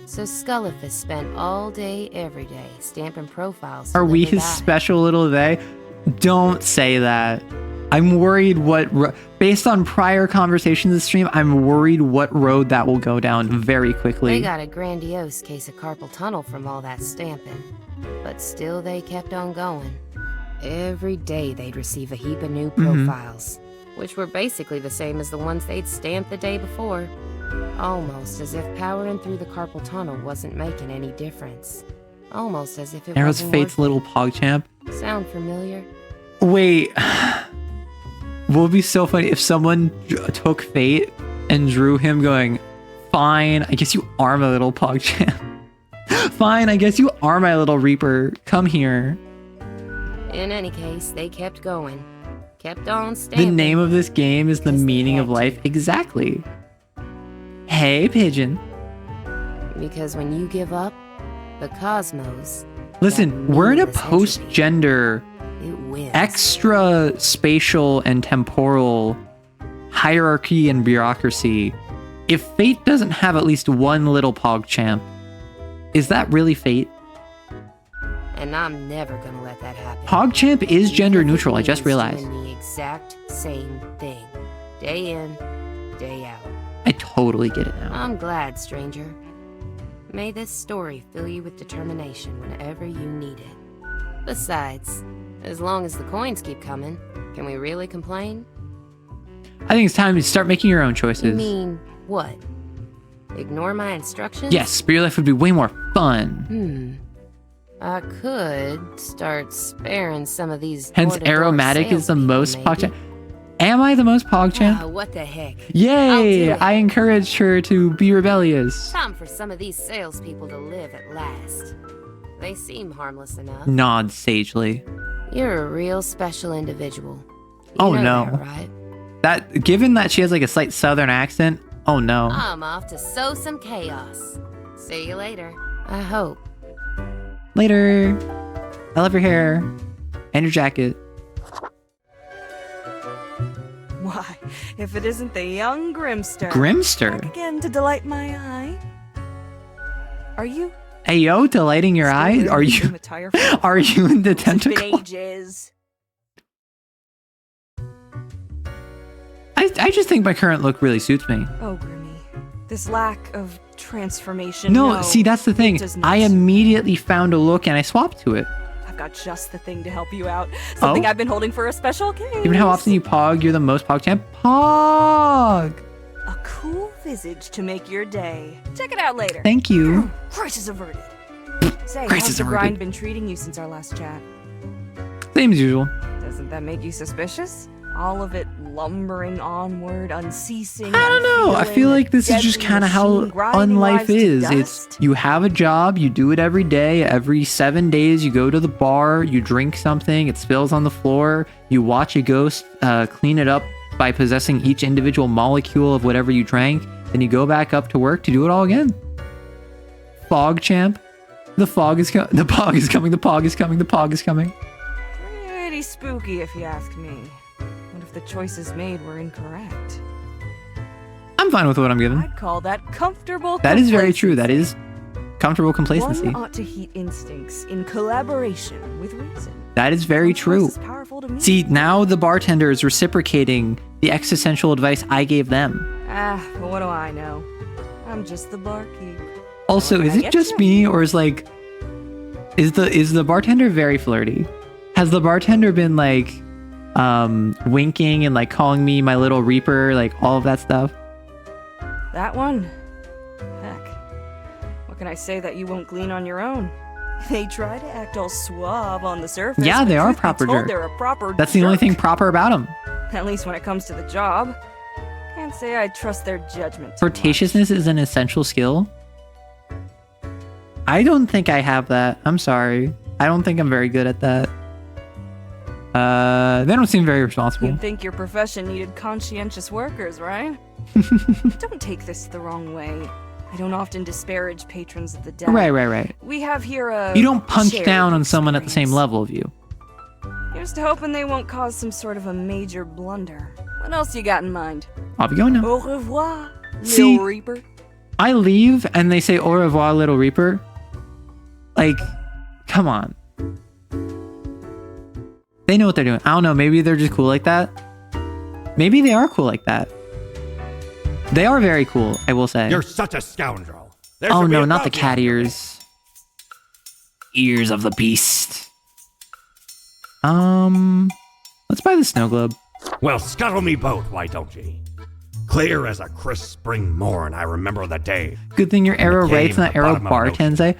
So Scullifus spent all day, every day, stamping profiles. Are to we live or his die. special little they? Don't say that. I'm worried based on prior conversations in the stream, I'm worried what road that will go down very quickly. They got a grandiose case of carpal tunnel from all that stamping. But still they kept on going. Every day they'd receive a heap of new profiles, which were basically the same as the ones they'd stamped the day before. Almost as if powering through the carpal tunnel wasn't making any difference. Almost as if it There was wasn't Fate's working. little PogChamp. Sound familiar? Wait. What would be so funny if someone took Fate and drew him going, fine, I guess you are my little PogChamp. Fine, I guess you are my little Reaper. Come here. In any case, they kept going. Kept on stamping. The name of this game is the Because they meaning of had to. life. Exactly. Hey, pigeon. Because when you give up, the cosmos... Listen, that we're in a meaningless entity, post-gender, it wins. extra spatial and temporal hierarchy and bureaucracy. If Fate doesn't have at least one little PogChamp, is that really Fate? And I'm never gonna let that happen. PogChamp is gender Even if it neutral, I just means realized. doing the exact same thing. Day in, day out. I totally get it now. I'm glad, stranger. May this story fill you with determination whenever you need it. Besides, as long as the coins keep coming, can we really complain? I think it's time to start making your own You choices. mean what? Ignore my instructions? Yes, but your life would be way more fun. I could start sparing some of these. Hence, door-to-door Aromatic is the salespeople, most maybe. PogChamp. Am I the most PogChamp? What the heck? Yay! I'll do it. I encouraged her to be rebellious. Time for some of these salespeople to live at last. They seem harmless enough. Nods sagely. You're a real special individual. You Oh, know no. that, right? That, given that she has like a slight southern accent, oh no. I'm off to sow some chaos. See you later. I hope. Later. I love your hair. And your jacket. Why, if it isn't the young Grimster. Grimster? Back again to delight my eye. Are you? Hey yo, delighting your still eye? wearing Are the you same attire from- are you in the It's been tentacle? ages. I just think my current look really suits me. Oh, Grimmy. This lack of transformation. No, see that's the it thing. does not. I immediately found a look and I swapped to it. I've got just the thing to help you out. Something Oh? I've been holding for a special case. Given how often you pog, you're the most PogChamp. Pog! A cool visage to make your day. Check it out later. Thank you. Crisis averted. Say, Crisis how's the averted. grind been treating you since our last chat? Same as usual. Doesn't that make you suspicious? All of it lumbering onward, unceasing. I don't know. I feel like this is just kind of how life is. It's you have a job, you do it every day. Every 7 days, you go to the bar, you drink something, it spills on the floor. You watch a ghost clean it up by possessing each individual molecule of whatever you drank. Then you go back up to work to do it all again. Fog champ. The fog is coming. The pog is coming. The pog is coming. The pog is coming. Pretty spooky, if you ask me. What if the choices made were incorrect? I'm fine with what I'm given. I'd call that comfortable. That is very true. That is comfortable complacency. One ought to heed instincts in collaboration with reason. That is very true. See, now the bartender is reciprocating the existential advice I gave them. But what do I know? I'm just the barkeep. Also, is it just me, or is the bartender very flirty? Has the bartender been like winking and like calling me my little reaper, like all of that stuff? That one? Heck. What can I say that you won't glean on your own? They try to act all suave on the surface. Yeah, they are proper. They're a proper That's the only thing proper about them. At least when it comes to the job. Can't say I trust their judgment. Flirtatiousness is an essential skill. I don't think I have that. I'm sorry. I don't think I'm very good at that. They don't seem very responsible. You'd think your profession needed conscientious workers, right? Don't take this the wrong way. I don't often disparage patrons of the dead. Right. We have here a... You don't punch down on someone at the same level of you. Here's to hoping they won't cause some sort of a major blunder. What else you got in mind? I'll be going now. Au revoir, See, Little Reaper. I leave and they say au revoir, Little Reaper. Like, come on. They know what they're doing. I don't know. Maybe they're just cool like that. Maybe they are cool like that. They are very cool, I will say. You're such a scoundrel. Oh no, not the cat ears. Ears of the beast. Let's buy the snow globe. Well, scuttle me both, why don't ye? Clear as a crisp spring morn, I remember the day. Good thing your arrow writes, not arrow bartends, eh?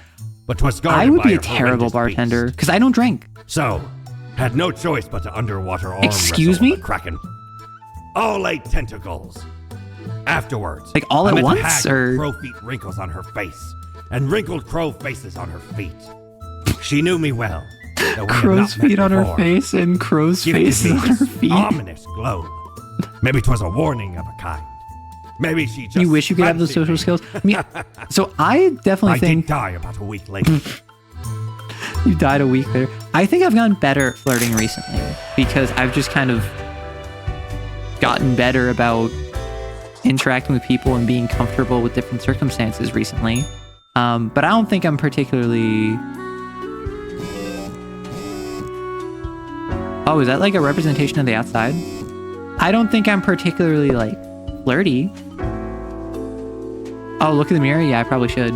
But 'twas I would guarded be by a terrible bartender, because I don't drink. So, had no choice but to underwater arm Excuse wrestle me? the Kraken. All 8 tentacles. Afterwards, like all at once, had or crow feet wrinkles on her face, and wrinkled crow faces on her feet. She knew me well. Crow's feet on her face and crow's faces on her feet. Ominous glow. Maybe 'twas a warning of a kind. Maybe she just. You wish you could have those social skills. I mean, so I definitely think. I did die about a week later. You died a week later. I think I've gotten better at flirting recently because I've just kind of gotten better about interacting with people and being comfortable with different circumstances recently. But I don't think I'm particularly... Oh, is that like a representation of the outside? I don't think I'm particularly like flirty. Oh, look at the mirror? Yeah, I probably should.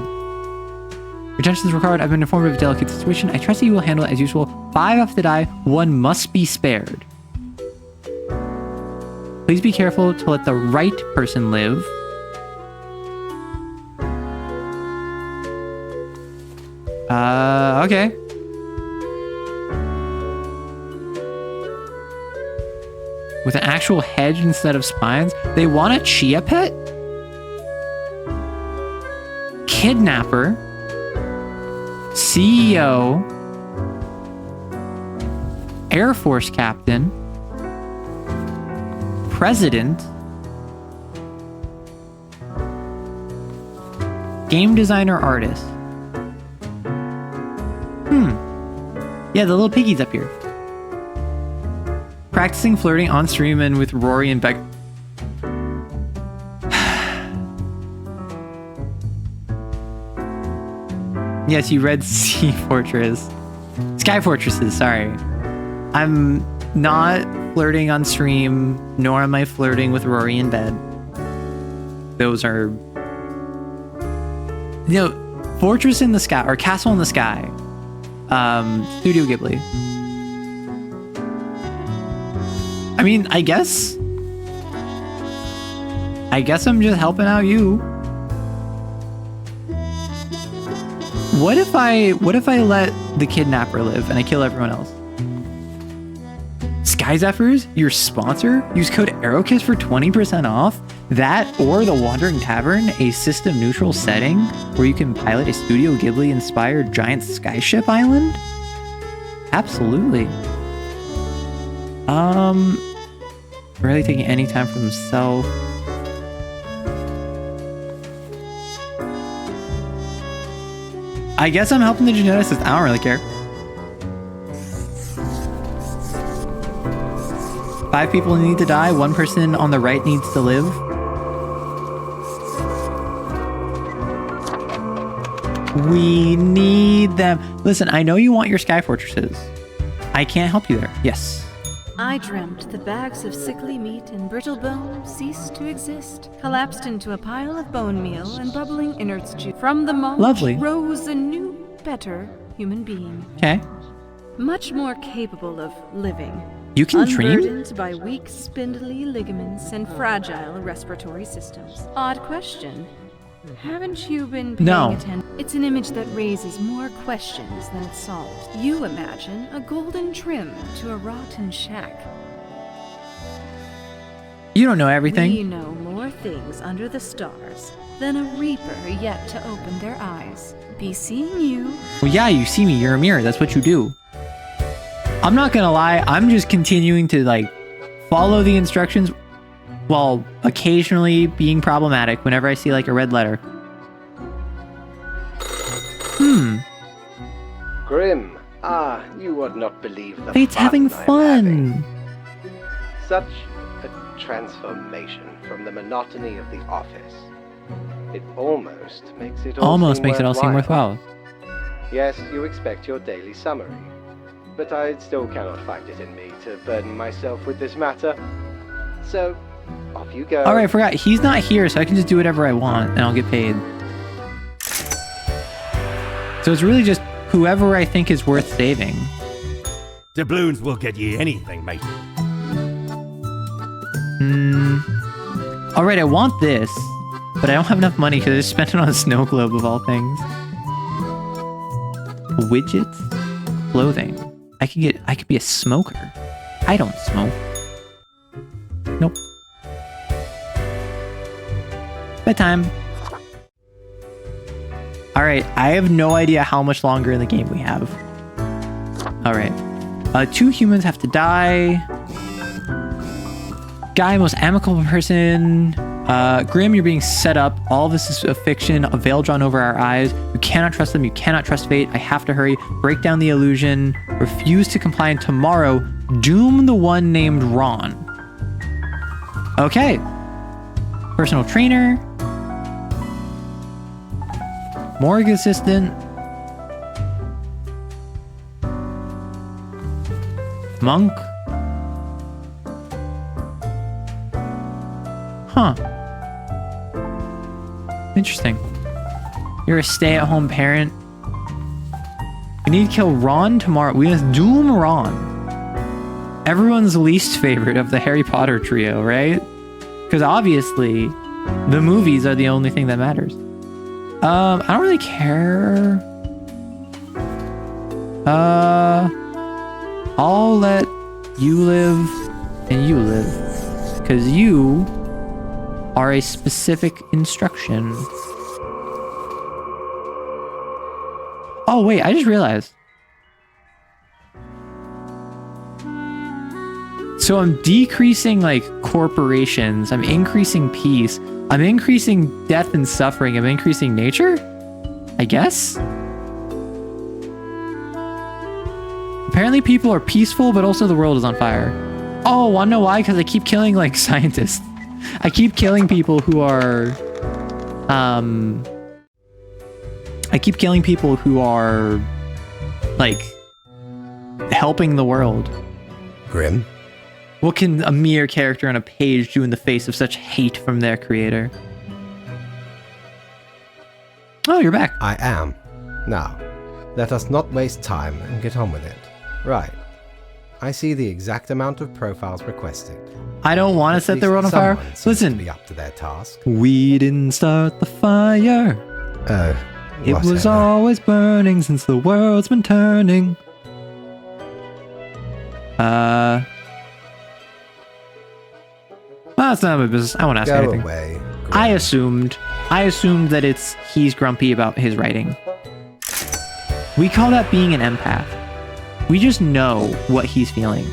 Retention is required. I've been informed of a delicate situation. I trust that you will handle it as usual. 5 have to die. 1 must be spared. Please be careful to let the right person live. Okay. With an actual hedge instead of spines. They want a chia pet? Kidnapper. CEO. Air Force Captain. President. Game designer artist. Yeah, the little piggy's up here. Practicing flirting on stream and with Rory and Beck. Yes, you read Sea Fortress. Sky Fortresses, sorry. I'm not flirting on stream, nor am I flirting with Rory in bed. Those are... You know, Fortress in the Sky, or Castle in the Sky. Studio Ghibli. I mean, I guess I'm just helping out you. What if I let the kidnapper live and I kill everyone else? Sky Sky Zephyrs, your sponsor? Use code ARROWKISS for 20% off? That or the Wandering Tavern, a system neutral setting where you can pilot a Studio Ghibli inspired giant skyship island? Absolutely. Really taking any time for himself. I guess I'm helping the geneticist. I don't really care. 5 people need to die. 1 person on the right needs to live. We need them. Listen, I know you want your sky fortresses. I can't help you there. Yes. I dreamt the bags of sickly meat and brittle bone ceased to exist, collapsed into a pile of bone meal and bubbling innards juice. From the mold Lovely. rose a new, better human being. Okay. Much more capable of living. You can dream? Unburdened by weak, spindly ligaments and fragile respiratory systems. Odd question. Haven't you been paying attention? It's an image that raises more questions than it solves. You imagine a golden trim to a rotten shack. You don't know everything. We know more things under the stars than a reaper yet to open their eyes. Be seeing you. Well, yeah, you see me. You're a mirror. That's what you do. I'm not gonna lie. I'm just continuing to, like, follow the instructions while occasionally being problematic whenever I see, like, a red letter. Grim, you would not believe the Fate's fun having I'm fun. having. Such a transformation from the monotony of the office. It almost makes it all Almost seem makes it all seem worthwhile. Yes, you expect your daily summary. But I still cannot find it in me to burden myself with this matter. So, off you go. Alright, I forgot. He's not here, so I can just do whatever I want, and I'll get paid. So it's really just whoever I think is worth saving. Doubloons will get ye anything, mate. Alright, I want this, but I don't have enough money because I just spent it on a snow globe of all things. Widgets? Clothing. I could be a smoker. I don't smoke. Nope. Bedtime. Alright, I have no idea how much longer in the game we have. Alright. 2 humans have to die. Guy, most amicable person. Grim, you're being set up. All this is a fiction, a veil drawn over our eyes. You cannot trust them. You cannot trust fate. I have to hurry. Break down the illusion. Refuse to comply, and tomorrow, doom the one named Ron. Okay. Personal trainer. Morgue assistant. Monk. Huh. Interesting. You're a stay-at-home parent. We need to kill Ron tomorrow. We must doom Ron. Everyone's least favorite of the Harry Potter trio, right? Because obviously, the movies are the only thing that matters. I don't really care. I'll let you live and you live. Because you are a specific instruction. Oh, wait, I just realized. So I'm decreasing, like, corporations. I'm increasing peace. I'm increasing death and suffering. I'm increasing nature? I guess? Apparently people are peaceful, but also the world is on fire. Oh, wanna know why? Because I keep killing, like, scientists. I keep killing people who are... I keep killing people who are, like, helping the world. Grim? What can a mere character on a page do in the face of such hate from their creator? Oh, you're back. I am. Now, let us not waste time and get on with it. Right. I see the exact amount of profiles requested. I don't want to set the world on fire. Someone seems Listen. to be up to their task. We didn't start the fire. Oh, It was whatever. always burning since the world's been turning. That's not my business. I won't ask Go anything. away. I assumed that he's grumpy about his writing. We call that being an empath. We just know what he's feeling.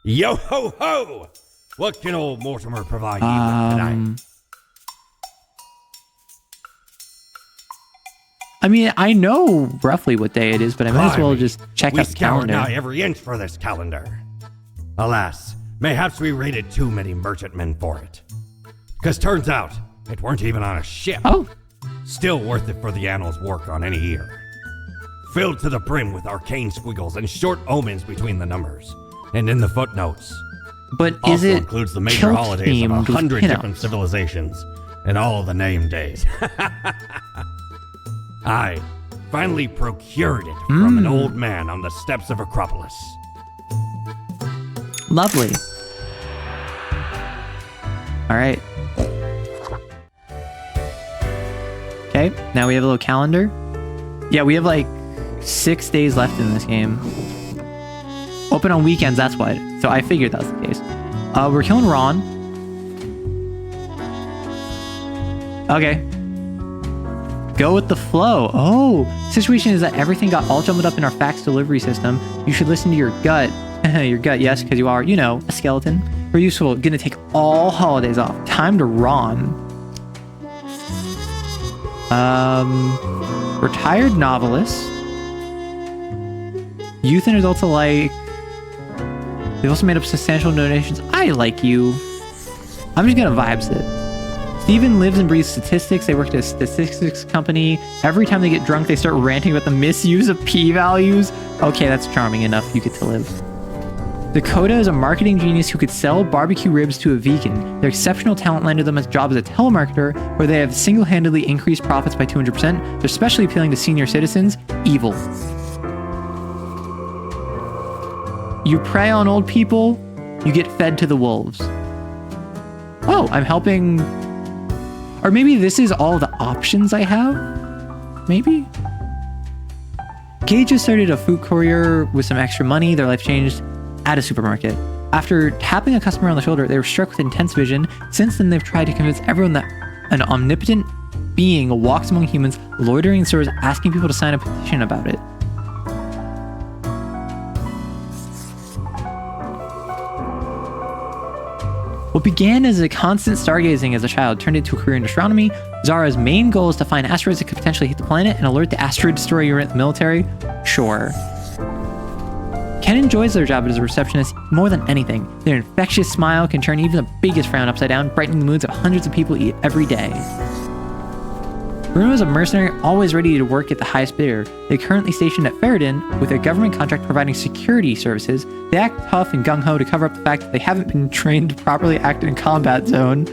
Yo ho ho! What can old Mortimer provide you with tonight? I mean, I know roughly what day it is, but I might as well just check out the calendar. We scoured every inch for this calendar. Alas, mayhaps we raided too many merchantmen for it. 'Cause turns out, it weren't even on a ship. Oh. Still worth it for the annals work on any year. Filled to the brim with arcane squiggles and short omens between the numbers. And in the footnotes. But also is it includes the major kilt holidays of themed with 100 different pinups? civilizations and all the name days. I finally procured it from an old man on the steps of Acropolis. Lovely. All right. Okay, now we have a little calendar. Yeah, we have like 6 days left in this game. Open on weekends, that's what. So I figured that was the case. We're killing Ron. Okay. Go with the flow. Oh, situation is that everything got all jumbled up in our fax delivery system. You should listen to your gut. Your gut, yes, because you are, you know, a skeleton. We're useful. Gonna take all holidays off. Time to Ron. Retired novelist. Youth and adults alike. They've also made up substantial donations. I like you. I'm just gonna vibes it. Steven lives and breathes statistics. They work at a statistics company. Every time they get drunk, they start ranting about the misuse of p-values. Okay, that's charming enough. You get to live. Dakota is a marketing genius who could sell barbecue ribs to a vegan. Their exceptional talent landed them a job as a telemarketer, where they have single-handedly increased profits by 200%. They're especially appealing to senior citizens. Evil. You prey on old people, you get fed to the wolves. Oh, I'm helping... Or maybe this is all the options I have? Maybe? Gage just started a food courier with some extra money. Their life changed at a supermarket. After tapping a customer on the shoulder, they were struck with intense vision. Since then, they've tried to convince everyone that an omnipotent being walks among humans, loitering in stores, asking people to sign a petition about it. What began as a constant stargazing as a child turned into a career in astronomy. Zara's main goal is to find asteroids that could potentially hit the planet and alert the asteroid destroyer military. Sure. Ken enjoys their job as a receptionist more than anything. Their infectious smile can turn even the biggest frown upside down, brightening the moods of hundreds of people every day. Bruno is a mercenary always ready to work at the highest bidder. They're currently stationed at Ferrodin with a government contract providing security services. They act tough and gung-ho to cover up the fact that they haven't been trained to properly act in a combat zone.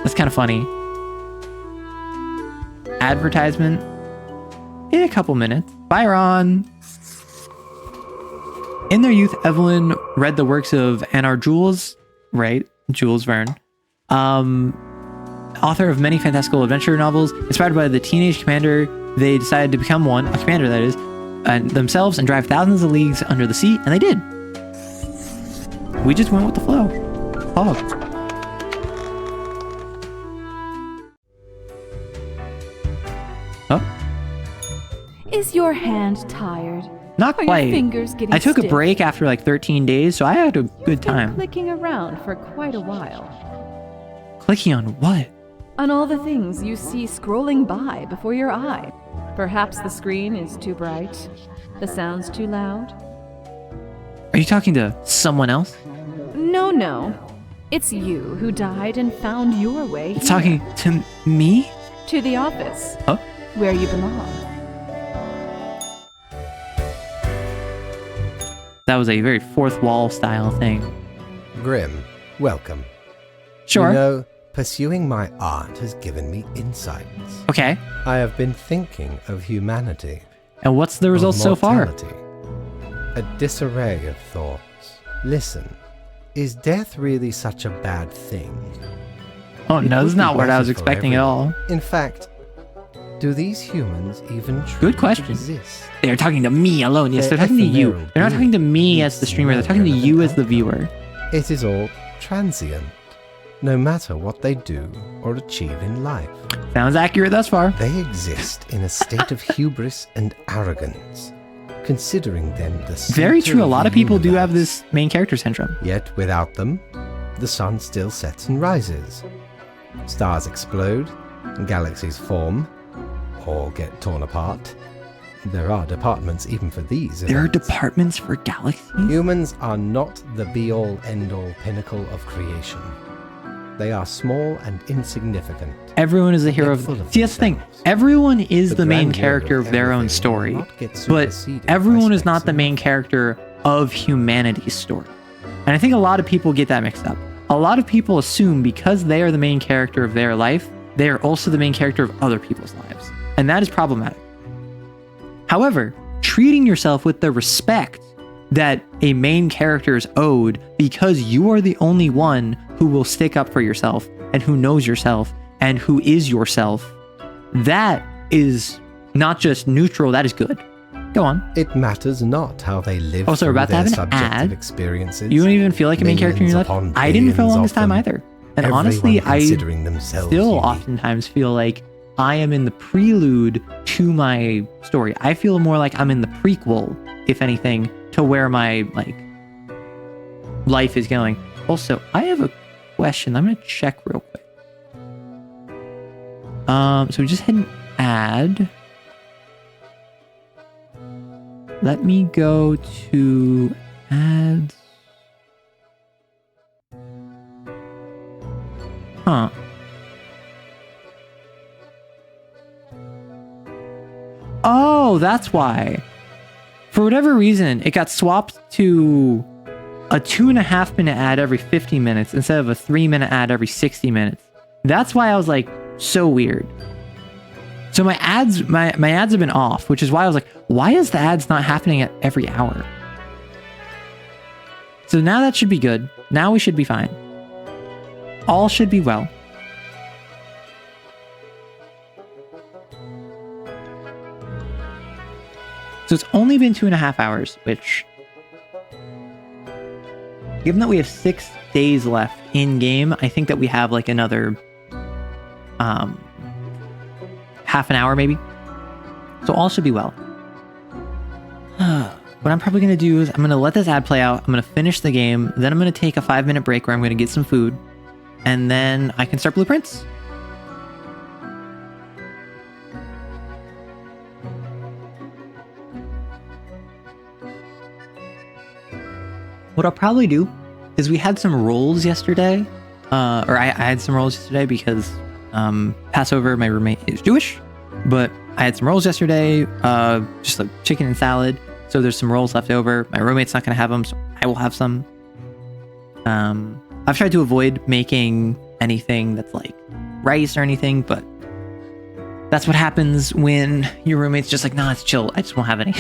That's kind of funny. Advertisement. In a couple minutes. Bye, Ron. In their youth, Evelyn read the works of Anar Jules, right? Jules Verne. Author of many fantastical adventure novels. Inspired by the teenage commander, they decided to become one, a commander that is, and themselves and drive thousands of leagues under the sea, and they did. We just went with the flow. Fog. Oh. Is your hand tired? Not Are quite. your fingers getting I took a stiff? break after like 13 days, so I had a good Been time. clicking around for quite a while. Clicking on what? On all the things you see scrolling by before your eye. Perhaps the screen is too bright, the sound's too loud. Are you talking to someone else? No. It's you who died and found your way It's here, talking to me? to the office, Oh? where you belong. That was a very fourth wall style thing. Grim, welcome. Sure. You know, pursuing my art has given me insights. Okay. I have been thinking of humanity. And what's the results so far? Mortality. A disarray of thoughts. Listen, is death really such a bad thing? Oh It no, this is would not be what I was better for expecting at all. everyone. In fact, do these humans even truly Good question. exist? They're talking to me alone. Yes, They're they're talking to you. ephemeral They're not talking to me as the streamer. They're talking to you as the viewer. It is all transient, no matter what they do or achieve in life. Sounds accurate thus far. They exist in a state of hubris and arrogance, considering them the Very center true. A of lot the of people do have universe. this main character syndrome. Yet without them, the sun still sets and rises. Stars explode, galaxies form, or get torn apart. There are departments even for these There are events. departments for galaxies? Humans are not the be-all, end-all pinnacle of creation. They are small and insignificant. Everyone is a hero Yet of... full of See, that's the thing. themselves. Everyone is The the main grandeur character of of their own everything story, will not get but superseded by everyone is not space the main and character of humanity's story. And I think a lot of people get that mixed up. A lot of people assume because they are the main character of their life, they are also the main character of other people's lives. And that is problematic. However, treating yourself with the respect that a main character is owed because you are the only one who will stick up for yourself and who knows yourself and who is yourself, that is not just neutral, that is good. Go on. It matters not how they live Also, we're through about to their have an subjective ad. experiences. You don't even feel like a main character in your Millions life. upon I didn't for the billions longest of time them. either. And Everyone honestly, I considering themselves still unique. oftentimes feel like I am in the prelude to my story. I feel more like I'm in the prequel, if anything, to where my life is going. Also, I have a question. I'm gonna check real quick. So we just hit an ad. Let me go to ads. Huh. Oh, that's why. For whatever reason, it got swapped to a 2.5-minute ad every 50 minutes instead of a 3-minute ad every 60 minutes. That's why I was like, so weird. So my ads have been off, which is why I was like, why is the ads not happening at every hour? So now that should be good. Now we should be fine. All should be well. So it's only been 2.5 hours, which, given that we have 6 days left in game, I think that we have like another half an hour maybe. So all should be well. What I'm probably going to do is I'm going to let this ad play out. I'm going to finish the game. Then I'm going to take a 5-minute break where I'm going to get some food. And then I can start blueprints. What I'll probably do is we had some rolls yesterday. Or I had some rolls yesterday because Passover, my roommate is Jewish. But I had some rolls yesterday, just like chicken and salad. So there's some rolls left over. My roommate's not going to have them, so I will have some. I've tried to avoid making anything that's like rice or anything, but that's what happens when your roommate's just like, nah, it's chill. I just won't have any.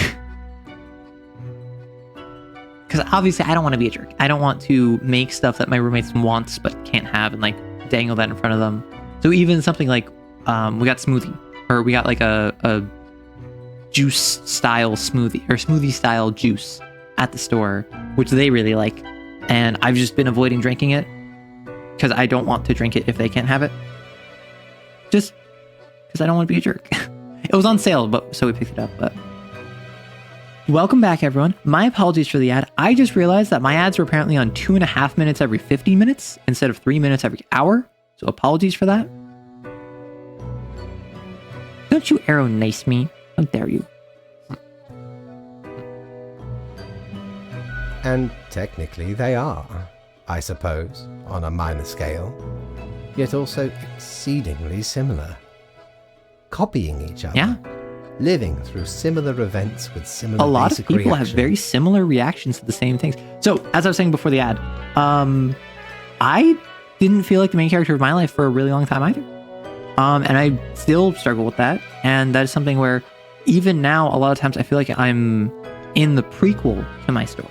Because obviously I don't want to be a jerk. I don't want to make stuff that my roommates wants but can't have and like dangle that in front of them. So even something like we got smoothie, or we got like a juice style smoothie or smoothie style juice at the store, which they really like. And I've just been avoiding drinking it because I don't want to drink it if they can't have it. Just because I don't want to be a jerk. It was on sale, but so we picked it up. But welcome back, everyone. My apologies for the ad. I just realized that my ads were apparently on 2.5 minutes every 50 minutes instead of 3 minutes every hour. So apologies for that. Don't you arrow nice me. How dare you? And technically they are, I suppose, on a minor scale, yet also exceedingly similar. Copying each other. Yeah. Living through similar events with similar A lot of basic people have reactions. very similar reactions to the same things. So, as I was saying before the ad, I didn't feel like the main character of my life for a really long time either. And I still struggle with that. And that is something where even now, a lot of times I feel like I'm in the prequel to my story.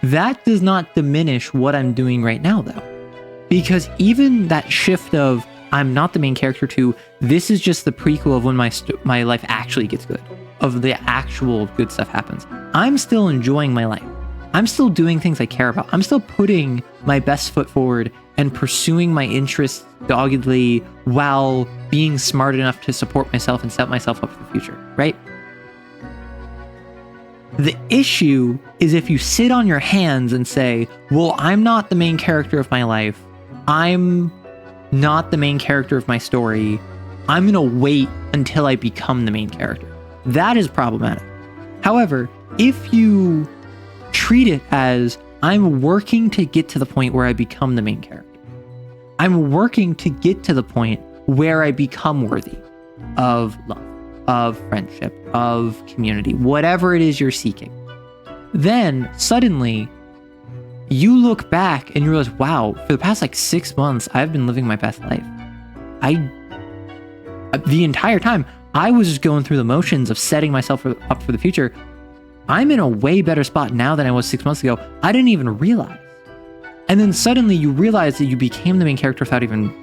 That does not diminish what I'm doing right now, though. Because even that shift of I'm not the main character to this is just the prequel of when my life actually gets good, of the actual good stuff happens. I'm still enjoying my life. I'm still doing things I care about. I'm still putting my best foot forward and pursuing my interests doggedly while being smart enough to support myself and set myself up for the future, right? The issue is if you sit on your hands and say, well, I'm not the main character of my life. I'm not the main character of my story. I'm going to wait until I become the main character. That is problematic. However, if you treat it as I'm working to get to the point where I become the main character, I'm working to get to the point where I become worthy of love, of friendship, of community, whatever it is you're seeking, then suddenly you look back and you realize, wow, for the past 6 months, I've been living my best life. The entire time, I was just going through the motions of setting myself up for the future. I'm in a way better spot now than I was 6 months ago. I didn't even realize. And then suddenly you realize that you became the main character without even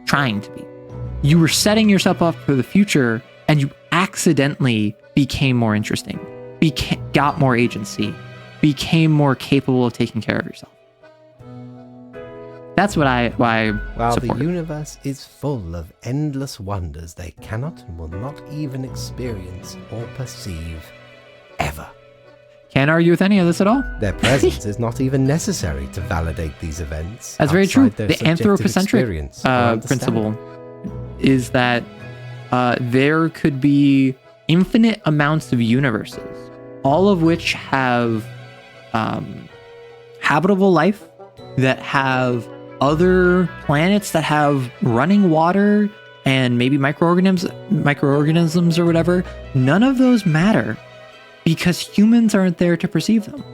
trying to be. You were setting yourself up for the future and you accidentally became more interesting, got more agency, became more capable of taking care of yourself. That's why While support the it. universe is full of endless wonders they cannot and will not even experience or perceive ever. Can't argue with any of this at all. Their presence is not even necessary to validate these events. That's very true. outside their The subjective anthropocentric experience or understanding. principle is that there could be infinite amounts of universes, all of which have habitable life, that have other planets that have running water and maybe microorganisms or whatever. None of those matter because humans aren't there to perceive them.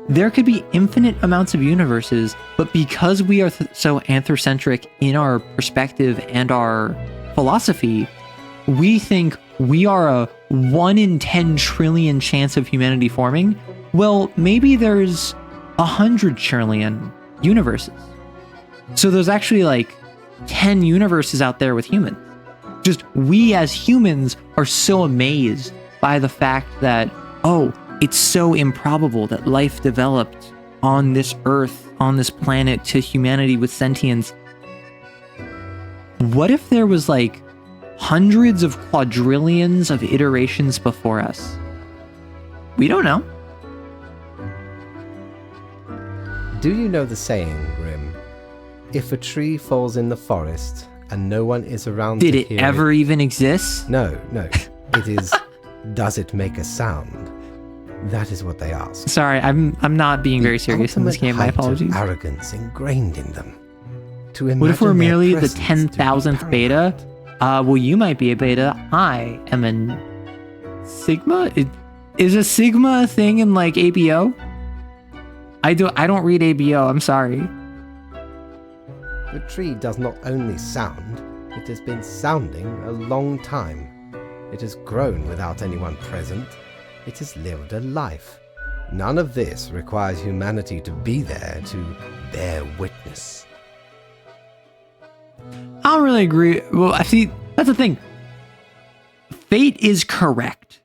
There could be infinite amounts of universes, but because we are so anthrocentric in our perspective and our philosophy, we think we are a 1 in 10 trillion chance of humanity forming. Well, maybe there's 100 trillion universes. So there's actually 10 universes out there with humans. Just we as humans are so amazed by the fact that, oh, it's so improbable that life developed on this earth, on this planet, to humanity with sentience. What if there was hundreds of quadrillions of iterations before us? We don't know. Do you know the saying, Grim? If a tree falls in the forest and no one is around Did to it hear ever even exist? No. It is, does it make a sound? That is what they ask. Sorry, I'm not being very serious in this game. My apologies. Arrogance ingrained in them. To What if we're imagine their merely the presence to be 10,000th beta? paramount. Well, you might be a beta. I am a sigma. Is a sigma a thing in ABO? I don't read ABO. I'm sorry. The tree does not only sound, it has been sounding a long time. It has grown without anyone present. It has lived a life. None of this requires humanity to be there to bear witness. I don't really agree. Well, I see, that's the thing. Fate is correct.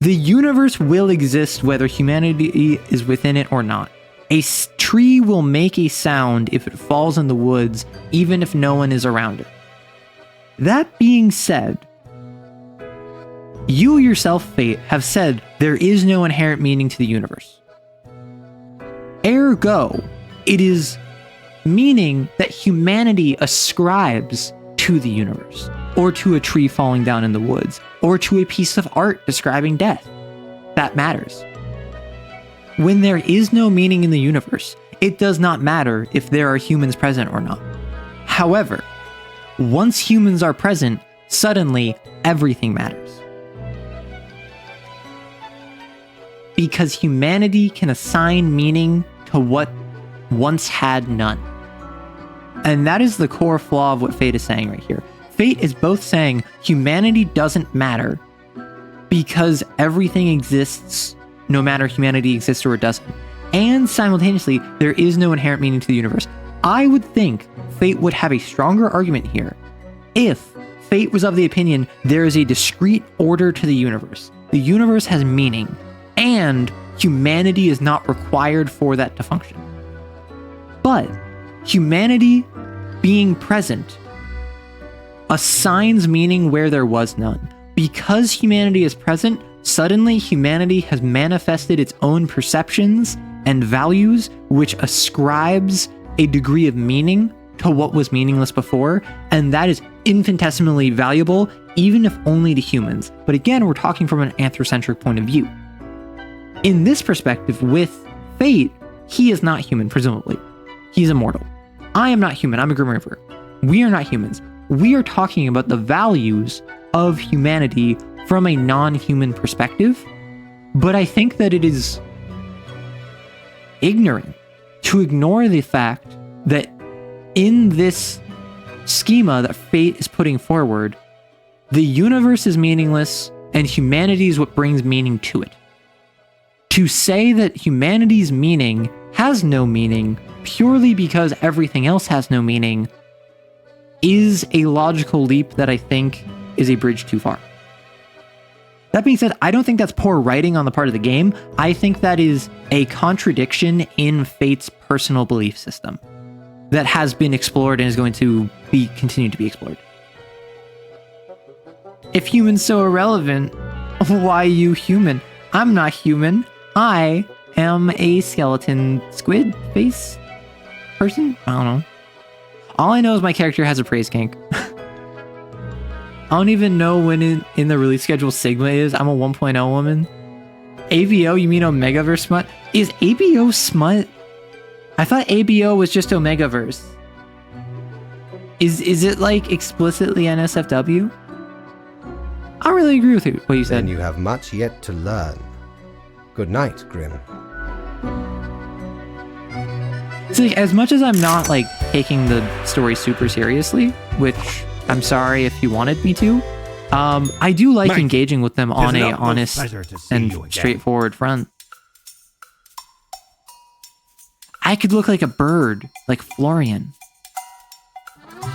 The universe will exist whether humanity is within it or not. A tree will make a sound if it falls in the woods, even if no one is around it. That being said, you yourself, Fate, have said there is no inherent meaning to the universe. Ergo, it is meaning that humanity ascribes to the universe, or to a tree falling down in the woods, or to a piece of art describing death. That matters. When there is no meaning in the universe, it does not matter if there are humans present or not. However, once humans are present, suddenly everything matters. Because humanity can assign meaning to what once had none. And that is the core flaw of what Fate is saying right here. Fate is both saying humanity doesn't matter because everything exists no matter humanity exists or it doesn't. And simultaneously, there is no inherent meaning to the universe. I would think Fate would have a stronger argument here if Fate was of the opinion there is a discrete order to the universe. The universe has meaning. and humanity is not required for that to function. But humanity being present assigns meaning where there was none. Because humanity is present, suddenly humanity has manifested its own perceptions and values, which ascribes a degree of meaning to what was meaningless before, and that is infinitesimally valuable, even if only to humans. But again, we're talking from an anthrocentric point of view. In this perspective, with Fate, he is not human, presumably. He's immortal. I am not human, I'm a Grim Reaper. We are not humans. We are talking about the values of humanity from a non-human perspective, but I think that it is ignorant to ignore the fact that in this schema that Fate is putting forward, the universe is meaningless and humanity is what brings meaning to it. To say that humanity's meaning has no meaning purely because everything else has no meaning is a logical leap that I think is a bridge too far. That being said, I don't think that's poor writing on the part of the game. I think that is a contradiction in Fate's personal belief system that has been explored and is going to continue to be explored. If humans so irrelevant, why you human? I'm not human. I am a skeleton squid face person? I don't know. All I know is my character has a praise gank. I don't even know when in the release schedule Sigma is. I'm a 1.0 woman. ABO, you mean Omegaverse smut? Is ABO smut? I thought ABO was just Omegaverse. Is it like explicitly NSFW? I really agree with what you said. Then you have much yet to learn. Good night, Grim. So like, as much as I'm not like taking the story super seriously, which I'm sorry if you wanted me to, I do like Mike, engaging with them on a no honest pleasure to see and you again. straightforward front. I could look like a bird, like Florian.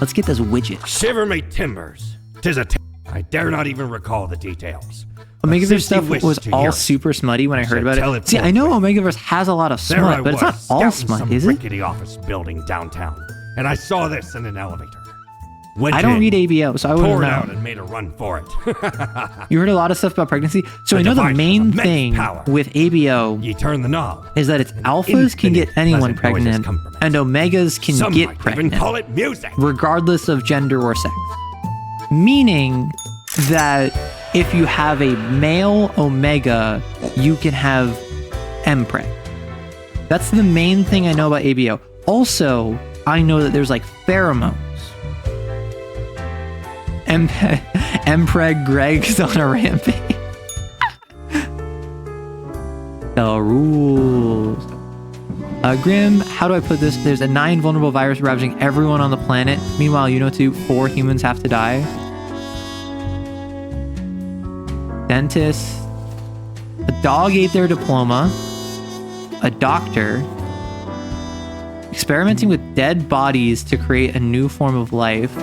Let's get this widget. Shiver me timbers. 'Tis a I dare not even recall the details. Omegaverse stuff was all super smutty when I heard about it. See, I know Omegaverse has a lot of smut, but it's not all smut, is it? Rickety office building downtown, and I saw this in an elevator. I don't read ABO, so I wouldn't poured know. out and made a run for it. You heard a lot of stuff about pregnancy, so I know the main thing with ABO You turn the knob. is that its alphas can get anyone pleasant noises pregnant, come from it. and omegas can Some get might pregnant, even call it music. regardless of gender or sex. Meaning that if you have a male omega, you can have mpreg. That's the main thing I know about ABO. Also, I know that there's like pheromones. Mpreg Greg's on a rampage. The rules. Grim, how do I put this? There's a 9 vulnerable virus ravaging everyone on the planet. Meanwhile, you know, 4 humans have to die. Dentist. A dog ate their diploma. A doctor. Experimenting with dead bodies to create a new form of life.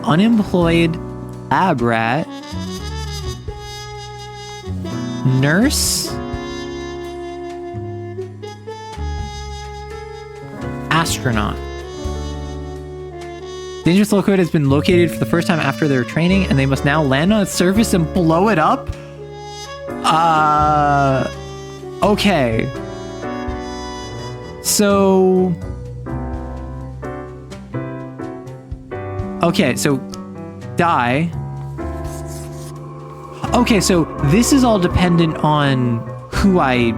Unemployed lab rat. Nurse. Astronaut. Dangerous locomotive has been located for the first time after their training, and they must now land on its surface and blow it up? Okay. So... Okay, so... Die. Okay, so this is all dependent on who I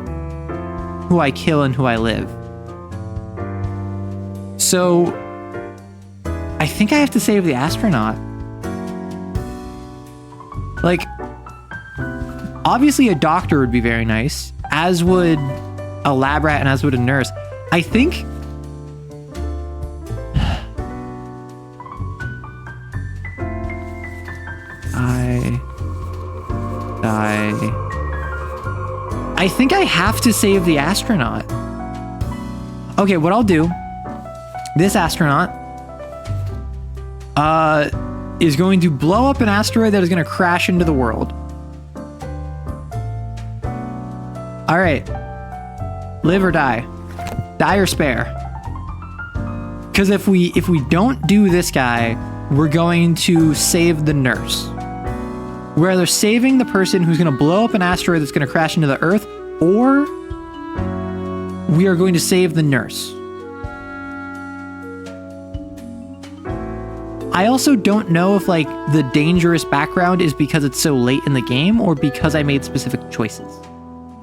kill and who I live. So... I think I have to save the astronaut. Like, obviously a doctor would be very nice, as would a lab rat and as would a nurse. I think... I think I have to save the astronaut. Okay, what I'll do... This astronaut... is going to blow up an asteroid that is going to crash into the world. All right. Live or die. Die or spare. Because if we don't do this guy, we're going to save the nurse. We're either saving the person who's going to blow up an asteroid that's going to crash into the Earth, or we are going to save the nurse. I also don't know if like the dangerous background is because it's so late in the game or because I made specific choices.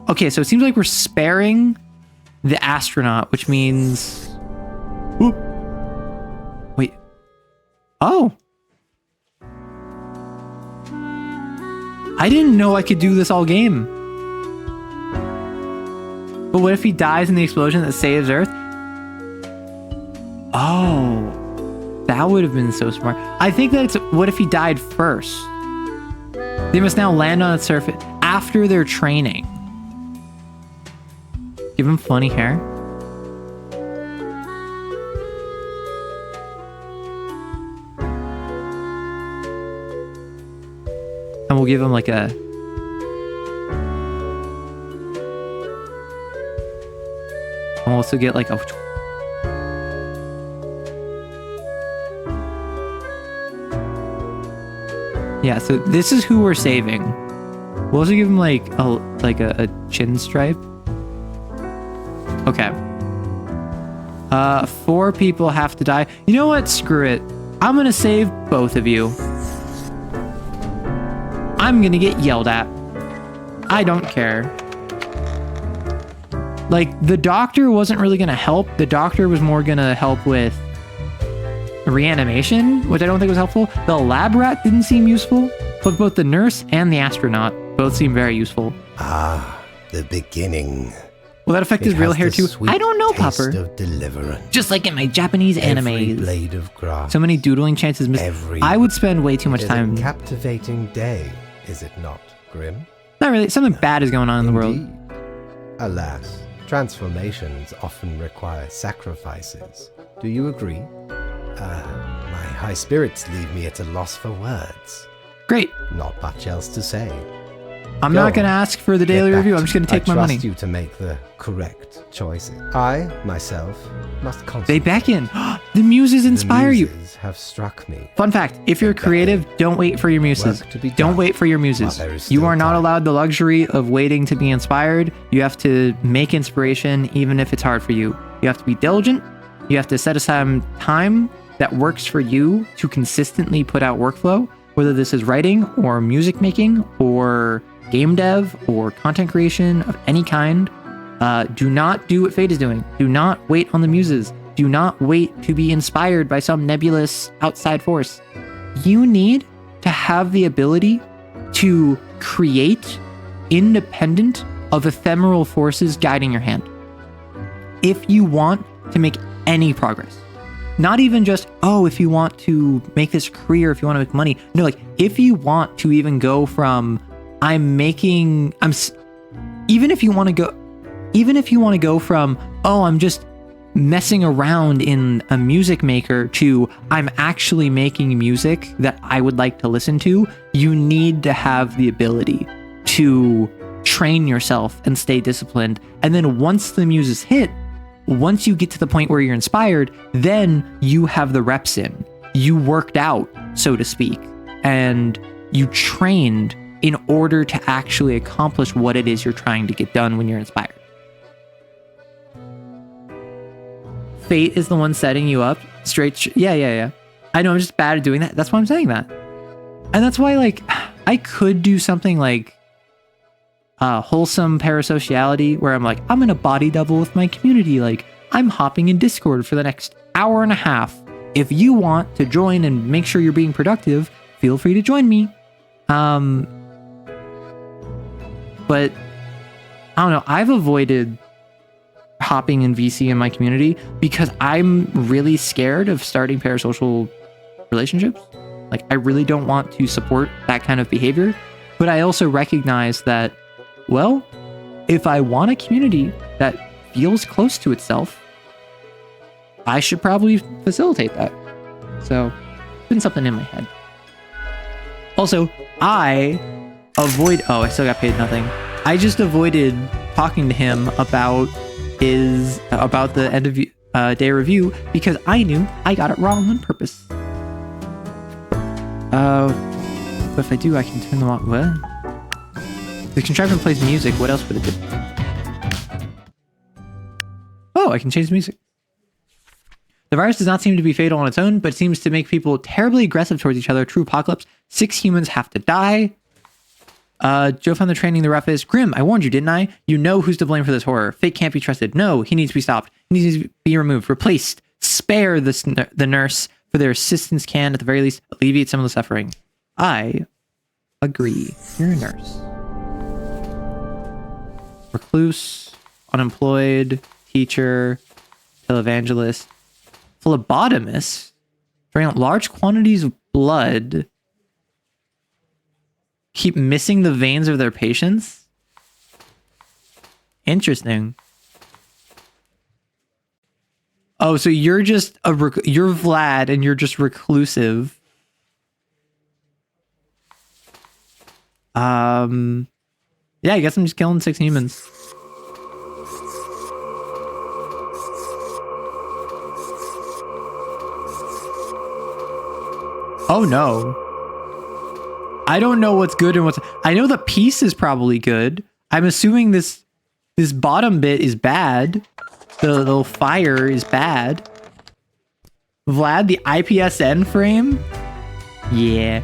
Okay, so it seems like we're sparing the astronaut, which means... Ooh. Wait. Oh. I didn't know I could do this all game. But what if he dies in the explosion that saves Earth? Oh. That would have been so smart. I think that it's what if he died first? They must now land on its surface after their training. Give him funny hair. And we'll give him like a... I'll also get like a... Yeah, so this is who we're saving. We'll also give him like a chin stripe. Okay. 4 people have to die. You know what? Screw it. I'm gonna save both of you. I'm gonna get yelled at. I don't care. Like, the doctor wasn't really gonna help. The doctor was more gonna help with reanimation, which I don't think was helpful. The lab rat didn't seem useful, but both the nurse and the astronaut both seem very useful. Ah, the beginning. Will that affect his real hair too? I don't know, Popper. Of deliverance. Just like in my Japanese Every animes. blade of grass. So many doodling chances missed. I would spend way too much time. A captivating day, is it not, Grim? Not really. Something bad is going on in the world. Alas, transformations often require sacrifices. Do you agree? My high spirits leave me at a loss for words. Great. Not much else to say. I'm not going to ask for the daily review. I'm just going to take my money. I trust you to make the correct choices. I, myself, must concentrate. They beckon. The muses inspire you. The muses have struck me. Fun fact, if you're creative, don't wait for your muses. Don't wait for your muses. You are not allowed the luxury of waiting to be inspired. You have to make inspiration even if it's hard for you. You have to be diligent. You have to set aside time that works for you to consistently put out workflow, whether this is writing or music making or game dev or content creation of any kind. Do not do what Fate is doing. Do not wait on the muses. Do not wait to be inspired by some nebulous outside force. You need to have the ability to create independent of ephemeral forces guiding your hand. If you want to make any progress, not even just, oh, if you want to make this career, if you want to make money. No, like if you want to even go from even if you want to go from, oh, I'm just messing around in a music maker to I'm actually making music that I would like to listen to, you need to have the ability to train yourself and stay disciplined. And then once the muses hit, once you get to the point where you're inspired, then you have the reps in. You worked out, so to speak, and you trained in order to actually accomplish what it is you're trying to get done when you're inspired. Fate is the one setting you up straight. Yeah. I know I'm just bad at doing that. That's why I'm saying that. And that's why, like, I could do something like wholesome parasociality where I'm like, I'm gonna body double with my community. Like, I'm hopping in Discord for the next hour and a half. If you want to join and make sure you're being productive, feel free to join me. But I don't know. I've avoided hopping in VC in my community because I'm really scared of starting parasocial relationships. Like, I really don't want to support that kind of behavior. But I also recognize that, well, if I want a community that feels close to itself, I should probably facilitate that. So, it's been something in my head. Also, I still got paid nothing. I just avoided talking to him about the end of day review because I knew I got it wrong on purpose. But if I do, I can turn them on. What? The contraption plays music. What else would it do? Oh, I can change the music. The virus does not seem to be fatal on its own, but seems to make people terribly aggressive towards each other. True apocalypse. 6 humans have to die. Joe found the training the roughest. Grim, I warned you, didn't I? You know who's to blame for this horror. Fate can't be trusted. No, he needs to be stopped. He needs to be removed, replaced. Spare the nurse, for their assistance can, at the very least, alleviate some of the suffering. I agree. You're a nurse. Recluse, unemployed, teacher, televangelist, phlebotomist, drain out large quantities of blood, keep missing the veins of their patients. Interesting. Oh, so you're just you're Vlad and you're just reclusive. Yeah, I guess I'm just killing 6 humans. Oh no. I don't know what's good and what's... I know the piece is probably good. I'm assuming this bottom bit is bad. The little fire is bad. Vlad, the IPSN frame? Yeah.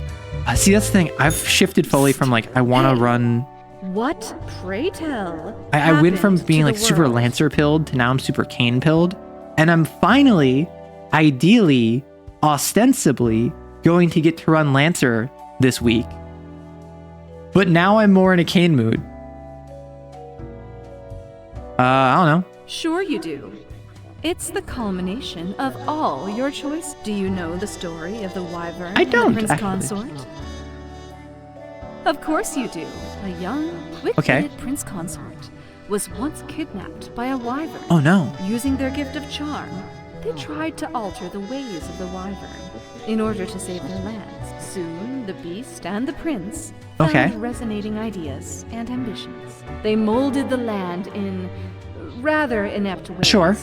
See, that's the thing. I've shifted fully from like, I want to run... What, pray tell? I went from being like super Lancer pilled to now I'm super Kane pilled. And I'm finally, ideally, ostensibly, going to get to run Lancer this week. But now I'm more in a Kane mood. I don't know. Sure you do. It's the culmination of all your choice. Do you know the story of the Wyvern I don't, and the Prince actually. Consort? Of course you do. A young, quick-witted Prince Consort was once kidnapped by a Wyvern. Oh no. Using their gift of charm, they tried to alter the ways of the Wyvern in order to save their lands. Soon, the beast and the prince found resonating ideas and ambitions. They molded the land in rather inept ways. Sure.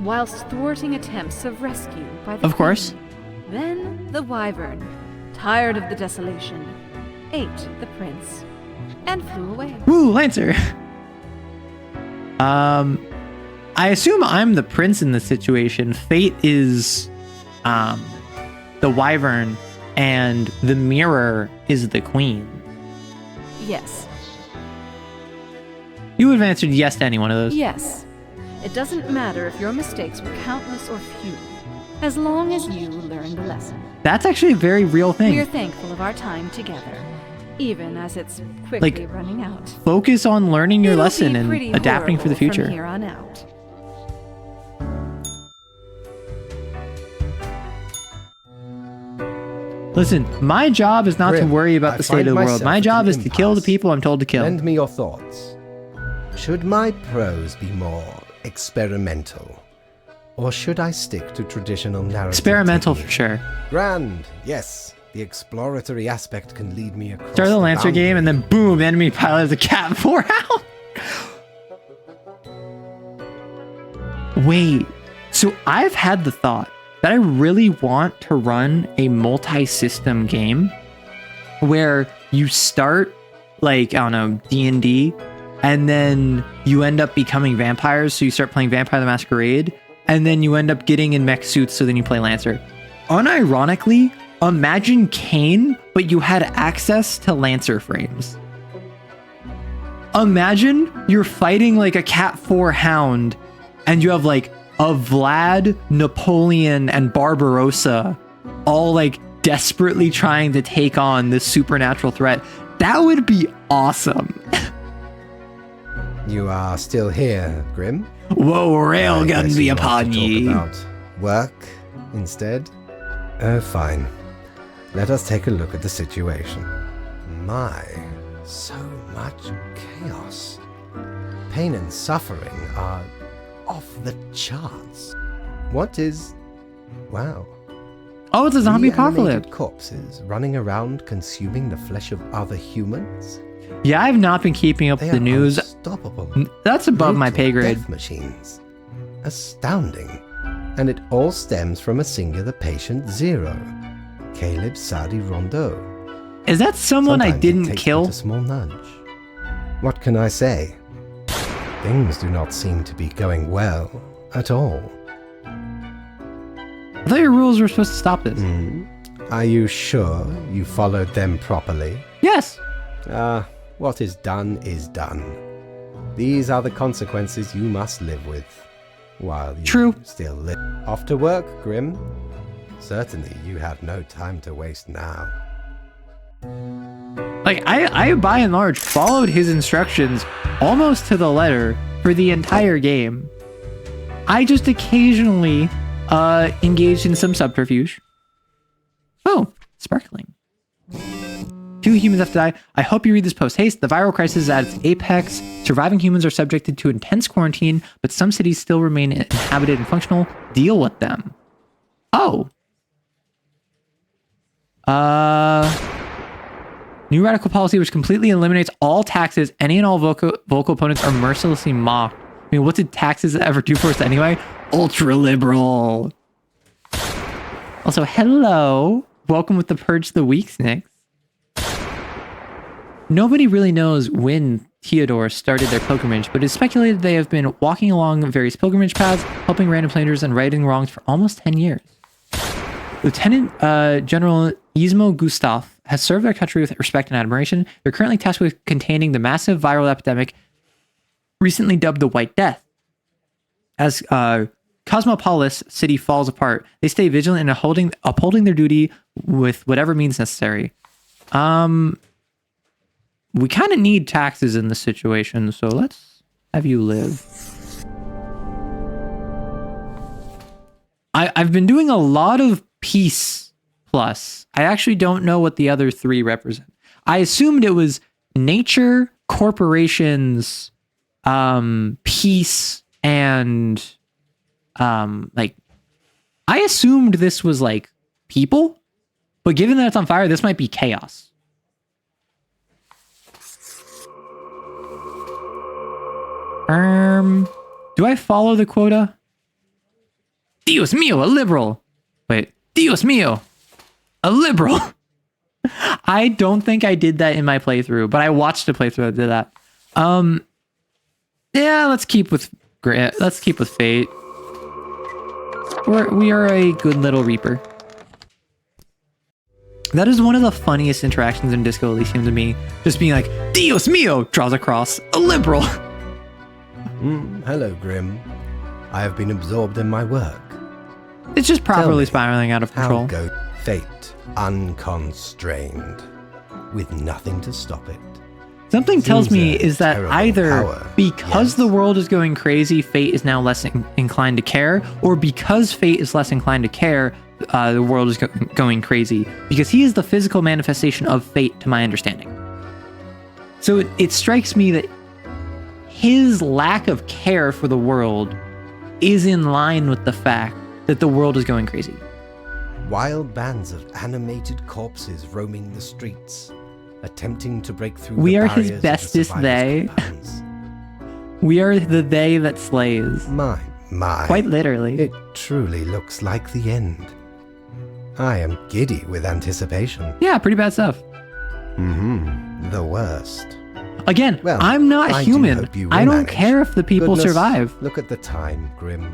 Whilst thwarting attempts of rescue by the Of course. queen. Then the Wyvern, tired of the desolation, ate the prince and flew away. Woo, Lancer. I assume I'm the prince in this situation. Fate is the Wyvern and the mirror is the queen. Yes. You would have answered yes to any one of those. Yes. It doesn't matter if your mistakes were countless or few, as long as you learned the lesson. That's actually a very real thing. We're thankful of our time together, even as it's quickly running out. Focus on learning your It'll lesson be and pretty adapting for the horrible future. From here on out. Listen, my job is not to Grim, worry about I the state of the find world. myself My at job an is to kill the impasse. people I'm told to kill. Lend me your thoughts. Should my prose be more experimental? Or should I stick to traditional narrative? Experimental technique? for sure. Grand, yes. The exploratory aspect can lead me across Start the Lancer boundary. game and then boom, enemy pilot is a cat 4 out. Wait, so I've had the thought that I really want to run a multi-system game where you start like, I don't know, D&D, and then you end up becoming vampires, so you start playing Vampire the Masquerade, and then you end up getting in mech suits, so then you play Lancer. Unironically, imagine Kane, but you had access to Lancer frames. Imagine you're fighting like a Cat 4 Hound, and you have like a Vlad, Napoleon, and Barbarossa all like desperately trying to take on this supernatural threat. That would be awesome. You are still here, Grim? Whoa, railgun be want upon to ye. talk about work instead? Oh, fine. Let us take a look at the situation. My, so much chaos. Pain and suffering are off the charts. What is... Wow. Oh, it's a zombie Reanimated apocalypse. corpses running around consuming the flesh of other humans? Yeah, I've not been keeping up They with the are news. unstoppable. That's above my Brutal pay grade. death machines. Astounding. And it all stems from a singular patient zero, Caleb Sadi Rondeau. Is that someone I Sometimes it didn't takes kill? but a small nudge. What can I say? Things do not seem to be going well at all. I thought your rules were supposed to stop this. Are you sure you followed them properly? Yes. What is done is done. These are the consequences you must live with while you True. still live. Off to work, Grim. Certainly you have no time to waste now. Like, I by and large followed his instructions almost to the letter for the entire game. I just occasionally engaged in some subterfuge. Oh, sparkling. 2 humans have to die. I hope you read this post. Haste, the viral crisis is at its apex. Surviving humans are subjected to intense quarantine, but some cities still remain inhabited and functional. Deal with them. Oh. New radical policy which completely eliminates all taxes. Any and all vocal opponents are mercilessly mocked. I mean, what did taxes ever do for us anyway? Ultra liberal. Also, hello. Welcome with the Purge the Week, Snicks. Nobody really knows when Theodore started their pilgrimage, but it's speculated they have been walking along various pilgrimage paths, helping random planters and righting wrongs for almost 10 years. Lieutenant General Ismo Gustav has served their country with respect and admiration. They're currently tasked with containing the massive viral epidemic recently dubbed the White Death. As Cosmopolis city falls apart, they stay vigilant in upholding their duty with whatever means necessary. We kind of need taxes in this situation, so let's have you live. I've been doing a lot of Peace Plus. I actually don't know what the other 3 represent. I assumed it was nature, corporations, peace, and like, I assumed this was like people, but given that it's on fire, this might be chaos. Do I follow the quota? Dios mío, a liberal. Wait, Dios mío, a liberal. I don't think I did that in my playthrough, but I watched a playthrough that did that. Yeah, let's keep with fate. We are a good little reaper. That is one of the funniest interactions in Disco Elysium to me. Just being like, Dios mío, draws across, a liberal. Hello, Grim. I have been absorbed in my work. It's just properly spiraling out of control. How goes fate unconstrained, with nothing to stop it? Something tells me Seems a is that terrible either power, because yes. the world is going crazy, fate is now less inclined to care, or because fate is less inclined to care, the world is going crazy. Because he is the physical manifestation of fate, to my understanding. So it strikes me that his lack of care for the world is in line with the fact that the world is going crazy. Wild bands of animated corpses roaming the streets, attempting to break through We the are his barriers of the bestest survivors' they. compounds. We are the they that slays. My. Quite literally. It truly looks like the end. I am giddy with anticipation. Yeah, pretty bad stuff. The worst. Again, Well, I'm not I do human. hope you I will don't manage. care if the people Goodness, survive. Look at the time, Grim.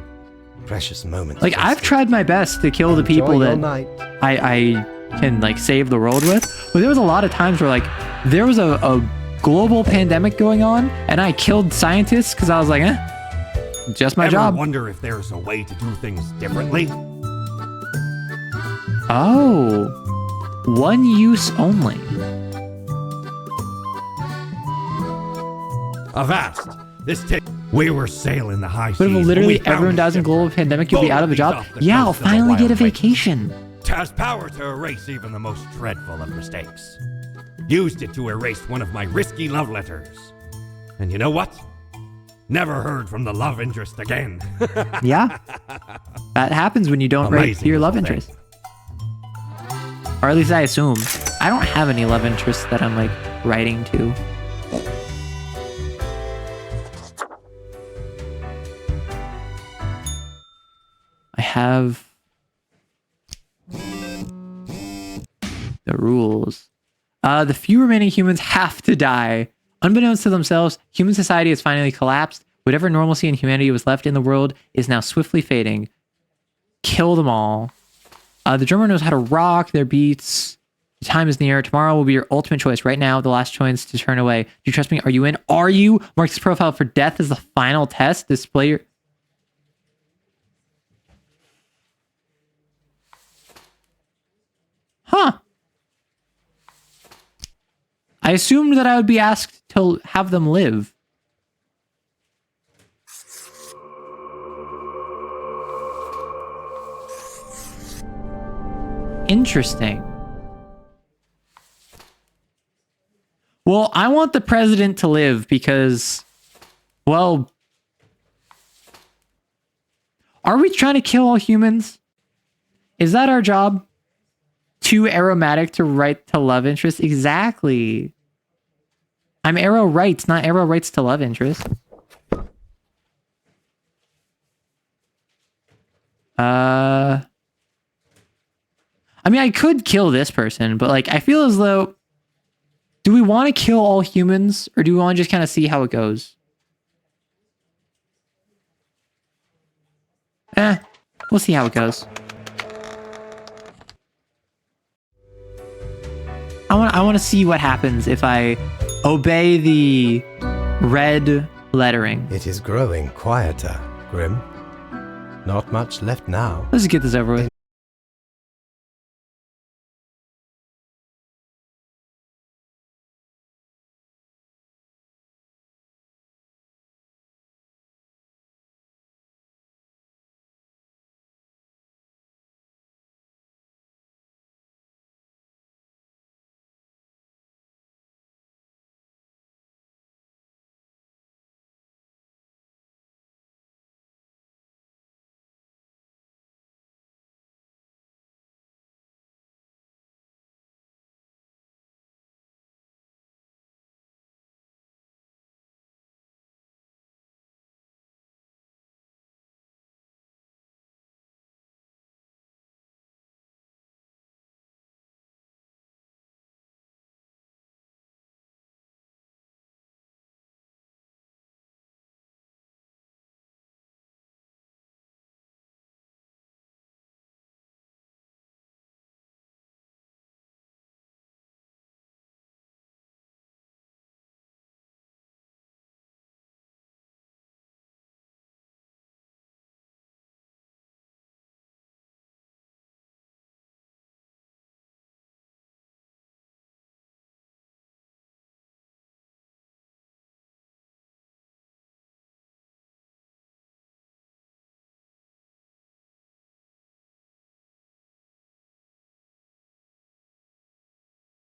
Precious moments. Like, I've wasted. tried my best to kill the Enjoy people your that night. I can, like, save the world with. But there was a lot of times where, like, there was a global pandemic going on, and I killed scientists because I was like, just my Ever job. wonder if there's a way to do things differently? Oh, one use only. Avast! We were sailing the high seas. But if when literally we found everyone dies in ship global pandemic, you'll be out of a job. off the Yeah, I'll coast of a finally get a wild lake. vacation. Has power to erase even the most dreadful of mistakes. Used it to erase one of my risky love letters. And you know what? Never heard from the love interest again. Yeah, that happens when you don't write Amazing to your love little thing. interest. Or at least I assume. I don't have any love interests that I'm, like, writing to. have the rules. The few remaining humans have to die. Unbeknownst to themselves, human society has finally collapsed. Whatever normalcy and humanity was left in the world is now swiftly fading. Kill them all. The drummer knows how to rock their beats. The time is near. Tomorrow will be your ultimate choice. Right now, the last choice to turn away. Do you trust me? Are you in? Are you? Mark this profile for death as the final test. Display your... Huh. I assumed that I would be asked to have them live. Interesting. Well, I want the president to live because, well, are we trying to kill all humans? Is that our job? Too aromatic to write to love interest? Exactly. I'm arrow rights, not arrow rights to love interest. I mean, I could kill this person, but like, I feel as though, do we want to kill all humans or do we want to just kind of see how it goes? We'll see how it goes. I want to see what happens if I obey the red lettering. It is growing quieter, Grim. Not much left now. Let's just get this over with.